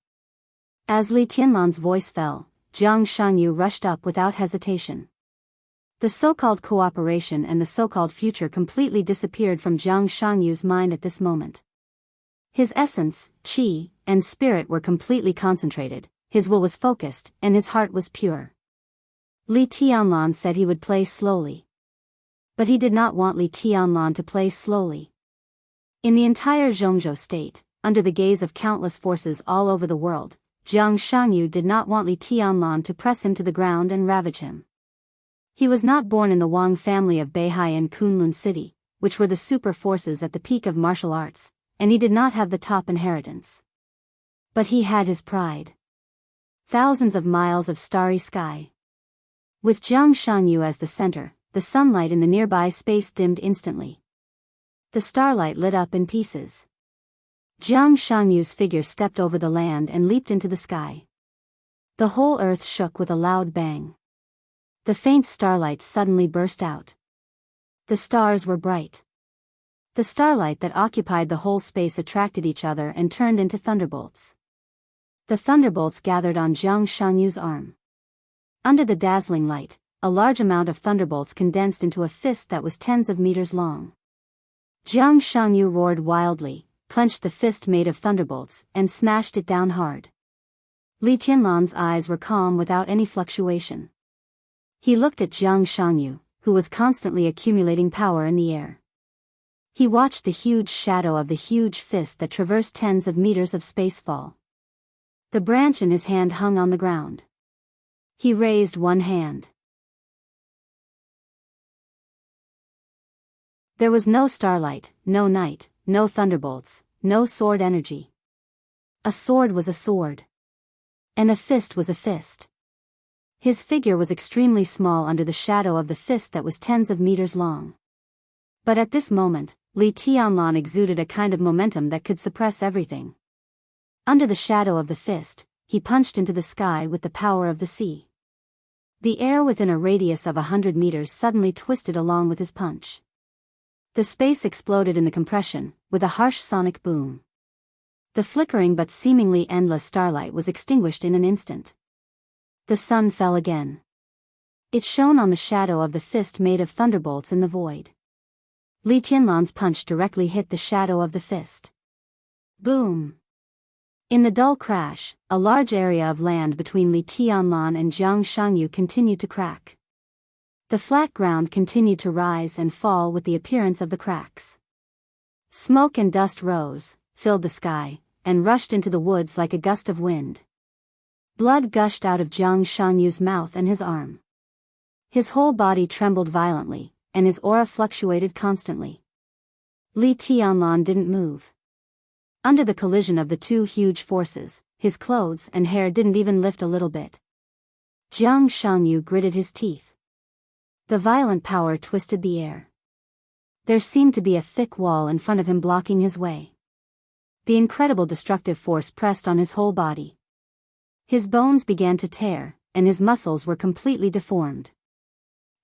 As Li Tianlan's voice fell, Jiang Shangyu rushed up without hesitation. The so-called cooperation and the so-called future completely disappeared from Jiang Shangyu's mind at this moment. His essence, qi, and spirit were completely concentrated, his will was focused, and his heart was pure. Li Tianlan said he would play slowly. But he did not want Li Tianlan to play slowly. In the entire Zhongzhou state, under the gaze of countless forces all over the world, Jiang Shangyu did not want Li Tianlan to press him to the ground and ravage him. He was not born in the Wang family of Beihai and Kunlun City, which were the super forces at the peak of martial arts, and he did not have the top inheritance. But he had his pride. Thousands of miles of starry sky. With Jiang Shangyu as the center, the sunlight in the nearby space dimmed instantly. The starlight lit up in pieces. Jiang Shangyu's figure stepped over the land and leaped into the sky. The whole earth shook with a loud bang. The faint starlight suddenly burst out. The stars were bright. The starlight that occupied the whole space attracted each other and turned into thunderbolts. The thunderbolts gathered on Jiang Shangyu's arm. Under the dazzling light, a large amount of thunderbolts condensed into a fist that was tens of meters long. Jiang Shangyu roared wildly, clenched the fist made of thunderbolts, and smashed it down hard. Li Tianlan's eyes were calm without any fluctuation. He looked at Jiang Shangyu, who was constantly accumulating power in the air. He watched the huge shadow of the huge fist that traversed tens of meters of space fall. The branch in his hand hung on the ground. He raised one hand. There was no starlight, no night, no thunderbolts, no sword energy. A sword was a sword. And a fist was a fist. His figure was extremely small under the shadow of the fist that was tens of meters long. But at this moment, Li Tianlan exuded a kind of momentum that could suppress everything. Under the shadow of the fist, he punched into the sky with the power of the sea. The air within a radius of 100 meters suddenly twisted along with his punch. The space exploded in the compression, with a harsh sonic boom. The flickering but seemingly endless starlight was extinguished in an instant. The sun fell again. It shone on the shadow of the fist made of thunderbolts in the void. Li Tianlan's punch directly hit the shadow of the fist. Boom! In the dull crash, a large area of land between Li Tianlan and Jiang Shangyu continued to crack. The flat ground continued to rise and fall with the appearance of the cracks. Smoke and dust rose, filled the sky, and rushed into the woods like a gust of wind. Blood gushed out of Jiang Shangyu's mouth and his arm. His whole body trembled violently, and his aura fluctuated constantly. Li Tianlan didn't move. Under the collision of the two huge forces, his clothes and hair didn't even lift a little bit. Jiang Shangyu gritted his teeth. The violent power twisted the air. There seemed to be a thick wall in front of him blocking his way. The incredible destructive force pressed on his whole body. His bones began to tear, and his muscles were completely deformed.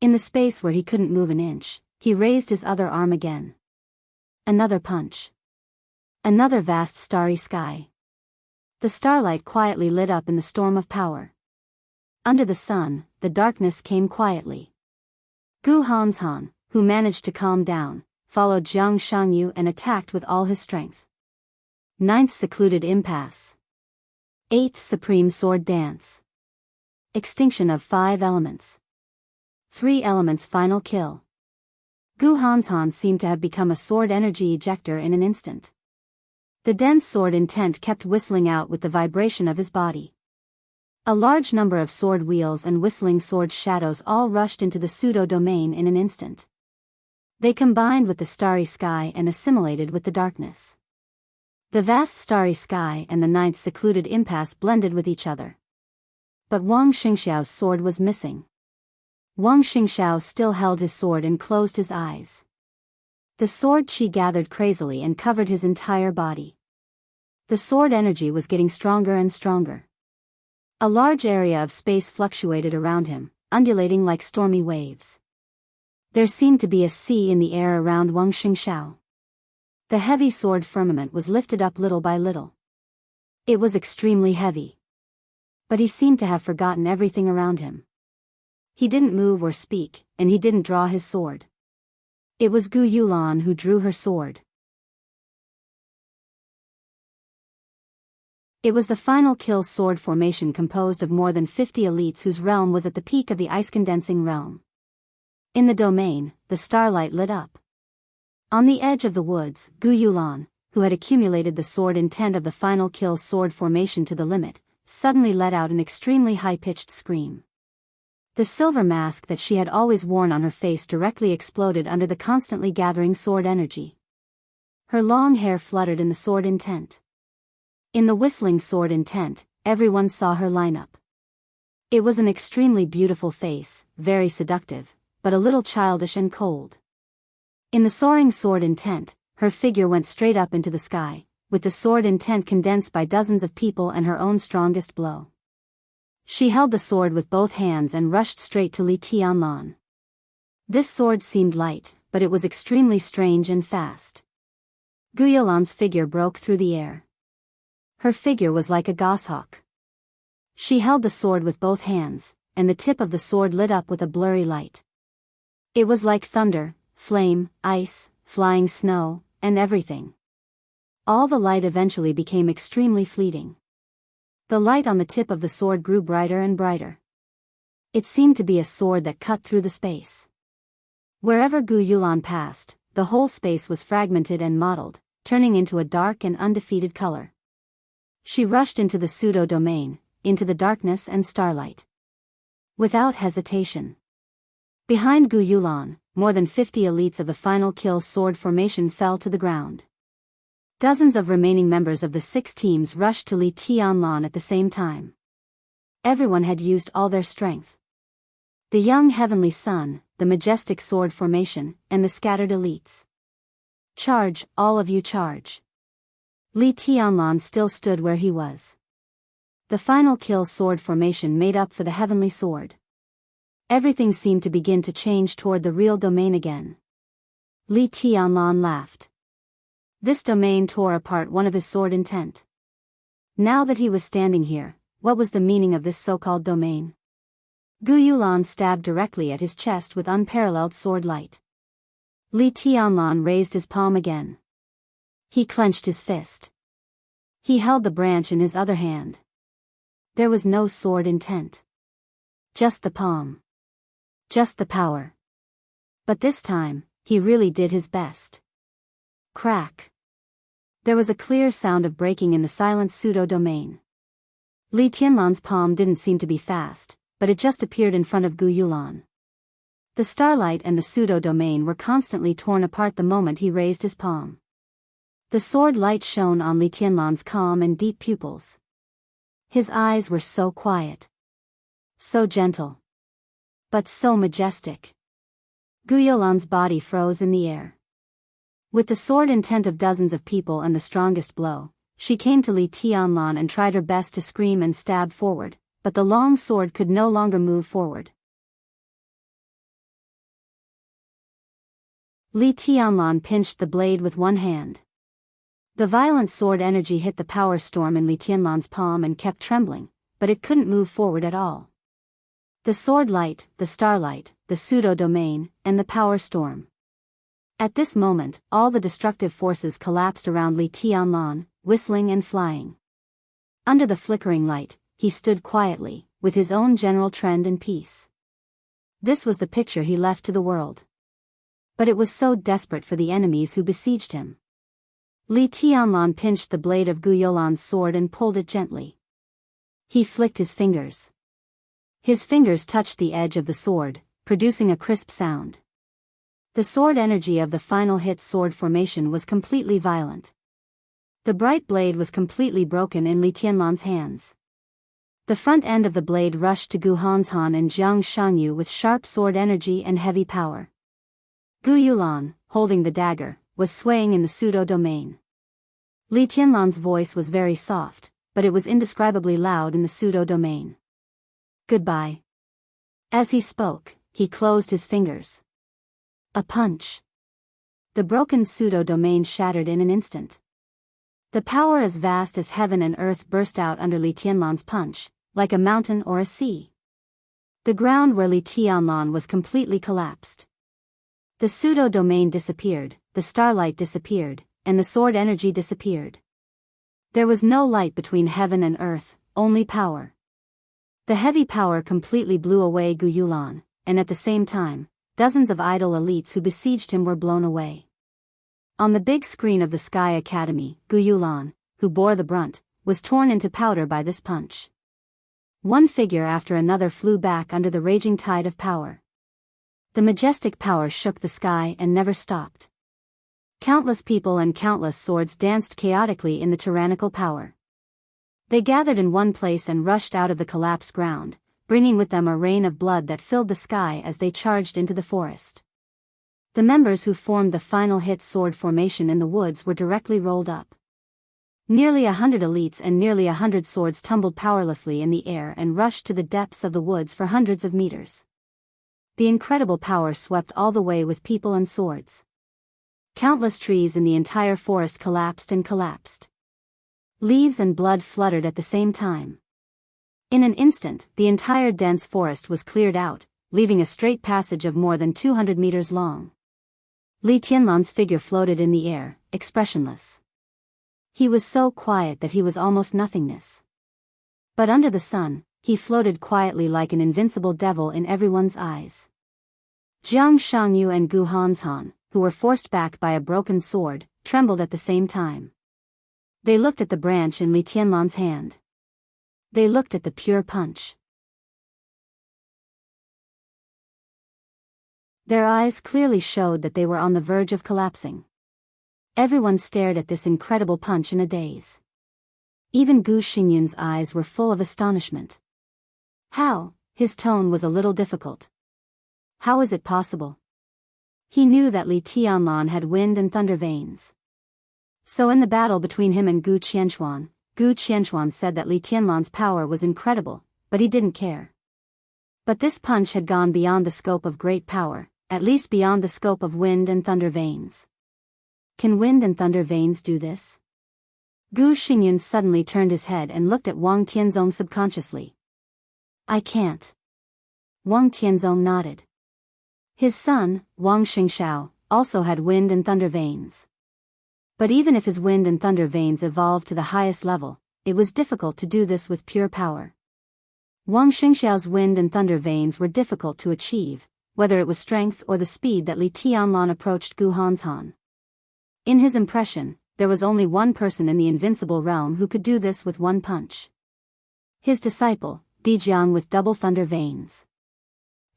In the space where he couldn't move an inch, he raised his other arm again. Another punch. Another vast starry sky. The starlight quietly lit up in the storm of power. Under the sun, the darkness came quietly. Gu Hanshan, who managed to calm down, followed Jiang Shangyu and attacked with all his strength. 9th Secluded Impasse. 8th Supreme Sword Dance. Extinction of 5 elements. 3 elements final kill. Gu Hanshan seemed to have become a sword energy ejector in an instant. The dense sword intent kept whistling out with the vibration of his body. A large number of sword wheels and whistling sword shadows all rushed into the pseudo-domain in an instant. They combined with the starry sky and assimilated with the darkness. The vast starry sky and the 9th Secluded Impasse blended with each other. But Wang Xingxiao's sword was missing. Wang Xingxiao still held his sword and closed his eyes. The sword chi gathered crazily and covered his entire body. The sword energy was getting stronger and stronger. A large area of space fluctuated around him, undulating like stormy waves. There seemed to be a sea in the air around Wang Xingxiao. The heavy sword firmament was lifted up little by little. It was extremely heavy. But he seemed to have forgotten everything around him. He didn't move or speak, and he didn't draw his sword. It was Gu Yulan who drew her sword. It was the final kill sword formation composed of more than 50 elites whose realm was at the peak of the ice-condensing realm. In the domain, the starlight lit up. On the edge of the woods, Gu Yulan, who had accumulated the sword intent of the final kill sword formation to the limit, suddenly let out an extremely high-pitched scream. The silver mask that she had always worn on her face directly exploded under the constantly gathering sword energy. Her long hair fluttered in the sword intent. In the whistling sword intent, everyone saw her lineup. It was an extremely beautiful face, very seductive, but a little childish and cold. In the soaring sword intent, her figure went straight up into the sky, with the sword intent condensed by dozens of people and her own strongest blow. She held the sword with both hands and rushed straight to Li Tianlan. This sword seemed light, but it was extremely strange and fast. Gu Yulan's figure broke through the air. Her figure was like a goshawk. She held the sword with both hands, and the tip of the sword lit up with a blurry light. It was like thunder, flame, ice, flying snow, and everything. All the light eventually became extremely fleeting. The light on the tip of the sword grew brighter and brighter. It seemed to be a sword that cut through the space. Wherever Gu Yulan passed, the whole space was fragmented and mottled, turning into a dark and undefeated color. She rushed into the pseudo-domain, into the darkness and starlight. Without hesitation. Behind Gu Yulan, more than 50 elites of the final kill sword formation fell to the ground. Dozens of remaining members of the 6 teams rushed to Li Tianlan at the same time. Everyone had used all their strength. The young heavenly sun, the majestic sword formation, and the scattered elites. Charge, all of you charge. Li Tianlan still stood where he was. The final kill sword formation made up for the heavenly sword. Everything seemed to begin to change toward the real domain again. Li Tianlan laughed. This domain tore apart one of his sword intent. Now that he was standing here, what was the meaning of this so-called domain? Gu Yulan stabbed directly at his chest with unparalleled sword light. Li Tianlan raised his palm again. He clenched his fist. He held the branch in his other hand. There was no sword intent. Just the palm. Just the power. But this time, he really did his best. Crack. There was a clear sound of breaking in the silent pseudo-domain. Li Tianlan's palm didn't seem to be fast, but it just appeared in front of Gu Yulan. The starlight and the pseudo-domain were constantly torn apart the moment he raised his palm. The sword light shone on Li Tianlan's calm and deep pupils. His eyes were so quiet. So gentle. But so majestic. Gu Youlan's body froze in the air. With the sword intent of dozens of people and the strongest blow, she came to Li Tianlan and tried her best to scream and stab forward, but the long sword could no longer move forward. Li Tianlan pinched the blade with one hand. The violent sword energy hit the power storm in Li Tianlan's palm and kept trembling, but it couldn't move forward at all. The sword light, the starlight, the pseudo-domain, and the power storm. At this moment, all the destructive forces collapsed around Li Tianlan, whistling and flying. Under the flickering light, he stood quietly, with his own general trend and peace. This was the picture he left to the world. But it was so desperate for the enemies who besieged him. Li Tianlan pinched the blade of Gu Youlan's sword and pulled it gently. He flicked his fingers. His fingers touched the edge of the sword, producing a crisp sound. The sword energy of the final hit sword formation was completely violent. The bright blade was completely broken in Li Tianlan's hands. The front end of the blade rushed to Gu Hanshan and Jiang Shangyu with sharp sword energy and heavy power. Gu Youlan, holding the dagger, was swaying in the pseudo-domain. Li Tianlan's voice was very soft, but it was indescribably loud in the pseudo-domain. Goodbye. As he spoke, he closed his fingers. A punch. The broken pseudo-domain shattered in an instant. The power as vast as heaven and earth burst out under Li Tianlan's punch, like a mountain or a sea. The ground where Li Tianlan was completely collapsed. The pseudo-domain disappeared, the starlight disappeared, and the sword energy disappeared. There was no light between heaven and earth, only power. The heavy power completely blew away Gu Youlan, and at the same time, dozens of idle elites who besieged him were blown away. On the big screen of the Sky Academy, Gu Youlan, who bore the brunt, was torn into powder by this punch. One figure after another flew back under the raging tide of power. The majestic power shook the sky and never stopped. Countless people and countless swords danced chaotically in the tyrannical power. They gathered in one place and rushed out of the collapsed ground, bringing with them a rain of blood that filled the sky as they charged into the forest. The members who formed the final hit sword formation in the woods were directly rolled up. Nearly 100 elites and nearly 100 swords tumbled powerlessly in the air and rushed to the depths of the woods for hundreds of meters. The incredible power swept all the way with people and swords. Countless trees in the entire forest collapsed and collapsed. Leaves and blood fluttered at the same time. In an instant, the entire dense forest was cleared out, leaving a straight passage of more than 200 meters long. Li Tianlan's figure floated in the air, expressionless. He was so quiet that he was almost nothingness. But under the sun, he floated quietly like an invincible devil in everyone's eyes. Jiang Shangyu and Gu Hanshan, who were forced back by a broken sword, trembled at the same time. They looked at the branch in Li Tianlan's hand. They looked at the pure punch. Their eyes clearly showed that they were on the verge of collapsing. Everyone stared at this incredible punch in a daze. Even Gu Xingyun's eyes were full of astonishment. How? His tone was a little difficult. How is it possible? He knew that Li Tianlan had wind and thunder veins. So in the battle between him and Gu Qianxuan said that Li Tianlan's power was incredible, but he didn't care. But this punch had gone beyond the scope of great power, at least beyond the scope of wind and thunder veins. Can wind and thunder veins do this? Gu Xingyun suddenly turned his head and looked at Wang Tianzong subconsciously. I can't. Wang Tianzong nodded. His son, Wang Xingxiao, also had wind and thunder veins. But even if his wind and thunder veins evolved to the highest level, it was difficult to do this with pure power. Wang Xingxiao's wind and thunder veins were difficult to achieve, whether it was strength or the speed that Li Tianlan approached Gu Hanshan. In his impression, there was only one person in the invincible realm who could do this with one punch. His disciple, Dijiang with double thunder veins.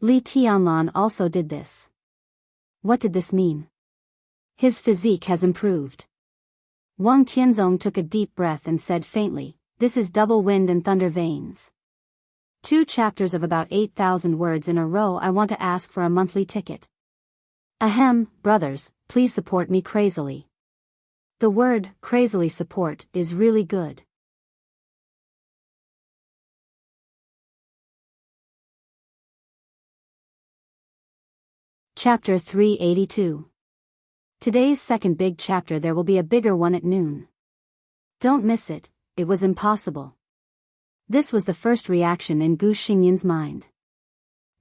Li Tianlan also did this. What did this mean? His physique has improved. Wang Tianzong took a deep breath and said faintly, "This is double wind and thunder veins. 2 chapters of about 8,000 words in a row. I want to ask for a monthly ticket. Ahem, brothers, please support me crazily." The word, crazily support, is really good. Chapter 382. Today's second big chapter. There will be a bigger one at noon. Don't miss it, it was impossible. This was the first reaction in Gu Xingyun's mind.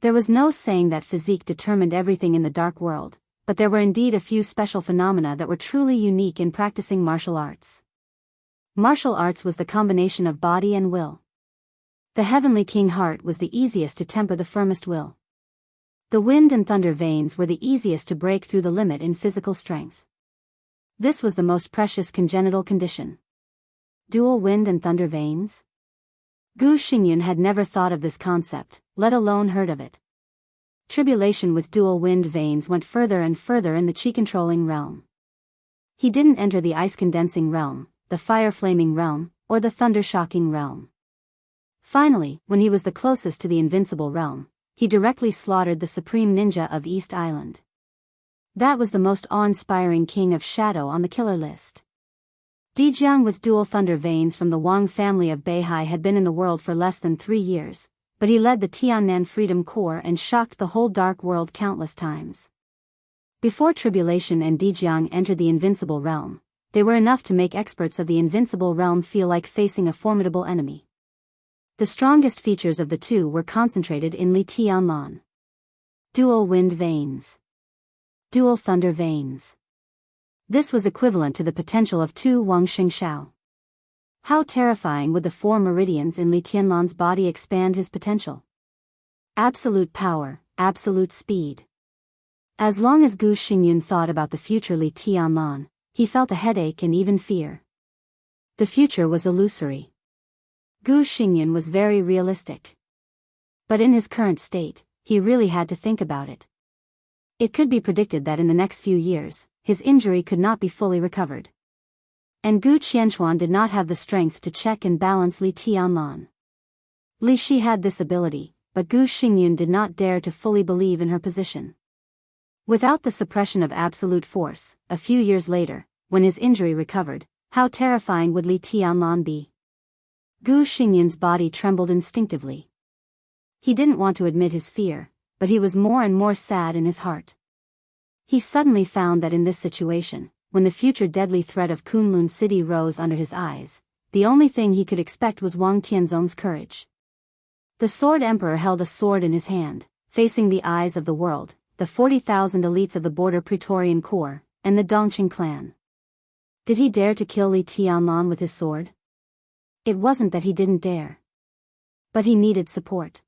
There was no saying that physique determined everything in the dark world, but there were indeed a few special phenomena that were truly unique in practicing martial arts. Martial arts was the combination of body and will. The heavenly king heart was the easiest to temper the firmest will. The wind and thunder veins were the easiest to break through the limit in physical strength. This was the most precious congenital condition. Dual wind and thunder veins? Gu Xingyun had never thought of this concept, let alone heard of it. Tribulation with dual wind veins went further and further in the chi-controlling realm. He didn't enter the ice-condensing realm, the fire-flaming realm, or the thunder-shocking realm. Finally, when he was the closest to the invincible realm, he directly slaughtered the supreme ninja of East Island. That was the most awe-inspiring king of shadow on the killer list. Dijiang with dual thunder veins from the Wang family of Beihai had been in the world for less than 3 years, but he led the Tiannan Freedom Corps and shocked the whole dark world countless times. Before Tribulation and Dijiang entered the invincible realm, they were enough to make experts of the invincible realm feel like facing a formidable enemy. The strongest features of the two were concentrated in Li Tianlan. Dual wind veins. Dual thunder veins. This was equivalent to the potential of 2 Wang Xingshao. How terrifying would the 4 meridians in Li Tianlan's body expand his potential? Absolute power, absolute speed. As long as Gu Xingyun thought about the future Li Tianlan, he felt a headache and even fear. The future was illusory. Gu Xingyun was very realistic. But in his current state, he really had to think about it. It could be predicted that in the next few years, his injury could not be fully recovered. And Gu Qianchuan did not have the strength to check and balance Li Tianlan. Li Shi had this ability, but Gu Xingyun did not dare to fully believe in her position. Without the suppression of absolute force, a few years later, when his injury recovered, how terrifying would Li Tianlan be? Gu Xingyun's body trembled instinctively. He didn't want to admit his fear, but he was more and more sad in his heart. He suddenly found that in this situation, when the future deadly threat of Kunlun City rose under his eyes, the only thing he could expect was Wang Tianzong's courage. The Sword Emperor held a sword in his hand, facing the eyes of the world, the 40,000 elites of the Border Praetorian Corps, and the Dongqing clan. Did he dare to kill Li Tianlan with his sword? It wasn't that he didn't dare. But he needed support.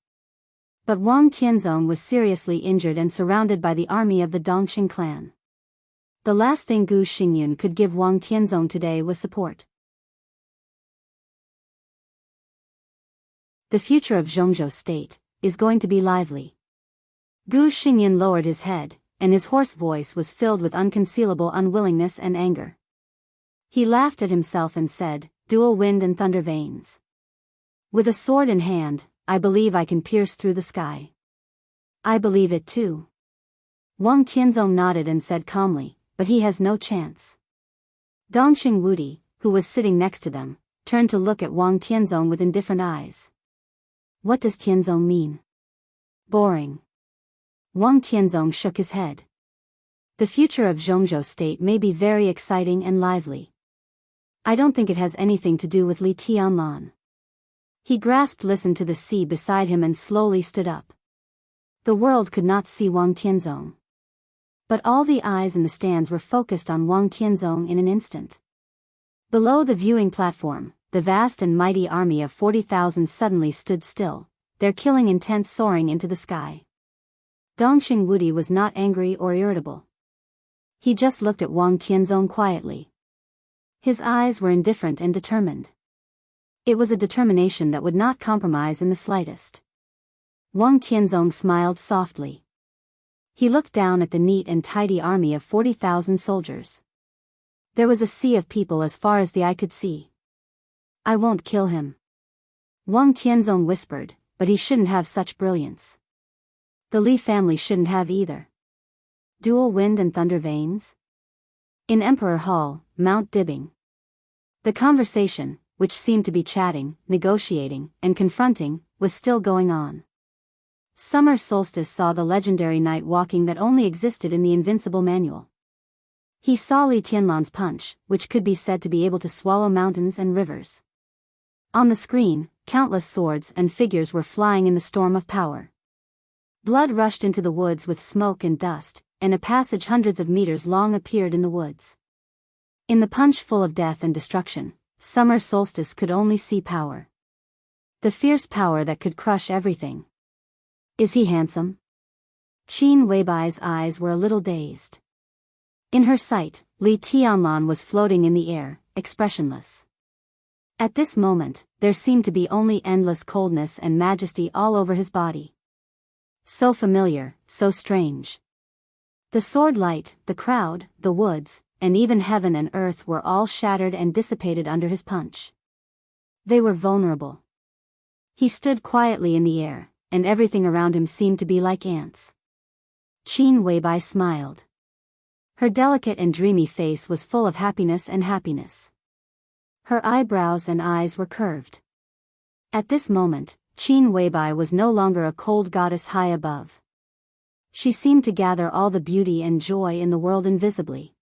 But Wang Tianzong was seriously injured and surrounded by the army of the Dongqing clan. The last thing Gu Xingyun could give Wang Tianzong today was support. The future of Zhongzhou State is going to be lively. Gu Xingyun lowered his head, and his hoarse voice was filled with unconcealable unwillingness and anger. He laughed at himself and said, "Dual wind and thunder veins. With a sword in hand, I believe I can pierce through the sky." "I believe it too." Wang Tianzong nodded and said calmly, "But he has no chance." Dongqing Wudi, who was sitting next to them, turned to look at Wang Tianzong with indifferent eyes. "What does Tianzong mean?" "Boring." Wang Tianzong shook his head. "The future of Zhongzhou State may be very exciting and lively. I don't think it has anything to do with Li Tianlan." He listened to the sea beside him and slowly stood up. The world could not see Wang Tianzong. But all the eyes in the stands were focused on Wang Tianzong in an instant. Below the viewing platform, the vast and mighty army of 40,000 suddenly stood still, their killing intent soaring into the sky. Dongqing Wudi was not angry or irritable. He just looked at Wang Tianzong quietly. His eyes were indifferent and determined. It was a determination that would not compromise in the slightest. Wang Tianzong smiled softly. He looked down at the neat and tidy army of 40,000 soldiers. There was a sea of people as far as the eye could see. I won't kill him. Wang Tianzong whispered, but he shouldn't have such brilliance. The Li family shouldn't have either. Dual wind and thunder veins? In Emperor Hall, Mount Dibbing. The conversation, which seemed to be chatting, negotiating, and confronting, was still going on. Summer Solstice saw the legendary night walking that only existed in the Invincible Manual. He saw Li Tianlan's punch, which could be said to be able to swallow mountains and rivers. On the screen, countless swords and figures were flying in the storm of power. Blood rushed into the woods with smoke and dust, and a passage hundreds of meters long appeared in the woods. In the punch full of death and destruction, Summer Solstice could only see power. The fierce power that could crush everything. Is he handsome? Qin Weibai's eyes were a little dazed. In her sight, Li Tianlan was floating in the air, expressionless. At this moment, there seemed to be only endless coldness and majesty all over his body. So familiar, so strange. The sword light, the crowd, the woods, and even heaven and earth were all shattered and dissipated under his punch. They were vulnerable. He stood quietly in the air, and everything around him seemed to be like ants. Qin Weibai smiled. Her delicate and dreamy face was full of happiness and happiness. Her eyebrows and eyes were curved. At this moment, Qin Weibai was no longer a cold goddess high above. She seemed to gather all the beauty and joy in the world invisibly.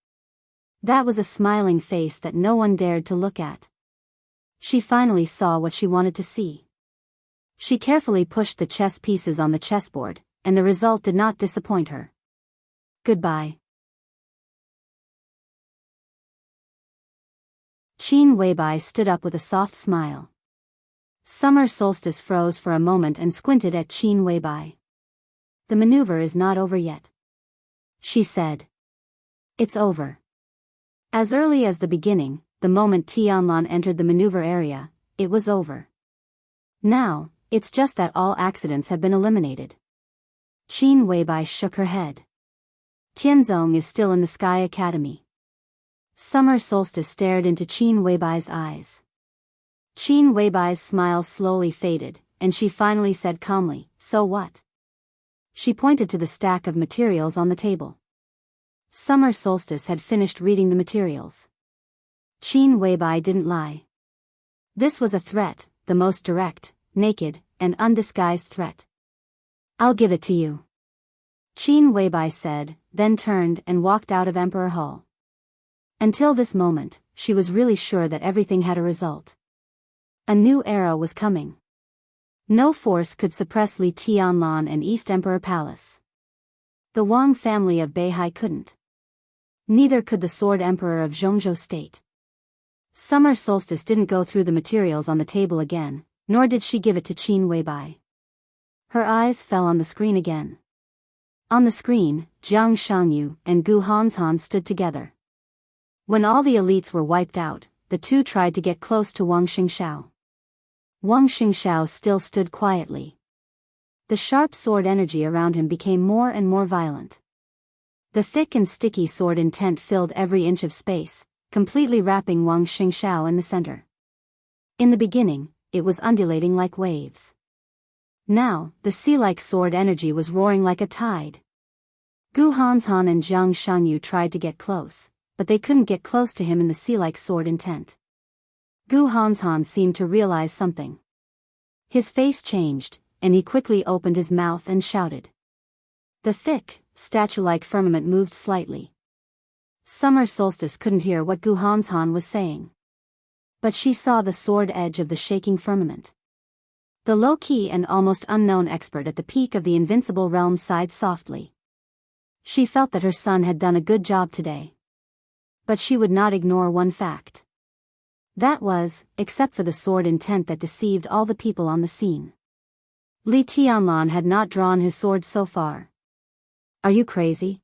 That was a smiling face that no one dared to look at. She finally saw what she wanted to see. She carefully pushed the chess pieces on the chessboard, and the result did not disappoint her. Goodbye. Qin Weibai stood up with a soft smile. Summer Solstice froze for a moment and squinted at Qin Weibai. The maneuver is not over yet, she said. It's over. As early as the beginning, the moment Tianlan entered the maneuver area, it was over. Now, it's just that all accidents have been eliminated. Qin Weibai shook her head. Tianzong is still in the Sky Academy. Summer Solstice stared into Qin Weibai's eyes. Qin Weibai's smile slowly faded, and she finally said calmly, "So what?" She pointed to the stack of materials on the table. Summer Solstice had finished reading the materials. Qin Weibai didn't lie. This was a threat, the most direct, naked, and undisguised threat. I'll give it to you, Qin Weibai said, then turned and walked out of Emperor Hall. Until this moment, she was really sure that everything had a result. A new era was coming. No force could suppress Li Tianlan and East Emperor Palace. The Wang family of Beihai couldn't. Neither could the Sword Emperor of Zhongzhou State. Summer Solstice didn't go through the materials on the table again, nor did she give it to Qin Weibai. Her eyes fell on the screen again. On the screen, Jiang Shangyu and Gu Hanzhan stood together. When all the elites were wiped out, the two tried to get close to Wang Xingxiao. Wang Xingxiao still stood quietly. The sharp sword energy around him became more and more violent. The thick and sticky sword intent filled every inch of space, completely wrapping Wang Xingxiao in the center. In the beginning, it was undulating like waves. Now, the sea-like sword energy was roaring like a tide. Gu Hanzhan and Jiang Shangyu tried to get close, but they couldn't get close to him in the sea-like sword intent. Gu Hanzhan seemed to realize something. His face changed, and he quickly opened his mouth and shouted. The thick, statue-like firmament moved slightly. Summer Solstice couldn't hear what Gu Hanzhan was saying. But she saw the sword edge of the shaking firmament. The low-key and almost unknown expert at the peak of the invincible realm sighed softly. She felt that her son had done a good job today. But she would not ignore one fact. That was, except for the sword intent that deceived all the people on the scene. Li Tianlan had not drawn his sword so far. Are you crazy?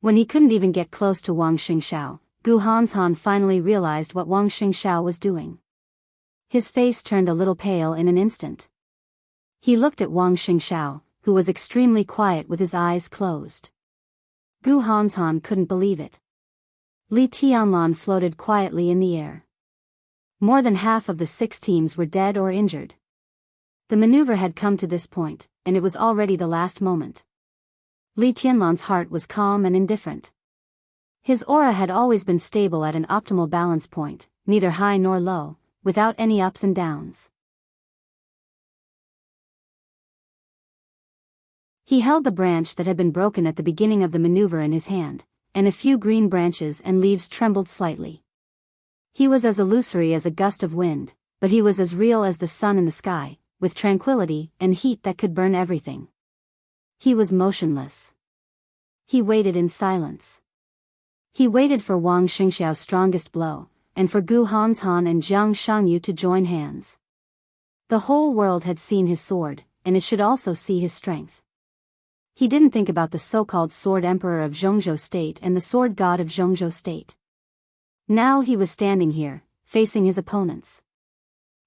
When he couldn't even get close to Wang Xingxiao, Gu Hanzhan finally realized what Wang Xingxiao was doing. His face turned a little pale in an instant. He looked at Wang Xingxiao, who was extremely quiet with his eyes closed. Gu Hanzhan couldn't believe it. Li Tianlan floated quietly in the air. More than half of the 6 teams were dead or injured. The maneuver had come to this point, and it was already the last moment. Li Tianlan's heart was calm and indifferent. His aura had always been stable at an optimal balance point, neither high nor low, without any ups and downs. He held the branch that had been broken at the beginning of the maneuver in his hand, and a few green branches and leaves trembled slightly. He was as illusory as a gust of wind, but he was as real as the sun in the sky, with tranquility and heat that could burn everything. He was motionless. He waited in silence. He waited for Wang Xingxiao's strongest blow, and for Gu Hanzhan and Jiang Shangyu to join hands. The whole world had seen his sword, and it should also see his strength. He didn't think about the so-called Sword Emperor of Zhongzhou State and the Sword God of Zhongzhou State. Now he was standing here, facing his opponents.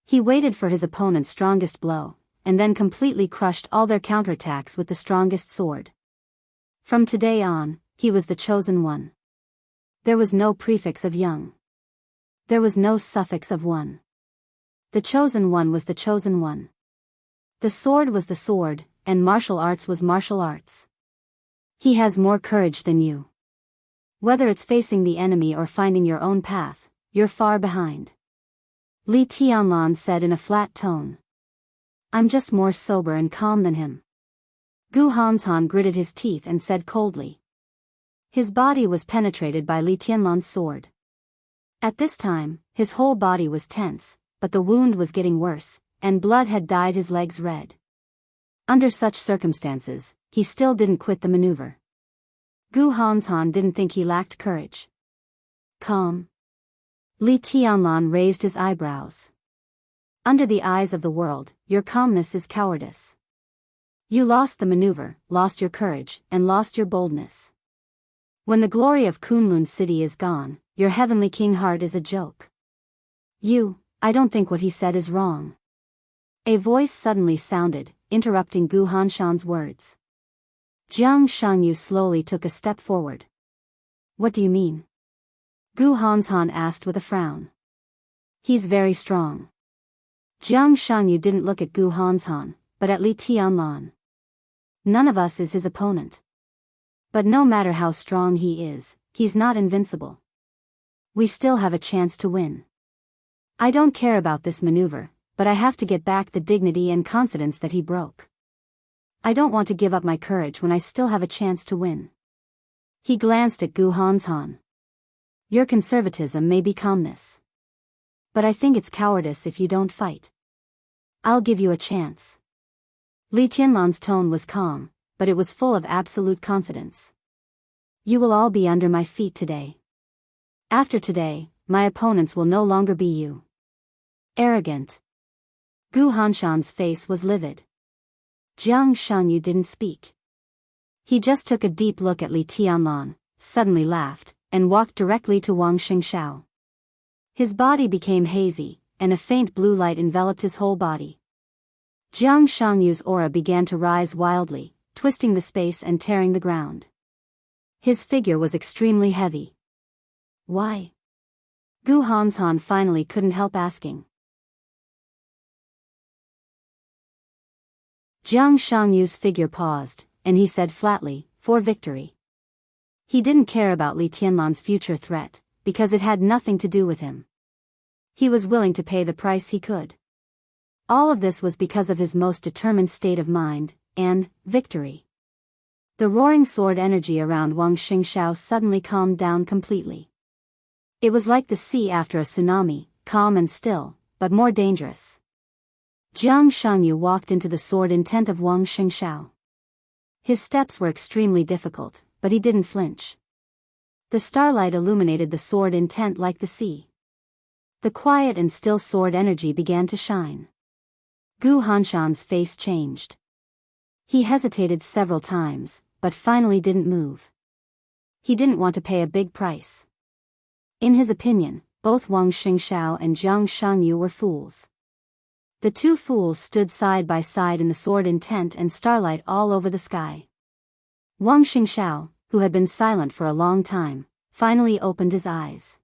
He waited for his opponent's strongest blow, and then completely crushed all their counterattacks with the strongest sword. From today on, he was the chosen one. There was no prefix of young. There was no suffix of one. The chosen one was the chosen one. The sword was the sword, and martial arts was martial arts. He has more courage than you. Whether it's facing the enemy or finding your own path, you're far behind. Li Tianlan said in a flat tone. I'm just more sober and calm than him. Gu Hanzhan gritted his teeth and said coldly. His body was penetrated by Li Tianlan's sword. At this time, his whole body was tense, but the wound was getting worse, and blood had dyed his legs red. Under such circumstances, he still didn't quit the maneuver. Gu Hanzhan didn't think he lacked courage. Calm. Li Tianlan raised his eyebrows. Under the eyes of the world, your calmness is cowardice. You lost the maneuver, lost your courage, and lost your boldness. When the glory of Kunlun City is gone, your heavenly king heart is a joke. I don't think what he said is wrong. A voice suddenly sounded, interrupting Gu Hanzhan's words. Jiang Shangyu slowly took a step forward. What do you mean? Gu Hanzhan asked with a frown. He's very strong. Jiang Shangyu didn't look at Gu Hanzhan, but at Li Tianlan. None of us is his opponent. But no matter how strong he is, he's not invincible. We still have a chance to win. I don't care about this maneuver, but I have to get back the dignity and confidence that he broke. I don't want to give up my courage when I still have a chance to win. He glanced at Gu Hanzhan. Your conservatism may be calmness. But I think it's cowardice if you don't fight. I'll give you a chance. Li Tianlan's tone was calm, but it was full of absolute confidence. You will all be under my feet today. After today, my opponents will no longer be you. Arrogant. Gu Hanzhan's face was livid. Jiang Shangyu didn't speak. He just took a deep look at Li Tianlan, suddenly laughed, and walked directly to Wang Xingxiao. His body became hazy, and a faint blue light enveloped his whole body. Jiang Shangyu's aura began to rise wildly, twisting the space and tearing the ground. His figure was extremely heavy. Why? Gu Hanzhan finally couldn't help asking. Jiang Shangyu's figure paused, and he said flatly, for victory. He didn't care about Li Tianlan's future threat, because it had nothing to do with him. He was willing to pay the price he could. All of this was because of his most determined state of mind, and victory. The roaring sword energy around Wang Xingxiao suddenly calmed down completely. It was like the sea after a tsunami, calm and still, but more dangerous. Jiang Shangyu walked into the sword intent of Wang Xingxiao. His steps were extremely difficult, but he didn't flinch. The starlight illuminated the sword intent like the sea. The quiet and still sword energy began to shine. Gu Hanzhan's face changed. He hesitated several times, but finally didn't move. He didn't want to pay a big price. In his opinion, both Wang Xingxiao and Jiang Shangyu were fools. The two fools stood side by side in the sword intent and starlight all over the sky. Wang Xingxiao, who had been silent for a long time, finally opened his eyes.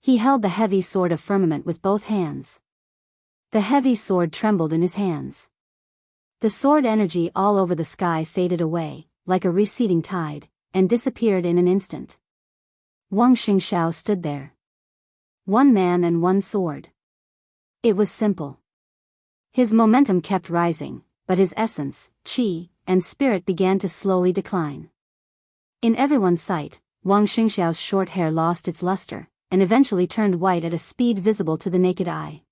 He held the heavy sword of firmament with both hands. The heavy sword trembled in his hands. The sword energy all over the sky faded away, like a receding tide, and disappeared in an instant. Wang Xingxiao stood there. One man and one sword. It was simple. His momentum kept rising, but his essence, qi, and spirit began to slowly decline. In everyone's sight, Wang Xingxiao's short hair lost its luster, and eventually turned white at a speed visible to the naked eye.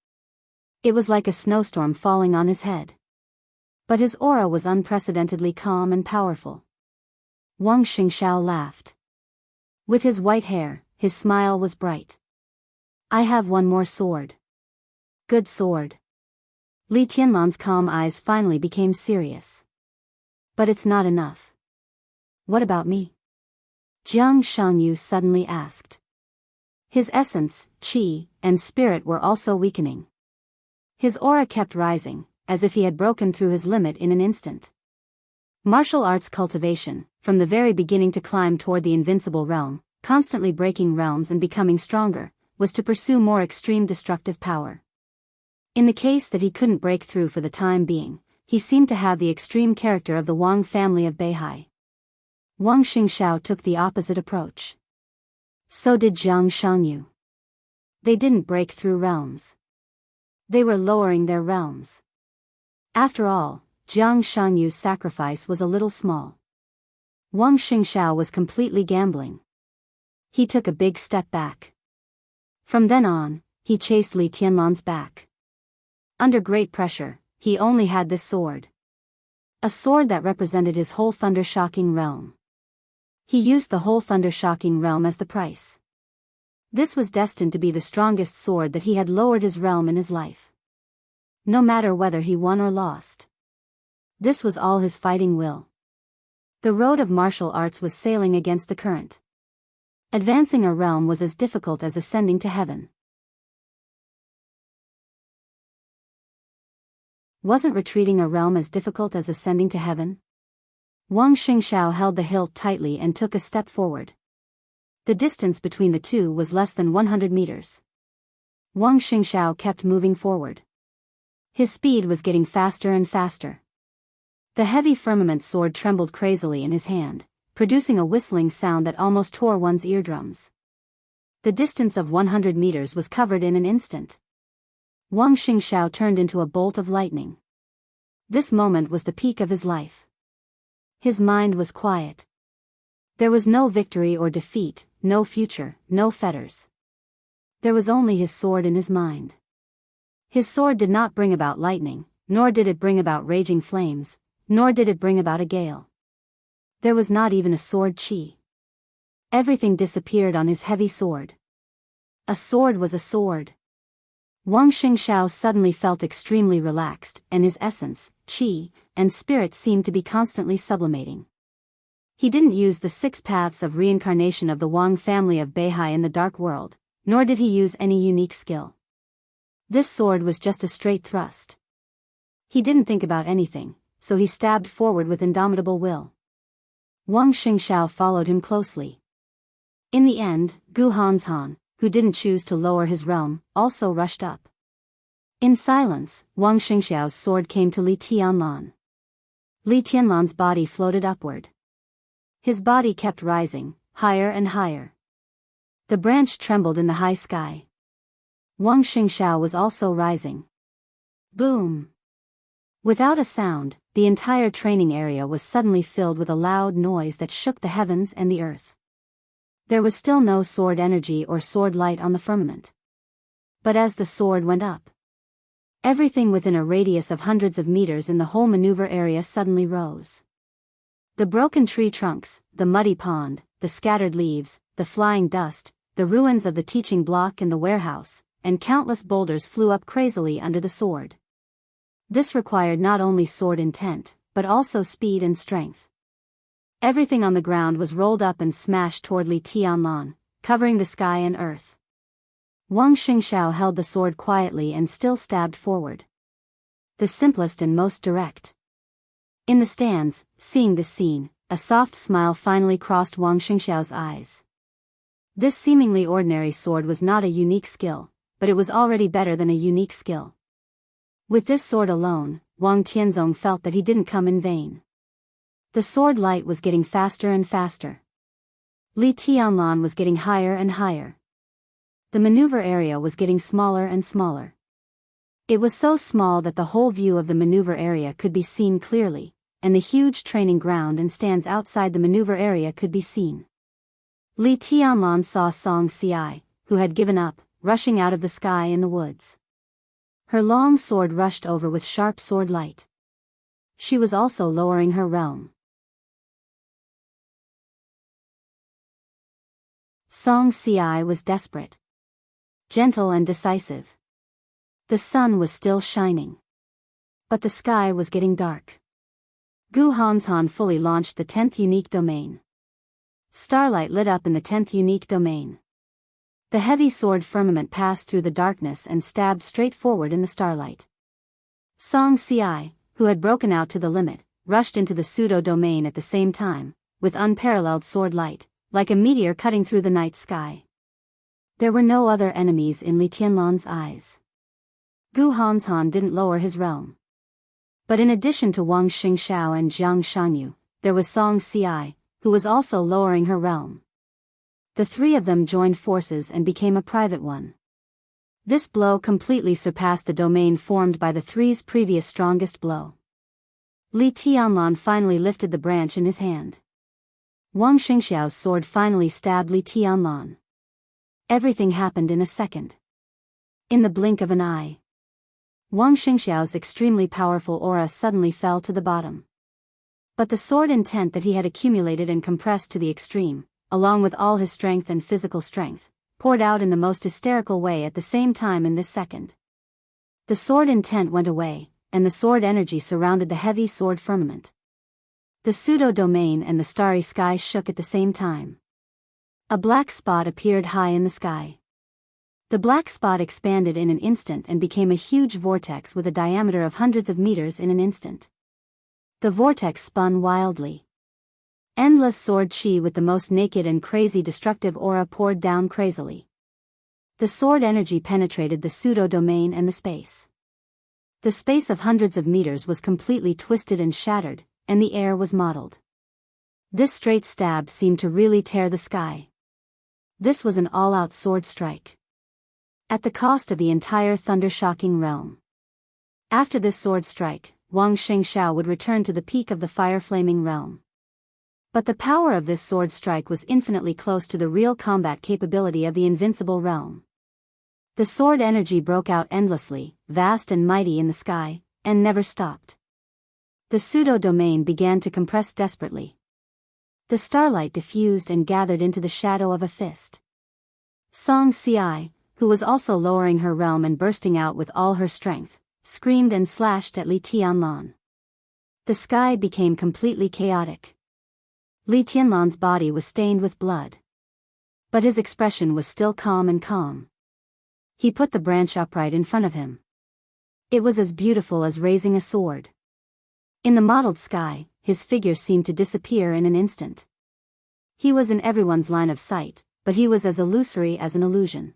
It was like a snowstorm falling on his head. But his aura was unprecedentedly calm and powerful. Wang Xingxiao laughed. With his white hair, his smile was bright. I have one more sword. Good sword. Li Tianlan's calm eyes finally became serious. But it's not enough. What about me? Jiang Shangyu suddenly asked. His essence, qi, and spirit were also weakening. His aura kept rising, as if he had broken through his limit in an instant. Martial arts cultivation, from the very beginning to climb toward the invincible realm, constantly breaking realms and becoming stronger, was to pursue more extreme destructive power. In the case that he couldn't break through for the time being, he seemed to have the extreme character of the Wang family of Beihai. Wang Xingxiao took the opposite approach. So did Jiang Shangyu. They didn't break through realms. They were lowering their realms. After all, Jiang Shangyu's sacrifice was a little small. Wang Xingxiao was completely gambling. He took a big step back. From then on, he chased Li Tianlan's back. Under great pressure, he only had this sword. A sword that represented his whole thunder-shocking realm. He used the whole thunder-shocking realm as the price. This was destined to be the strongest sword that he had lowered his realm in his life. No matter whether he won or lost. This was all his fighting will. The road of martial arts was sailing against the current. Advancing a realm was as difficult as ascending to heaven. Wasn't retreating a realm as difficult as ascending to heaven? Wang Xingxiao held the hilt tightly and took a step forward. The distance between the two was less than 100 meters. Wang Xingxiao kept moving forward. His speed was getting faster and faster. The heavy firmament sword trembled crazily in his hand, producing a whistling sound that almost tore one's eardrums. The distance of 100 meters was covered in an instant. Wang Xingxiao turned into a bolt of lightning. This moment was the peak of his life. His mind was quiet. There was no victory or defeat, no future, no fetters. There was only his sword in his mind. His sword did not bring about lightning, nor did it bring about raging flames, nor did it bring about a gale. There was not even a sword qi. Everything disappeared on his heavy sword. A sword was a sword. Wang Xingxiao suddenly felt extremely relaxed, and his essence, qi, and spirit seemed to be constantly sublimating. He didn't use the 6 paths of reincarnation of the Wang family of Beihai in the dark world, nor did he use any unique skill. This sword was just a straight thrust. He didn't think about anything, so he stabbed forward with indomitable will. Wang Xingxiao followed him closely. In the end, Gu Hanshan, who didn't choose to lower his realm, also rushed up. In silence, Wang Xingxiao's sword came to Li Tianlan. Li Tianlan's body floated upward. His body kept rising, higher and higher. The branch trembled in the high sky. Wang Xingxiao was also rising. Boom! Without a sound, the entire training area was suddenly filled with a loud noise that shook the heavens and the earth. There was still no sword energy or sword light on the firmament. But as the sword went up, everything within a radius of hundreds of meters in the whole maneuver area suddenly rose. The broken tree trunks, the muddy pond, the scattered leaves, the flying dust, the ruins of the teaching block and the warehouse, and countless boulders flew up crazily under the sword. This required not only sword intent, but also speed and strength. Everything on the ground was rolled up and smashed toward Li Tianlan, covering the sky and earth. Wang Xingxiao held the sword quietly and still stabbed forward. The simplest and most direct. In the stands, seeing this scene, a soft smile finally crossed Wang Xingxiao's eyes. This seemingly ordinary sword was not a unique skill, but it was already better than a unique skill. With this sword alone, Wang Tianzong felt that he didn't come in vain. The sword light was getting faster and faster. Li Tianlan was getting higher and higher. The maneuver area was getting smaller and smaller. It was so small that the whole view of the maneuver area could be seen clearly, and the huge training ground and stands outside the maneuver area could be seen. Li Tianlan saw Song Ci, who had given up, rushing out of the sky in the woods. Her long sword rushed over with sharp sword light. She was also lowering her realm. Song Ci was desperate, gentle and decisive. The sun was still shining, but the sky was getting dark. Gu Hanshan fully launched the 10th unique domain. Starlight lit up in the 10th unique domain. The heavy sword firmament passed through the darkness and stabbed straight forward in the starlight. Song Ci, who had broken out to the limit, rushed into the pseudo-domain at the same time, with unparalleled sword light, like a meteor cutting through the night sky. There were no other enemies in Li Tianlan's eyes. Gu Hanshan didn't lower his realm. But in addition to Wang Xingxiao and Jiang Shanyu, there was Song Ci, who was also lowering her realm. The three of them joined forces and became a private one. This blow completely surpassed the domain formed by the three's previous strongest blow. Li Tianlan finally lifted the branch in his hand. Wang Xingxiao's sword finally stabbed Li Tianlan. Everything happened in a second. In the blink of an eye. Wang Xingxiao's extremely powerful aura suddenly fell to the bottom. But the sword intent that he had accumulated and compressed to the extreme, along with all his strength and physical strength, poured out in the most hysterical way at the same time in this second. The sword intent went away, and the sword energy surrounded the heavy sword firmament. The pseudo-domain and the starry sky shook at the same time. A black spot appeared high in the sky. The black spot expanded in an instant and became a huge vortex with a diameter of hundreds of meters in an instant. The vortex spun wildly. Endless sword chi with the most naked and crazy destructive aura poured down crazily. The sword energy penetrated the pseudo-domain and the space. The space of hundreds of meters was completely twisted and shattered, and the air was mottled. This straight stab seemed to really tear the sky. This was an all-out sword strike. At the cost of the entire thunder-shocking realm. After this sword strike, Wang Xingxiao would return to the peak of the fire-flaming realm. But the power of this sword strike was infinitely close to the real combat capability of the invincible realm. The sword energy broke out endlessly, vast and mighty in the sky, and never stopped. The pseudo-domain began to compress desperately. The starlight diffused and gathered into the shadow of a fist. Song Ci, who was also lowering her realm and bursting out with all her strength, screamed and slashed at Li Tianlan. The sky became completely chaotic. Li Tianlan's body was stained with blood. But his expression was still calm and calm. He put the branch upright in front of him. It was as beautiful as raising a sword. In the mottled sky, his figure seemed to disappear in an instant. He was in everyone's line of sight, but he was as illusory as an illusion.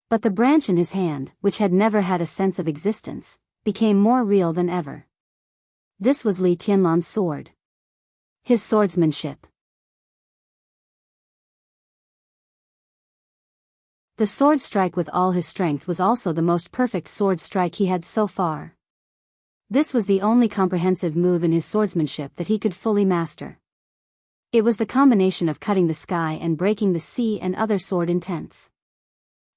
But the branch in his hand, which had never had a sense of existence, became more real than ever. This was Li Tianlan's sword. His swordsmanship. The sword strike with all his strength was also the most perfect sword strike he had so far. This was the only comprehensive move in his swordsmanship that he could fully master. It was the combination of cutting the sky and breaking the sea and other sword intents.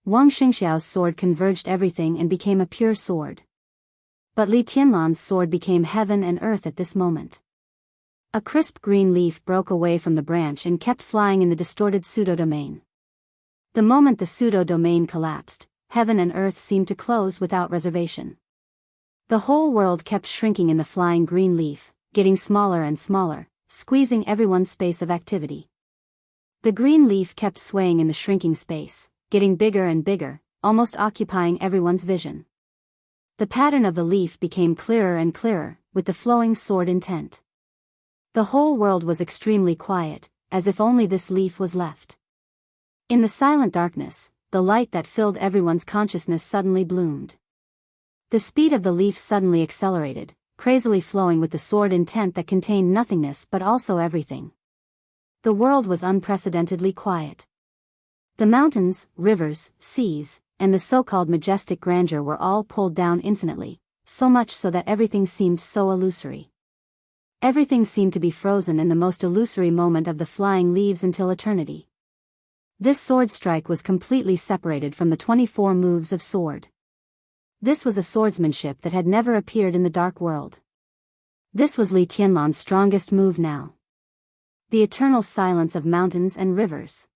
Wang Xingxiao's sword converged everything and became a pure sword. But Li Tianlan's sword became heaven and earth at this moment. A crisp green leaf broke away from the branch and kept flying in the distorted pseudo-domain. The moment the pseudo-domain collapsed, heaven and earth seemed to close without reservation. The whole world kept shrinking in the flying green leaf, getting smaller and smaller, squeezing everyone's space of activity. The green leaf kept swaying in the shrinking space, getting bigger and bigger, almost occupying everyone's vision. The pattern of the leaf became clearer and clearer, with the flowing sword intent. The whole world was extremely quiet, as if only this leaf was left. In the silent darkness, the light that filled everyone's consciousness suddenly bloomed. The speed of the leaf suddenly accelerated, crazily flowing with the sword intent that contained nothingness but also everything. The world was unprecedentedly quiet. The mountains, rivers, seas, and the so-called majestic grandeur were all pulled down infinitely, so much so that everything seemed so illusory. Everything seemed to be frozen in the most illusory moment of the flying leaves until eternity. This sword strike was completely separated from the 24 moves of sword. This was a swordsmanship that had never appeared in the dark world. This was Li Tianlan's strongest move now. The eternal silence of mountains and rivers.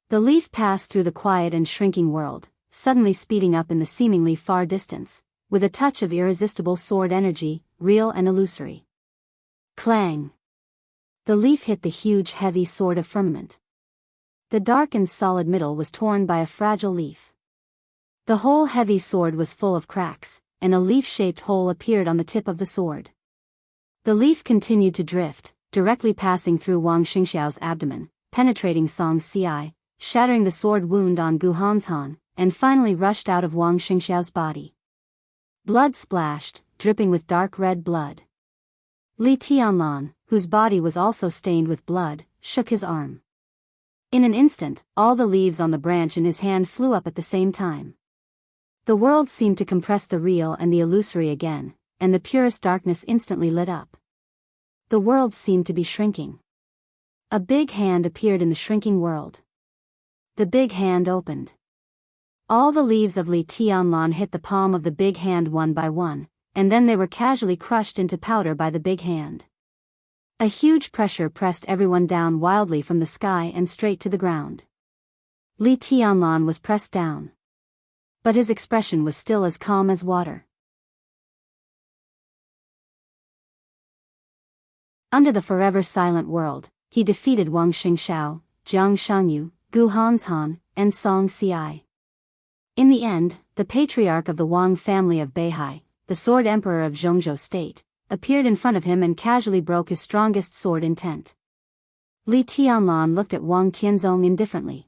The leaf passed through the quiet and shrinking world, suddenly speeding up in the seemingly far distance, with a touch of irresistible sword energy, real and illusory. Clang! The leaf hit the huge heavy sword of firmament. The dark and solid middle was torn by a fragile leaf. The whole heavy sword was full of cracks, and a leaf-shaped hole appeared on the tip of the sword. The leaf continued to drift, directly passing through Wang Xingxiao's abdomen, penetrating Song's CI, shattering the sword wound on Gu Hanshan, and finally rushed out of Wang Xingxiao's body. Blood splashed, dripping with dark red blood. Li Tianlan, whose body was also stained with blood, shook his arm. In an instant, all the leaves on the branch in his hand flew up at the same time. The world seemed to compress the real and the illusory again, and the purest darkness instantly lit up. The world seemed to be shrinking. A big hand appeared in the shrinking world. The big hand opened. All the leaves of Li Tianlan hit the palm of the big hand one by one, and then they were casually crushed into powder by the big hand. A huge pressure pressed everyone down wildly from the sky and straight to the ground. Li Tianlan was pressed down. But his expression was still as calm as water. Under the forever silent world, he defeated Wang Xingxiao, Jiang Shangyu, Gu Hanshan, and Song Ci. In the end, the patriarch of the Wang family of Beihai, the sword emperor of Zhongzhou state, appeared in front of him and casually broke his strongest sword intent. Li Tianlan looked at Wang Tianzong indifferently.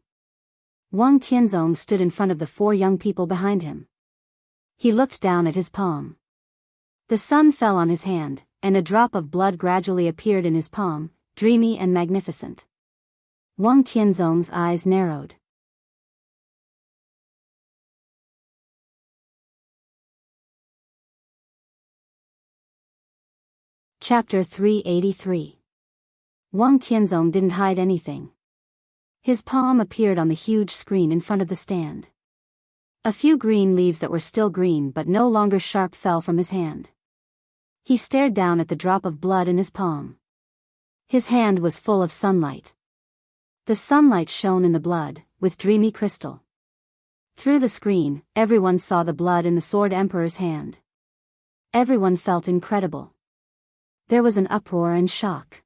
Wang Tianzong stood in front of the 4 young people behind him. He looked down at his palm. The sun fell on his hand, and a drop of blood gradually appeared in his palm, dreamy and magnificent. Wang Tianzong's eyes narrowed. Chapter 383. Wang Tianzong didn't hide anything. His palm appeared on the huge screen in front of the stand. A few green leaves that were still green but no longer sharp fell from his hand. He stared down at the drop of blood in his palm. His hand was full of sunlight. The sunlight shone in the blood, with dreamy crystal. Through the screen, everyone saw the blood in the Sword Emperor's hand. Everyone felt incredible. There was an uproar and shock.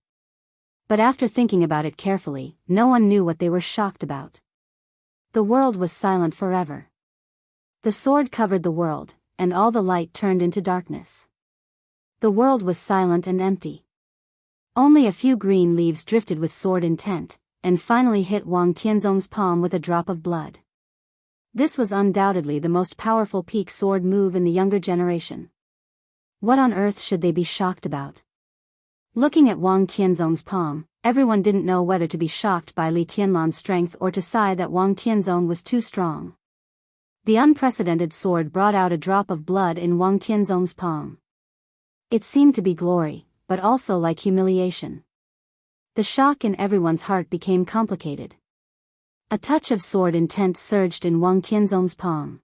But after thinking about it carefully, no one knew what they were shocked about. The world was silent forever. The sword covered the world, and all the light turned into darkness. The world was silent and empty. Only a few green leaves drifted with sword intent, and finally hit Wang Tianzong's palm with a drop of blood. This was undoubtedly the most powerful peak sword move in the younger generation. What on earth should they be shocked about? Looking at Wang Tianzong's palm, everyone didn't know whether to be shocked by Li Tianlan's strength or to sigh that Wang Tianzong was too strong. The unprecedented sword brought out a drop of blood in Wang Tianzong's palm. It seemed to be glory, but also like humiliation. The shock in everyone's heart became complicated. A touch of sword intent surged in Wang Tianzong's palm.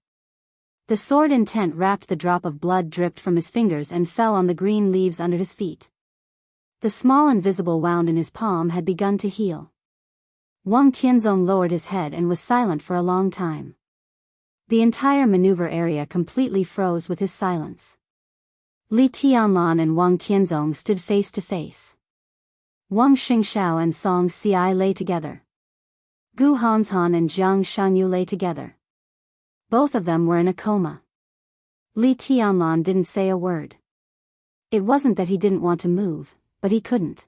The sword intent wrapped the drop of blood dripped from his fingers and fell on the green leaves under his feet. The small invisible wound in his palm had begun to heal. Wang Tianzong lowered his head and was silent for a long time. The entire maneuver area completely froze with his silence. Li Tianlan and Wang Tianzong stood face to face. Wang Xingxiao and Song Ci lay together. Gu Hanshan and Jiang Shangyu lay together. Both of them were in a coma. Li Tianlan didn't say a word. It wasn't that he didn't want to move, but he couldn't.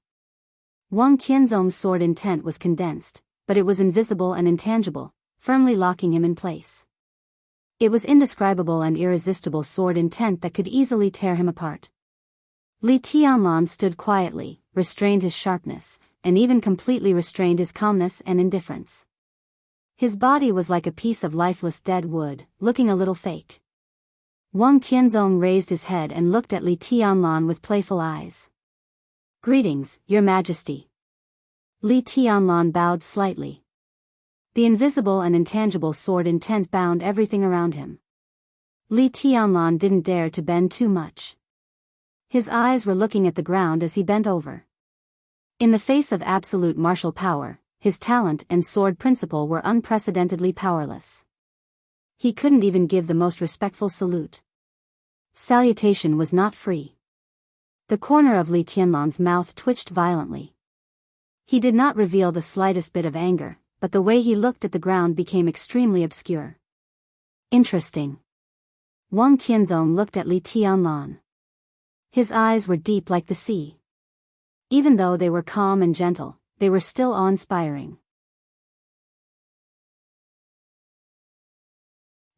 Wang Tianzong's sword intent was condensed, but it was invisible and intangible, firmly locking him in place. It was indescribable and irresistible sword intent that could easily tear him apart. Li Tianlan stood quietly, restrained his sharpness, and even completely restrained his calmness and indifference. His body was like a piece of lifeless dead wood, looking a little fake. Wang Tianzong raised his head and looked at Li Tianlan with playful eyes. "Greetings, Your Majesty." Li Tianlan bowed slightly. The invisible and intangible sword intent bound everything around him. Li Tianlan didn't dare to bend too much. His eyes were looking at the ground as he bent over. In the face of absolute martial power, his talent and sword principle were unprecedentedly powerless. He couldn't even give the most respectful salute. Salutation was not free. The corner of Li Tianlan's mouth twitched violently. He did not reveal the slightest bit of anger, but the way he looked at the ground became extremely obscure. Interesting. Wang Tianzong looked at Li Tianlan. His eyes were deep like the sea. Even though they were calm and gentle, they were still awe-inspiring.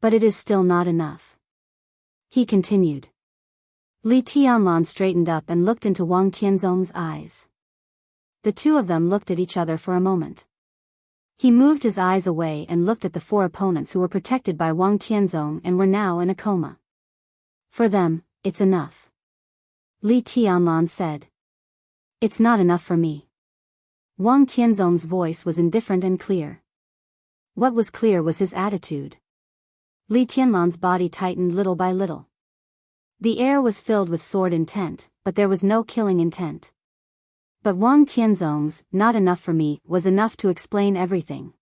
But it is still not enough, he continued. Li Tianlan straightened up and looked into Wang Tianzong's eyes. The two of them looked at each other for a moment. He moved his eyes away and looked at the four opponents who were protected by Wang Tianzong and were now in a coma. For them, it's enough. Li Tianlan said. It's not enough for me. Wang Tianzong's voice was indifferent and clear. What was clear was his attitude. Li Tianlan's body tightened little by little. The air was filled with sword intent, but there was no killing intent. But Wang Tianzong's "not enough for me" was enough to explain everything.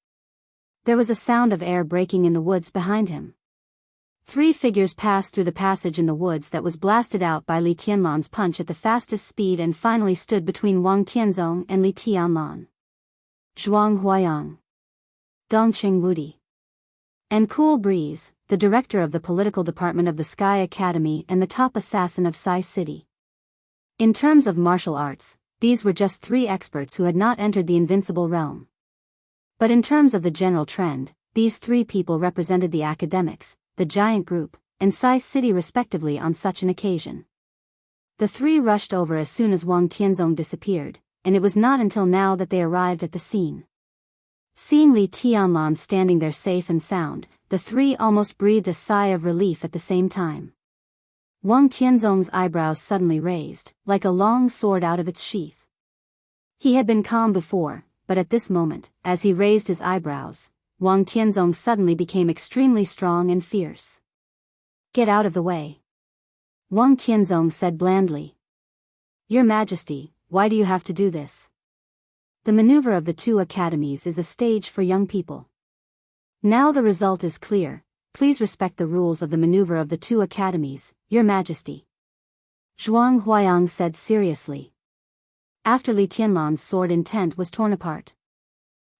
There was a sound of air breaking in the woods behind him. Three figures passed through the passage in the woods that was blasted out by Li Tianlan's punch at the fastest speed and finally stood between Wang Tianzong and Li Tianlan. Zhuang Huayang, Dongqing Wudi, and Cool Breeze, the director of the political department of the Sky Academy and the top assassin of Sai City. In terms of martial arts, these were just three experts who had not entered the invincible realm. But in terms of the general trend, these three people represented the academics, the giant group, and Sai City respectively on such an occasion. The three rushed over as soon as Wang Tianzong disappeared, and it was not until now that they arrived at the scene. Seeing Li Tianlan standing there safe and sound, the three almost breathed a sigh of relief at the same time. Wang Tianzong's eyebrows suddenly raised, like a long sword out of its sheath. He had been calm before, but at this moment, as he raised his eyebrows, Wang Tianzong suddenly became extremely strong and fierce. Get out of the way. Wang Tianzong said blandly. Your Majesty, why do you have to do this? The maneuver of the two academies is a stage for young people. Now the result is clear. Please respect the rules of the maneuver of the two academies, Your Majesty. Zhuang Huayang said seriously. After Li Tianlan's sword intent was torn apart.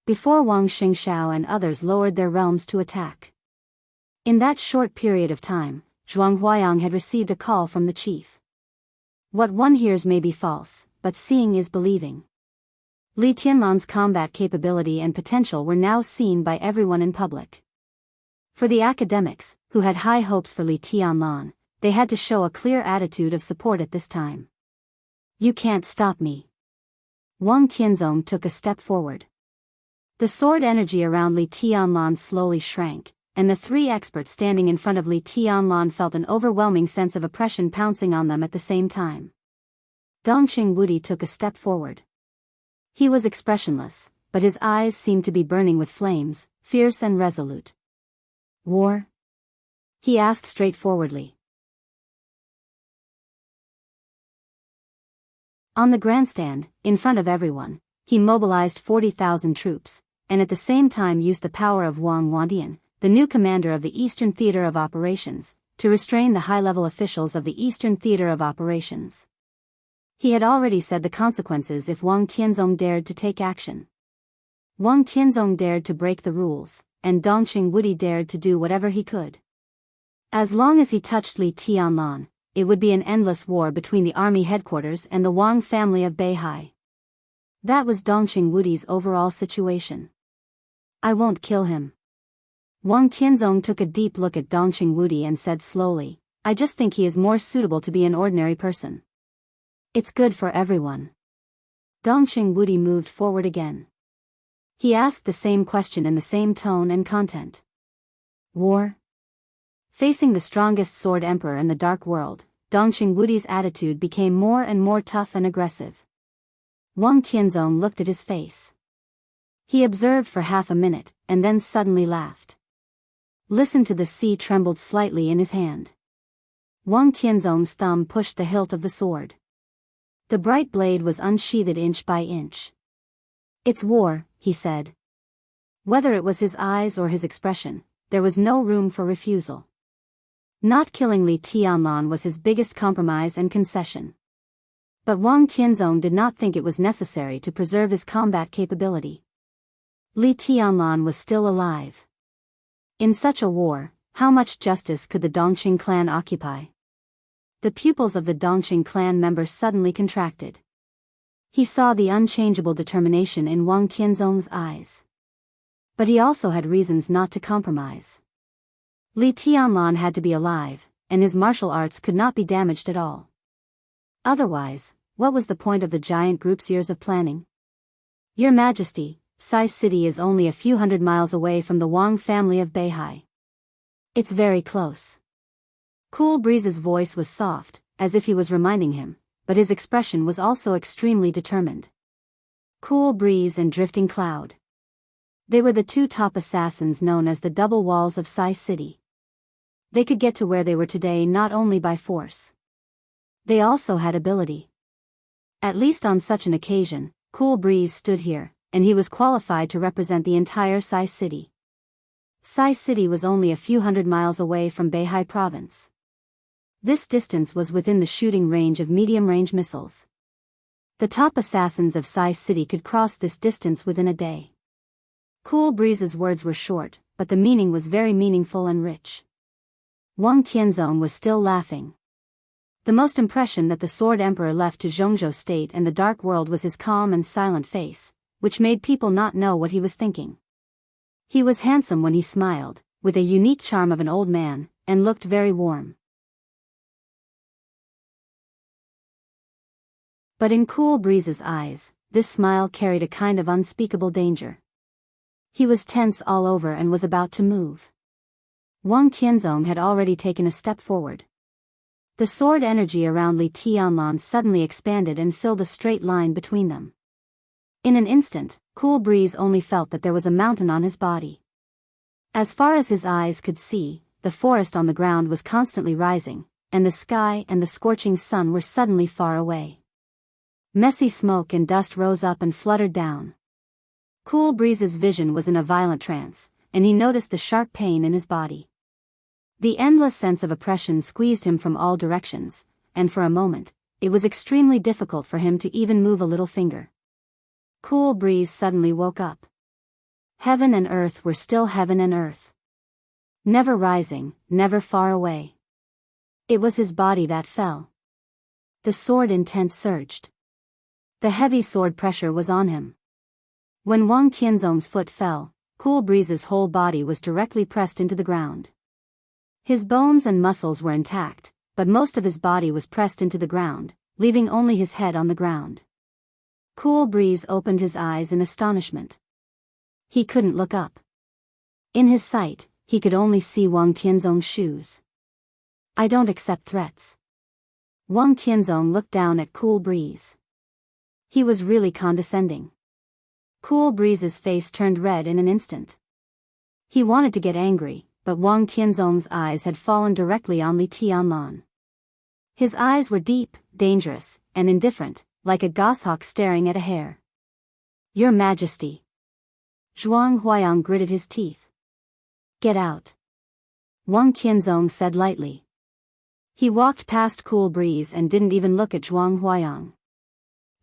Before Wang Xingxiao and others lowered their realms to attack. In that short period of time, Zhuang Huayang had received a call from the chief. What one hears may be false, but seeing is believing. Li Tianlan's combat capability and potential were now seen by everyone in public. For the academics, who had high hopes for Li Tianlan, they had to show a clear attitude of support at this time. You can't stop me. Wang Tianzong took a step forward. The sword energy around Li Tianlan slowly shrank, and the three experts standing in front of Li Tianlan felt an overwhelming sense of oppression pouncing on them at the same time. Dongqing Wudi took a step forward. He was expressionless, but his eyes seemed to be burning with flames, fierce and resolute. War? He asked straightforwardly. On the grandstand, in front of everyone, he mobilized 40,000 troops, and at the same time used the power of Wang Wandian, the new commander of the Eastern Theater of Operations, to restrain the high-level officials of the Eastern Theater of Operations. He had already said the consequences if Wang Tianzong dared to take action. Wang Tianzong dared to break the rules, and Dongqing Wudi dared to do whatever he could. As long as he touched Li Tianlan, it would be an endless war between the army headquarters and the Wang family of Beihai. That was Dongqing Wudi's overall situation. I won't kill him. Wang Tianzong took a deep look at Dongqing Wudi and said slowly, I just think he is more suitable to be an ordinary person. It's good for everyone. Dongqing Wudi moved forward again. He asked the same question in the same tone and content. War? Facing the strongest sword emperor in the dark world, Dongqing Wudi's attitude became more and more tough and aggressive. Wang Tianzong looked at his face. He observed for half a minute, and then suddenly laughed. Listen to the sea trembled slightly in his hand. Wang Tianzong's thumb pushed the hilt of the sword. The bright blade was unsheathed inch by inch. It's war, he said. Whether it was his eyes or his expression, there was no room for refusal. Not killing Li Tianlan was his biggest compromise and concession. But Wang Tianzong did not think it was necessary to preserve his combat capability. Li Tianlan was still alive. In such a war, how much justice could the Dongqing clan occupy? The pupils of the Dongqing clan members suddenly contracted. He saw the unchangeable determination in Wang Tianzong's eyes. But he also had reasons not to compromise. Li Tianlan had to be alive, and his martial arts could not be damaged at all. Otherwise, what was the point of the giant group's years of planning? Your Majesty, Sai City is only a few hundred miles away from the Wang family of Beihai. It's very close. Cool Breeze's voice was soft, as if he was reminding him, but his expression was also extremely determined. Cool Breeze and Drifting Cloud. They were the two top assassins known as the Double Walls of Sai City. They could get to where they were today not only by force. They also had ability. At least on such an occasion, Cool Breeze stood here, and he was qualified to represent the entire Sai City. Sai City was only a few hundred miles away from Beihai Province. This distance was within the shooting range of medium-range missiles. The top assassins of Sai City could cross this distance within a day. Cool Breeze's words were short, but the meaning was very meaningful and rich. Wang Tianzong was still laughing. The most impression that the Sword Emperor left to Zhongzhou State and the Dark World was his calm and silent face, which made people not know what he was thinking. He was handsome when he smiled, with a unique charm of an old man, and looked very warm. But in Cool Breeze's eyes, this smile carried a kind of unspeakable danger. He was tense all over and was about to move. Wang Tianzong had already taken a step forward. The sword energy around Li Tianlan suddenly expanded and filled a straight line between them. In an instant, Cool Breeze only felt that there was a mountain on his body. As far as his eyes could see, the forest on the ground was constantly rising, and the sky and the scorching sun were suddenly far away. Messy smoke and dust rose up and fluttered down. Cool Breeze's vision was in a violent trance, and he noticed the sharp pain in his body. The endless sense of oppression squeezed him from all directions, and for a moment, it was extremely difficult for him to even move a little finger. Cool Breeze suddenly woke up. Heaven and earth were still heaven and earth. Never rising, never far away. It was his body that fell. The sword intent surged. The heavy sword pressure was on him. When Wang Tianzong's foot fell, Cool Breeze's whole body was directly pressed into the ground. His bones and muscles were intact, but most of his body was pressed into the ground, leaving only his head on the ground. Cool Breeze opened his eyes in astonishment. He couldn't look up. In his sight, he could only see Wang Tianzong's shoes. I don't accept threats. Wang Tianzong looked down at Cool Breeze. He was really condescending. Cool Breeze's face turned red in an instant. He wanted to get angry, but Wang Tianzong's eyes had fallen directly on Li Tianlan. His eyes were deep, dangerous, and indifferent, like a goshawk staring at a hare. Your Majesty. Zhuang Huayang gritted his teeth. Get out. Wang Tianzong said lightly. He walked past Cool Breeze and didn't even look at Zhuang Huayang.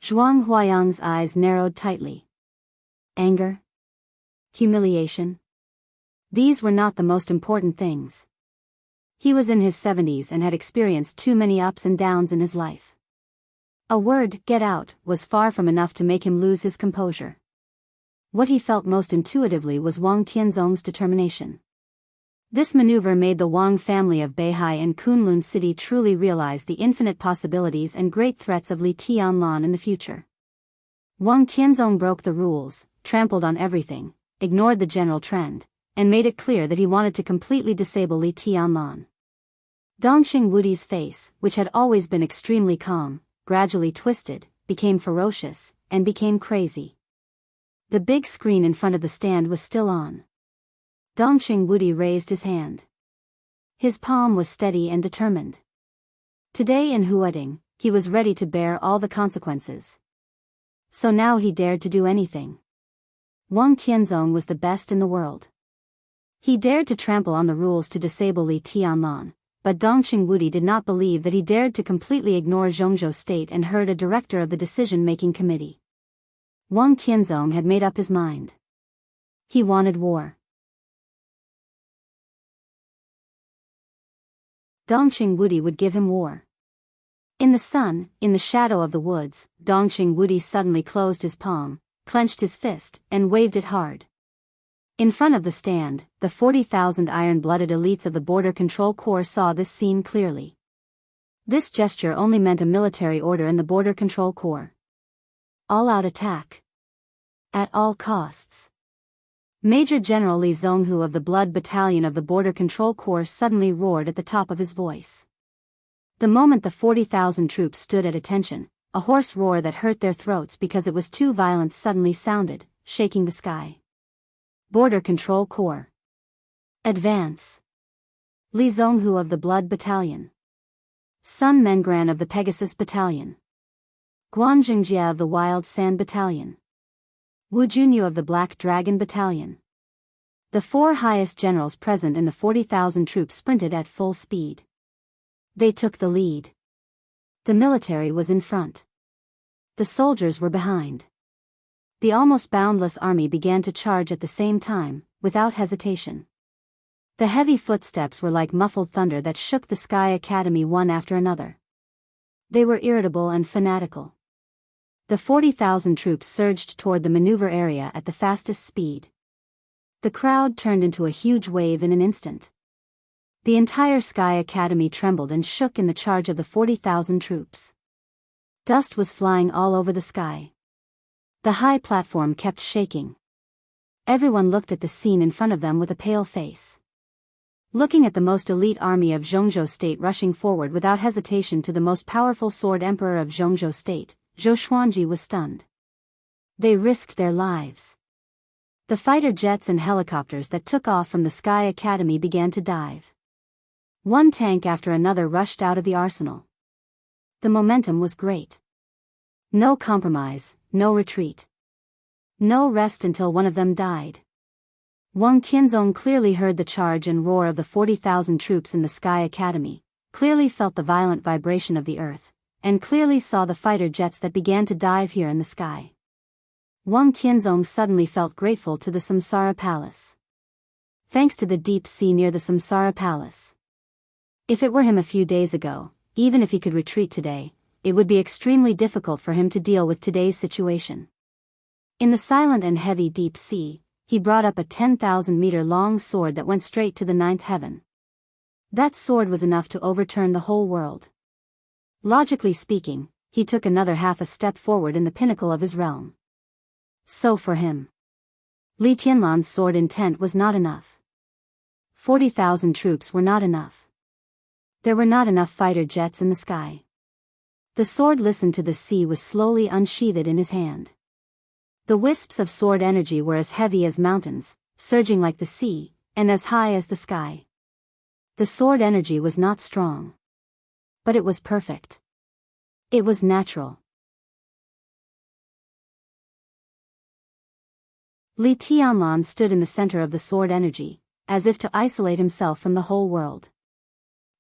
Zhuang Huayang's eyes narrowed tightly. Anger? Humiliation? These were not the most important things. He was in his 70s and had experienced too many ups and downs in his life. A word, "get out," was far from enough to make him lose his composure. What he felt most intuitively was Wang Tianzong's determination. This maneuver made the Wang family of Beihai and Kunlun City truly realize the infinite possibilities and great threats of Li Tianlan in the future. Wang Tianzong broke the rules, trampled on everything, ignored the general trend, and made it clear that he wanted to completely disable Li Tianlan. Dongxing Wudi's face, which had always been extremely calm, gradually twisted, became ferocious, and became crazy. The big screen in front of the stand was still on. Dongxing Wudi raised his hand. His palm was steady and determined. Today in Huading, he was ready to bear all the consequences. So now he dared to do anything. Wang Tianzong was the best in the world. He dared to trample on the rules to disable Li Tianlan, but Dongxing Wudi did not believe that he dared to completely ignore Zhongzhou State and heard a director of the decision-making committee. Wang Tianzong had made up his mind. He wanted war. Dongxing Wudi would give him war. In the sun, in the shadow of the woods, Dongxing Wudi suddenly closed his palm, clenched his fist, and waved it hard. In front of the stand, the 40,000 iron-blooded elites of the Border Control Corps saw this scene clearly. This gesture only meant a military order in the Border Control Corps. All-out attack. At all costs. Major General Li Zhonghu of the Blood Battalion of the Border Control Corps suddenly roared at the top of his voice. The moment the 40,000 troops stood at attention, a hoarse roar that hurt their throats because it was too violent suddenly sounded, shaking the sky. Border Control Corps. Advance. Li Zhonghu of the Blood Battalion. Sun Mengran of the Pegasus Battalion. Guan Jingjia of the Wild Sand Battalion. Wu Junyu of the Black Dragon Battalion. The four highest generals present in the 40,000 troops sprinted at full speed. They took the lead. The military was in front. The soldiers were behind. The almost boundless army began to charge at the same time, without hesitation. The heavy footsteps were like muffled thunder that shook the Sky Academy one after another. They were irritable and fanatical. The 40,000 troops surged toward the maneuver area at the fastest speed. The crowd turned into a huge wave in an instant. The entire Sky Academy trembled and shook in the charge of the 40,000 troops. Dust was flying all over the sky. The high platform kept shaking. Everyone looked at the scene in front of them with a pale face. Looking at the most elite army of Zhongzhou State rushing forward without hesitation to the most powerful sword emperor of Zhongzhou State, Zhou Xuanji was stunned. They risked their lives. The fighter jets and helicopters that took off from the Sky Academy began to dive. One tank after another rushed out of the arsenal. The momentum was great. No compromise, no retreat. No rest until one of them died. Wang Tianzong clearly heard the charge and roar of the 40,000 troops in the Sky Academy, clearly felt the violent vibration of the earth, and clearly saw the fighter jets that began to dive here in the sky. Wang Tianzong suddenly felt grateful to the Samsara Palace. Thanks to the deep sea near the Samsara Palace. If it were him a few days ago, even if he could retreat today, it would be extremely difficult for him to deal with today's situation. In the silent and heavy deep sea, he brought up a 10,000-meter-long sword that went straight to the ninth heaven. That sword was enough to overturn the whole world. Logically speaking, he took another half a step forward in the pinnacle of his realm. So for him, Li Tianlan's sword intent was not enough. 40,000 troops were not enough. There were not enough fighter jets in the sky. The sword listened to the sea was slowly unsheathed in his hand. The wisps of sword energy were as heavy as mountains, surging like the sea, and as high as the sky. The sword energy was not strong. But it was perfect. It was natural. Li Tianlan stood in the center of the sword energy, as if to isolate himself from the whole world.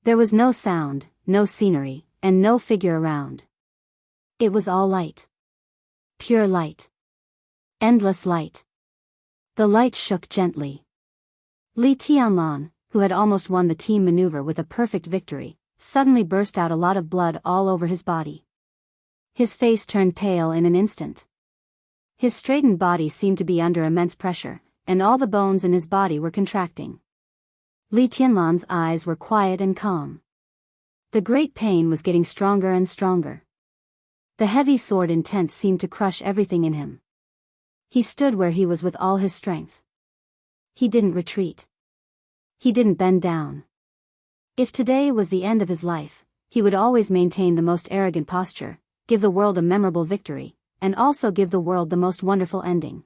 There was no sound, no scenery, and no figure around. It was all light. Pure light. Endless light. The light shook gently. Li Tianlan, who had almost won the team maneuver with a perfect victory, suddenly burst out a lot of blood all over his body. His face turned pale in an instant. His straightened body seemed to be under immense pressure, and all the bones in his body were contracting. Li Tianlan's eyes were quiet and calm. The great pain was getting stronger and stronger. The heavy sword intent seemed to crush everything in him. He stood where he was with all his strength. He didn't retreat. He didn't bend down. If today was the end of his life, he would always maintain the most arrogant posture, give the world a memorable victory, and also give the world the most wonderful ending.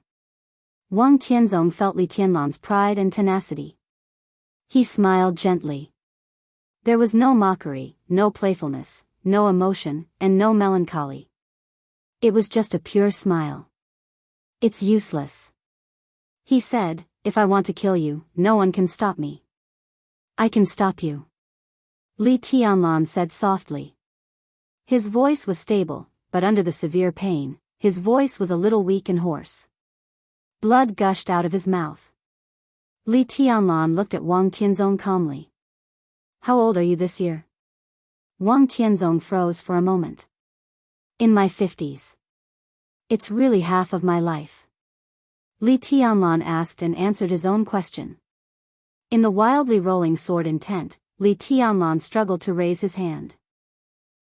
Wang Tianzong felt Li Tianlan's pride and tenacity. He smiled gently. There was no mockery, no playfulness, no emotion, and no melancholy. It was just a pure smile. It's useless. He said, if I want to kill you, no one can stop me. I can stop you. Li Tianlan said softly. His voice was stable, but under the severe pain, his voice was a little weak and hoarse. Blood gushed out of his mouth. Li Tianlan looked at Wang Tianzong calmly. How old are you this year? Wang Tianzong froze for a moment. In my 50s. It's really half of my life. Li Tianlan asked and answered his own question. In the wildly rolling sword intent, Li Tianlan struggled to raise his hand.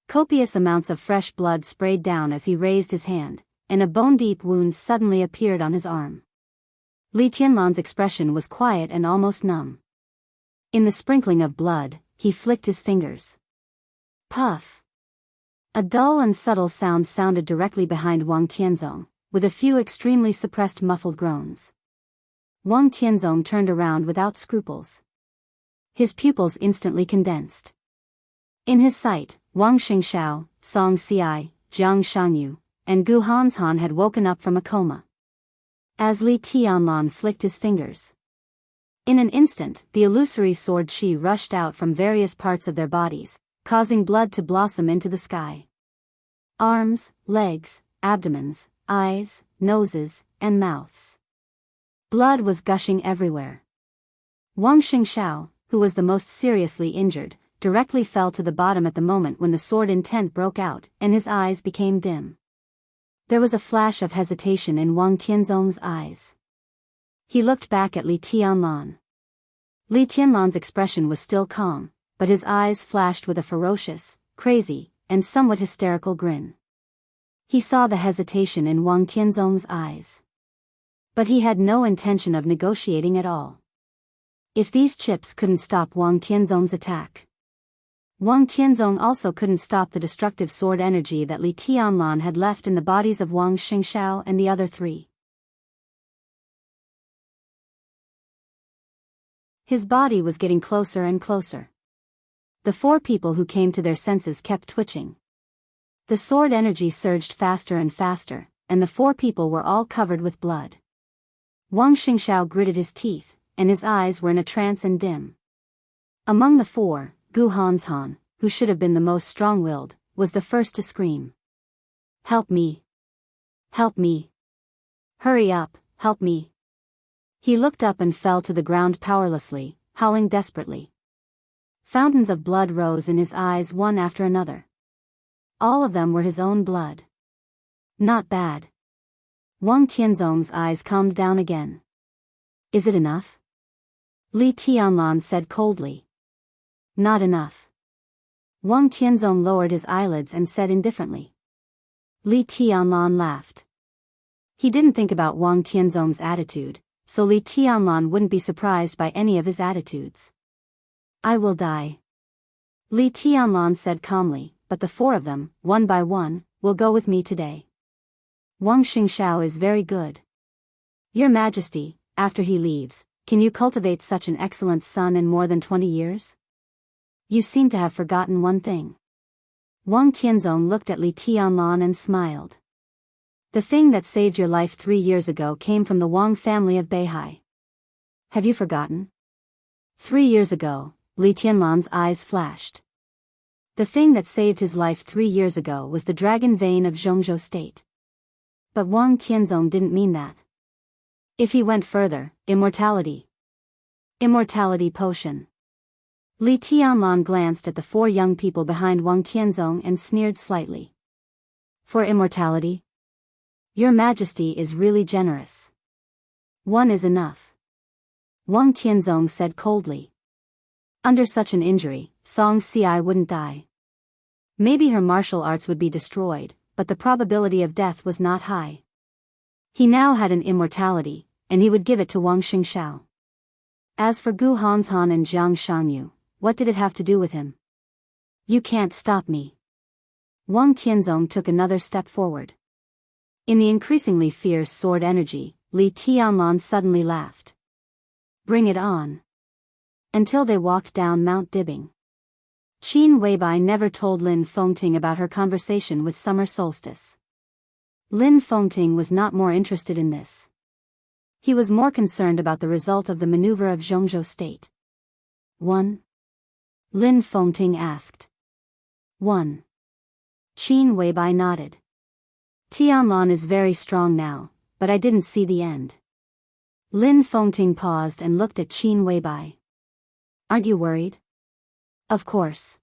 Copious amounts of fresh blood sprayed down as he raised his hand, and a bone-deep wound suddenly appeared on his arm. Li Tianlan's expression was quiet and almost numb. In the sprinkling of blood, he flicked his fingers. Puff! A dull and subtle sound sounded directly behind Wang Tianzong, with a few extremely suppressed muffled groans. Wang Tianzong turned around without scruples. His pupils instantly condensed. In his sight, Wang Xingxiao, Song Xiai, Jiang Shangyu, and Gu Hanshan had woken up from a coma. As Li Tianlan flicked his fingers. In an instant, the illusory sword qi rushed out from various parts of their bodies, causing blood to blossom into the sky. Arms, legs, abdomens, eyes, noses, and mouths. Blood was gushing everywhere. Wang Xingxiao, who was the most seriously injured, directly fell to the bottom at the moment when the sword intent broke out, and his eyes became dim. There was a flash of hesitation in Wang Tianzong's eyes. He looked back at Li Tianlan. Li Tianlan's expression was still calm, but his eyes flashed with a ferocious, crazy, and somewhat hysterical grin. He saw the hesitation in Wang Tianzong's eyes. But he had no intention of negotiating at all. If these chips couldn't stop Wang Tianzong's attack, Wang Tianzong also couldn't stop the destructive sword energy that Li Tianlan had left in the bodies of Wang Xingxiao and the other three. His body was getting closer and closer. The four people who came to their senses kept twitching. The sword energy surged faster and faster, and the four people were all covered with blood. Wang Xingxiao gritted his teeth, and his eyes were in a trance and dim. Among the four, Gu Hanshan, who should have been the most strong-willed, was the first to scream. Help me! Help me! Hurry up, help me! He looked up and fell to the ground powerlessly, howling desperately. Fountains of blood rose in his eyes one after another. All of them were his own blood. Not bad. Wang Tianzong's eyes calmed down again. Is it enough? Li Tianlan said coldly. Not enough. Wang Tianzong lowered his eyelids and said indifferently. Li Tianlan laughed. He didn't think about Wang Tianzong's attitude, so Li Tianlan wouldn't be surprised by any of his attitudes. I will die. Li Tianlan said calmly, but the four of them, one by one, will go with me today. Wang Xingxiao is very good. Your Majesty, after he leaves, can you cultivate such an excellent son in more than 20 years? You seem to have forgotten one thing. Wang Tianzong looked at Li Tianlan and smiled. The thing that saved your life 3 years ago came from the Wang family of Beihai. Have you forgotten? 3 years ago, Li Tianlan's eyes flashed. The thing that saved his life 3 years ago was the dragon vein of Zhongzhou State. But Wang Tianzong didn't mean that. If he went further, immortality. Immortality potion. Li Tianlan glanced at the four young people behind Wang Tianzong and sneered slightly. For immortality? Your Majesty is really generous. One is enough. Wang Tianzong said coldly. Under such an injury, Song Ci wouldn't die. Maybe her martial arts would be destroyed, but the probability of death was not high. He now had an immortality, and he would give it to Wang Xingshao. As for Gu Hanshan and Jiang Shangyu, what did it have to do with him? You can't stop me. Wang Tianzong took another step forward. In the increasingly fierce sword energy, Li Tianlan suddenly laughed. Bring it on. Until they walked down Mount Dibbing. Qin Weibai never told Lin Fengting about her conversation with Summer Solstice. Lin Fengting was not more interested in this. He was more concerned about the result of the maneuver of Zhongzhou State. 1. Lin Fengting asked. 1. Qin Weibai nodded. Tianlan is very strong now, but I didn't see the end. Lin Fengting paused and looked at Qin Weibai. Aren't you worried? Of course.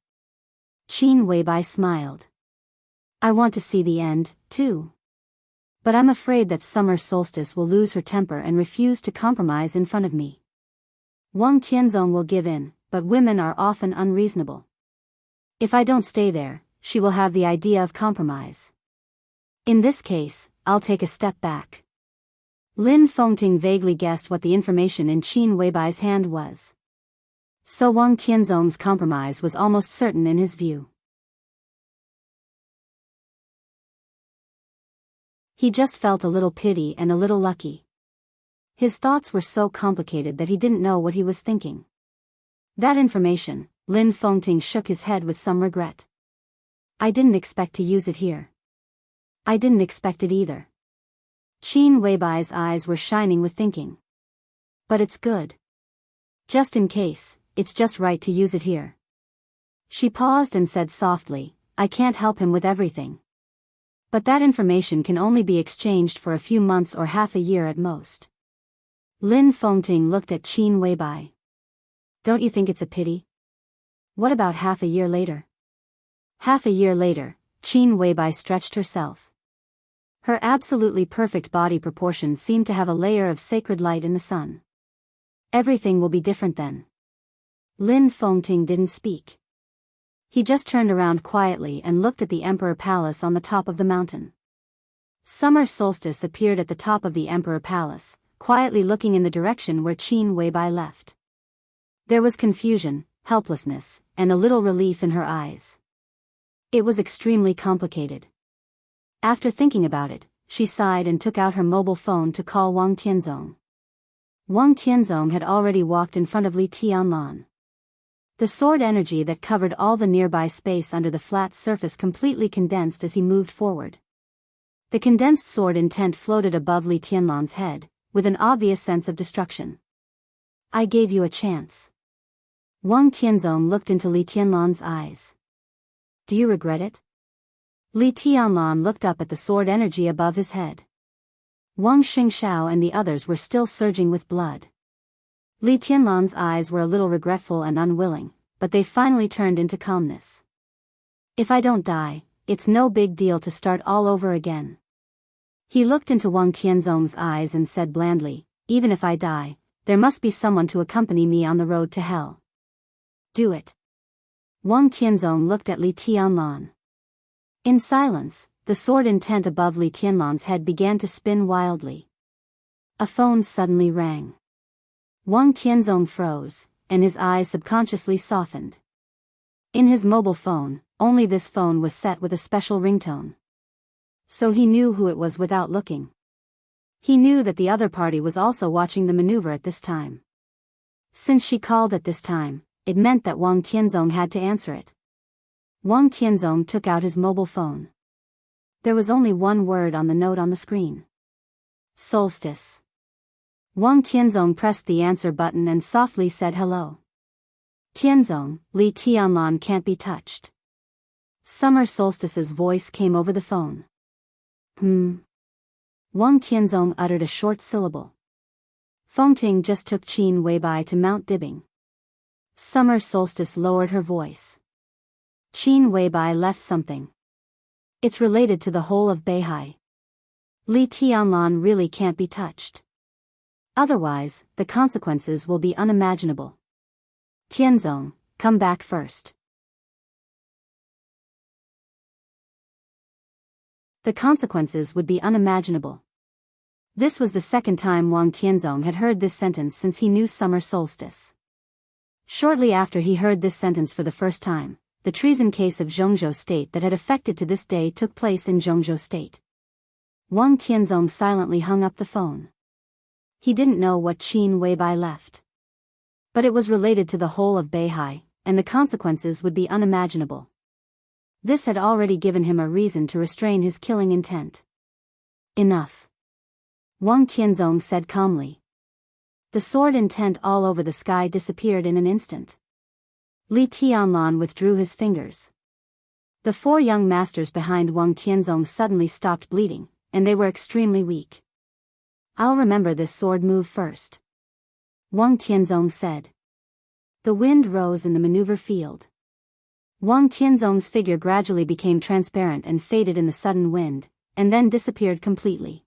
Qin Weibai smiled. I want to see the end, too. But I'm afraid that Summer Solstice will lose her temper and refuse to compromise in front of me. Wang Tianzong will give in, but women are often unreasonable. If I don't stay there, she will have the idea of compromise. In this case, I'll take a step back. Lin Fengting vaguely guessed what the information in Qin Weibai's hand was. So Wang Tianzong's compromise was almost certain in his view. He just felt a little pity and a little lucky. His thoughts were so complicated that he didn't know what he was thinking. That information, Lin Fengting shook his head with some regret. I didn't expect to use it here. I didn't expect it either. Qin Weibai's eyes were shining with thinking. But it's good. Just in case, it's just right to use it here. She paused and said softly, I can't help him with everything. But that information can only be exchanged for a few months or half a year at most. Lin Fengting looked at Qin Weibai. Don't you think it's a pity? What about half a year later? Half a year later, Qin Weibai stretched herself. Her absolutely perfect body proportion seemed to have a layer of sacred light in the sun. Everything will be different then. Lin Fengting didn't speak. He just turned around quietly and looked at the Emperor Palace on the top of the mountain. Summer Solstice appeared at the top of the Emperor Palace, quietly looking in the direction where Qin Weibai left. There was confusion, helplessness, and a little relief in her eyes. It was extremely complicated. After thinking about it, she sighed and took out her mobile phone to call Wang Tianzong. Wang Tianzong had already walked in front of Li Tianlan. The sword energy that covered all the nearby space under the flat surface completely condensed as he moved forward. The condensed sword intent floated above Li Tianlan's head, with an obvious sense of destruction. I gave you a chance. Wang Tianzong looked into Li Tianlan's eyes. Do you regret it? Li Tianlan looked up at the sword energy above his head. Wang Xingshao and the others were still surging with blood. Li Tianlan's eyes were a little regretful and unwilling, but they finally turned into calmness. If I don't die, it's no big deal to start all over again. He looked into Wang Tianzong's eyes and said blandly, even if I die, there must be someone to accompany me on the road to hell. Do it. Wang Tianzong looked at Li Tianlan. In silence, the sword intent above Li Tianlan's head began to spin wildly. A phone suddenly rang. Wang Tianzong froze, and his eyes subconsciously softened. In his mobile phone, only this phone was set with a special ringtone. So he knew who it was without looking. He knew that the other party was also watching the maneuver at this time. Since she called at this time, it meant that Wang Tianzong had to answer it. Wang Tianzong took out his mobile phone. There was only one word on the note on the screen. Solstice. Wang Tianzong pressed the answer button and softly said hello. Tianzong, Li Tianlan can't be touched. Summer Solstice's voice came over the phone. Wang Tianzong uttered a short syllable. Fengting just took Qin Weibai to Mount Dibbing. Summer Solstice lowered her voice. Qin Weibai left something. It's related to the whole of Beihai. Li Tianlan really can't be touched. Otherwise, the consequences will be unimaginable. Tianzong, come back first. The consequences would be unimaginable. This was the second time Wang Tianzong had heard this sentence since he knew summer solstice. Shortly after he heard this sentence for the first time, the treason case of Zhongzhou State that had affected to this day took place in Zhongzhou State. Wang Tianzong silently hung up the phone. He didn't know what Qin Weibai left. But it was related to the whole of Beihai, and the consequences would be unimaginable. This had already given him a reason to restrain his killing intent. Enough. Wang Tianzong said calmly. The sword intent all over the sky disappeared in an instant. Li Tianlan withdrew his fingers. The four young masters behind Wang Tianzong suddenly stopped bleeding, and they were extremely weak. I'll remember this sword move first. Wang Tianzong said. The wind rose in the maneuver field. Wang Tianzong's figure gradually became transparent and faded in the sudden wind, and then disappeared completely.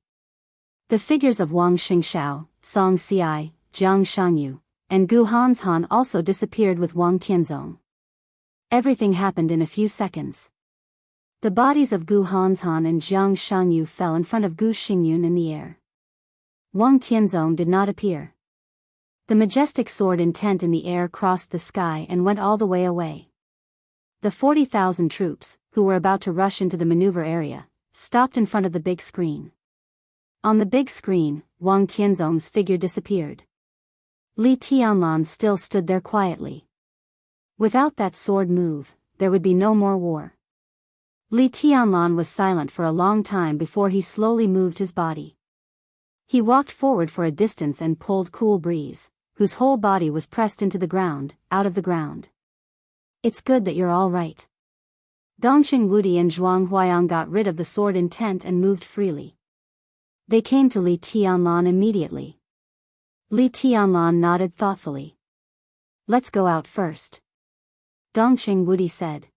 The figures of Wang Xingxiao, Song Xiai, Jiang Shangyu, and Gu Hanshan also disappeared with Wang Tianzong. Everything happened in a few seconds. The bodies of Gu Hanshan and Jiang Shangyu fell in front of Gu Xingyun in the air. Wang Tianzong did not appear. The majestic sword intent in the air crossed the sky and went all the way away. The 40,000 troops, who were about to rush into the maneuver area, stopped in front of the big screen. On the big screen, Wang Tianzong's figure disappeared. Li Tianlan still stood there quietly. Without that sword move, there would be no more war. Li Tianlan was silent for a long time before he slowly moved his body. He walked forward for a distance and pulled cool breeze, whose whole body was pressed into the ground, out of the ground. It's good that you're all right. Dongqing Wudi and Zhuang Huayang got rid of the sword intent and moved freely. They came to Li Tianlan immediately. Li Tianlan nodded thoughtfully. Let's go out first. Dongqing Wudi said.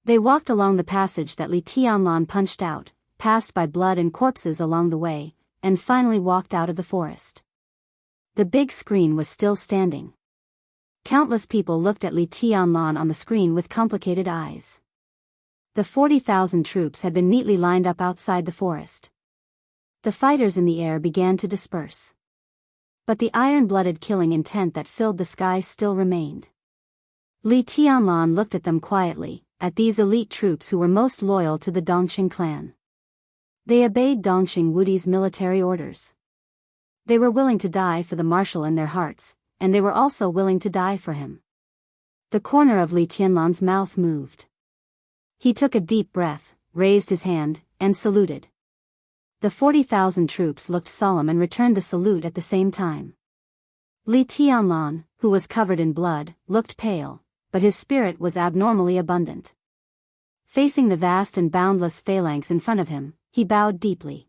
They walked along the passage that Li Tianlan punched out, passed by blood and corpses along the way, and finally walked out of the forest. The big screen was still standing. Countless people looked at Li Tianlan on the screen with complicated eyes. The 40,000 troops had been neatly lined up outside the forest. The fighters in the air began to disperse. But the iron-blooded killing intent that filled the sky still remained. Li Tianlan looked at them quietly, at these elite troops who were most loyal to the Dongqing clan. They obeyed Dongqing Wudi's military orders. They were willing to die for the marshal in their hearts, and they were also willing to die for him. The corner of Li Tianlan's mouth moved. He took a deep breath, raised his hand, and saluted. The 40,000 troops looked solemn and returned the salute at the same time. Li Tianlan, who was covered in blood, looked pale, but his spirit was abnormally abundant. Facing the vast and boundless phalanx in front of him, he bowed deeply.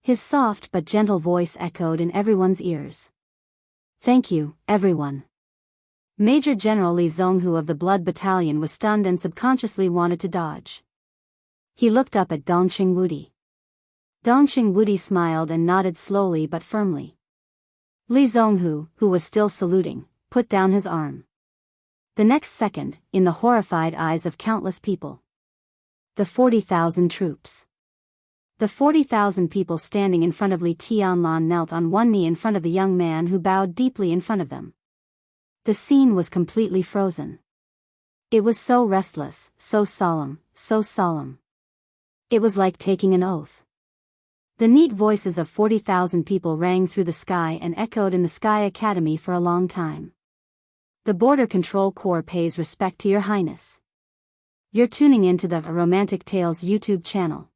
His soft but gentle voice echoed in everyone's ears. Thank you, everyone. Major General Li Zhonghu of the Blood Battalion was stunned and subconsciously wanted to dodge. He looked up at Dongqing Wudi. Dongqing Wudi smiled and nodded slowly but firmly. Li Zhonghu, who was still saluting, put down his arm. The next second, in the horrified eyes of countless people. The 40,000 troops. The 40,000 people standing in front of Li Tianlan knelt on one knee in front of the young man who bowed deeply in front of them. The scene was completely frozen. It was so restless, so solemn, so solemn. It was like taking an oath. The neat voices of 40,000 people rang through the sky and echoed in the Sky Academy for a long time. The Border Control Corps pays respect to Your Highness. You're tuning into the Romantic Tales YouTube channel.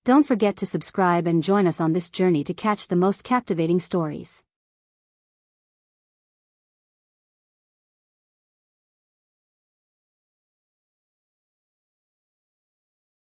Don't forget to subscribe and join us on this journey to catch the most captivating stories.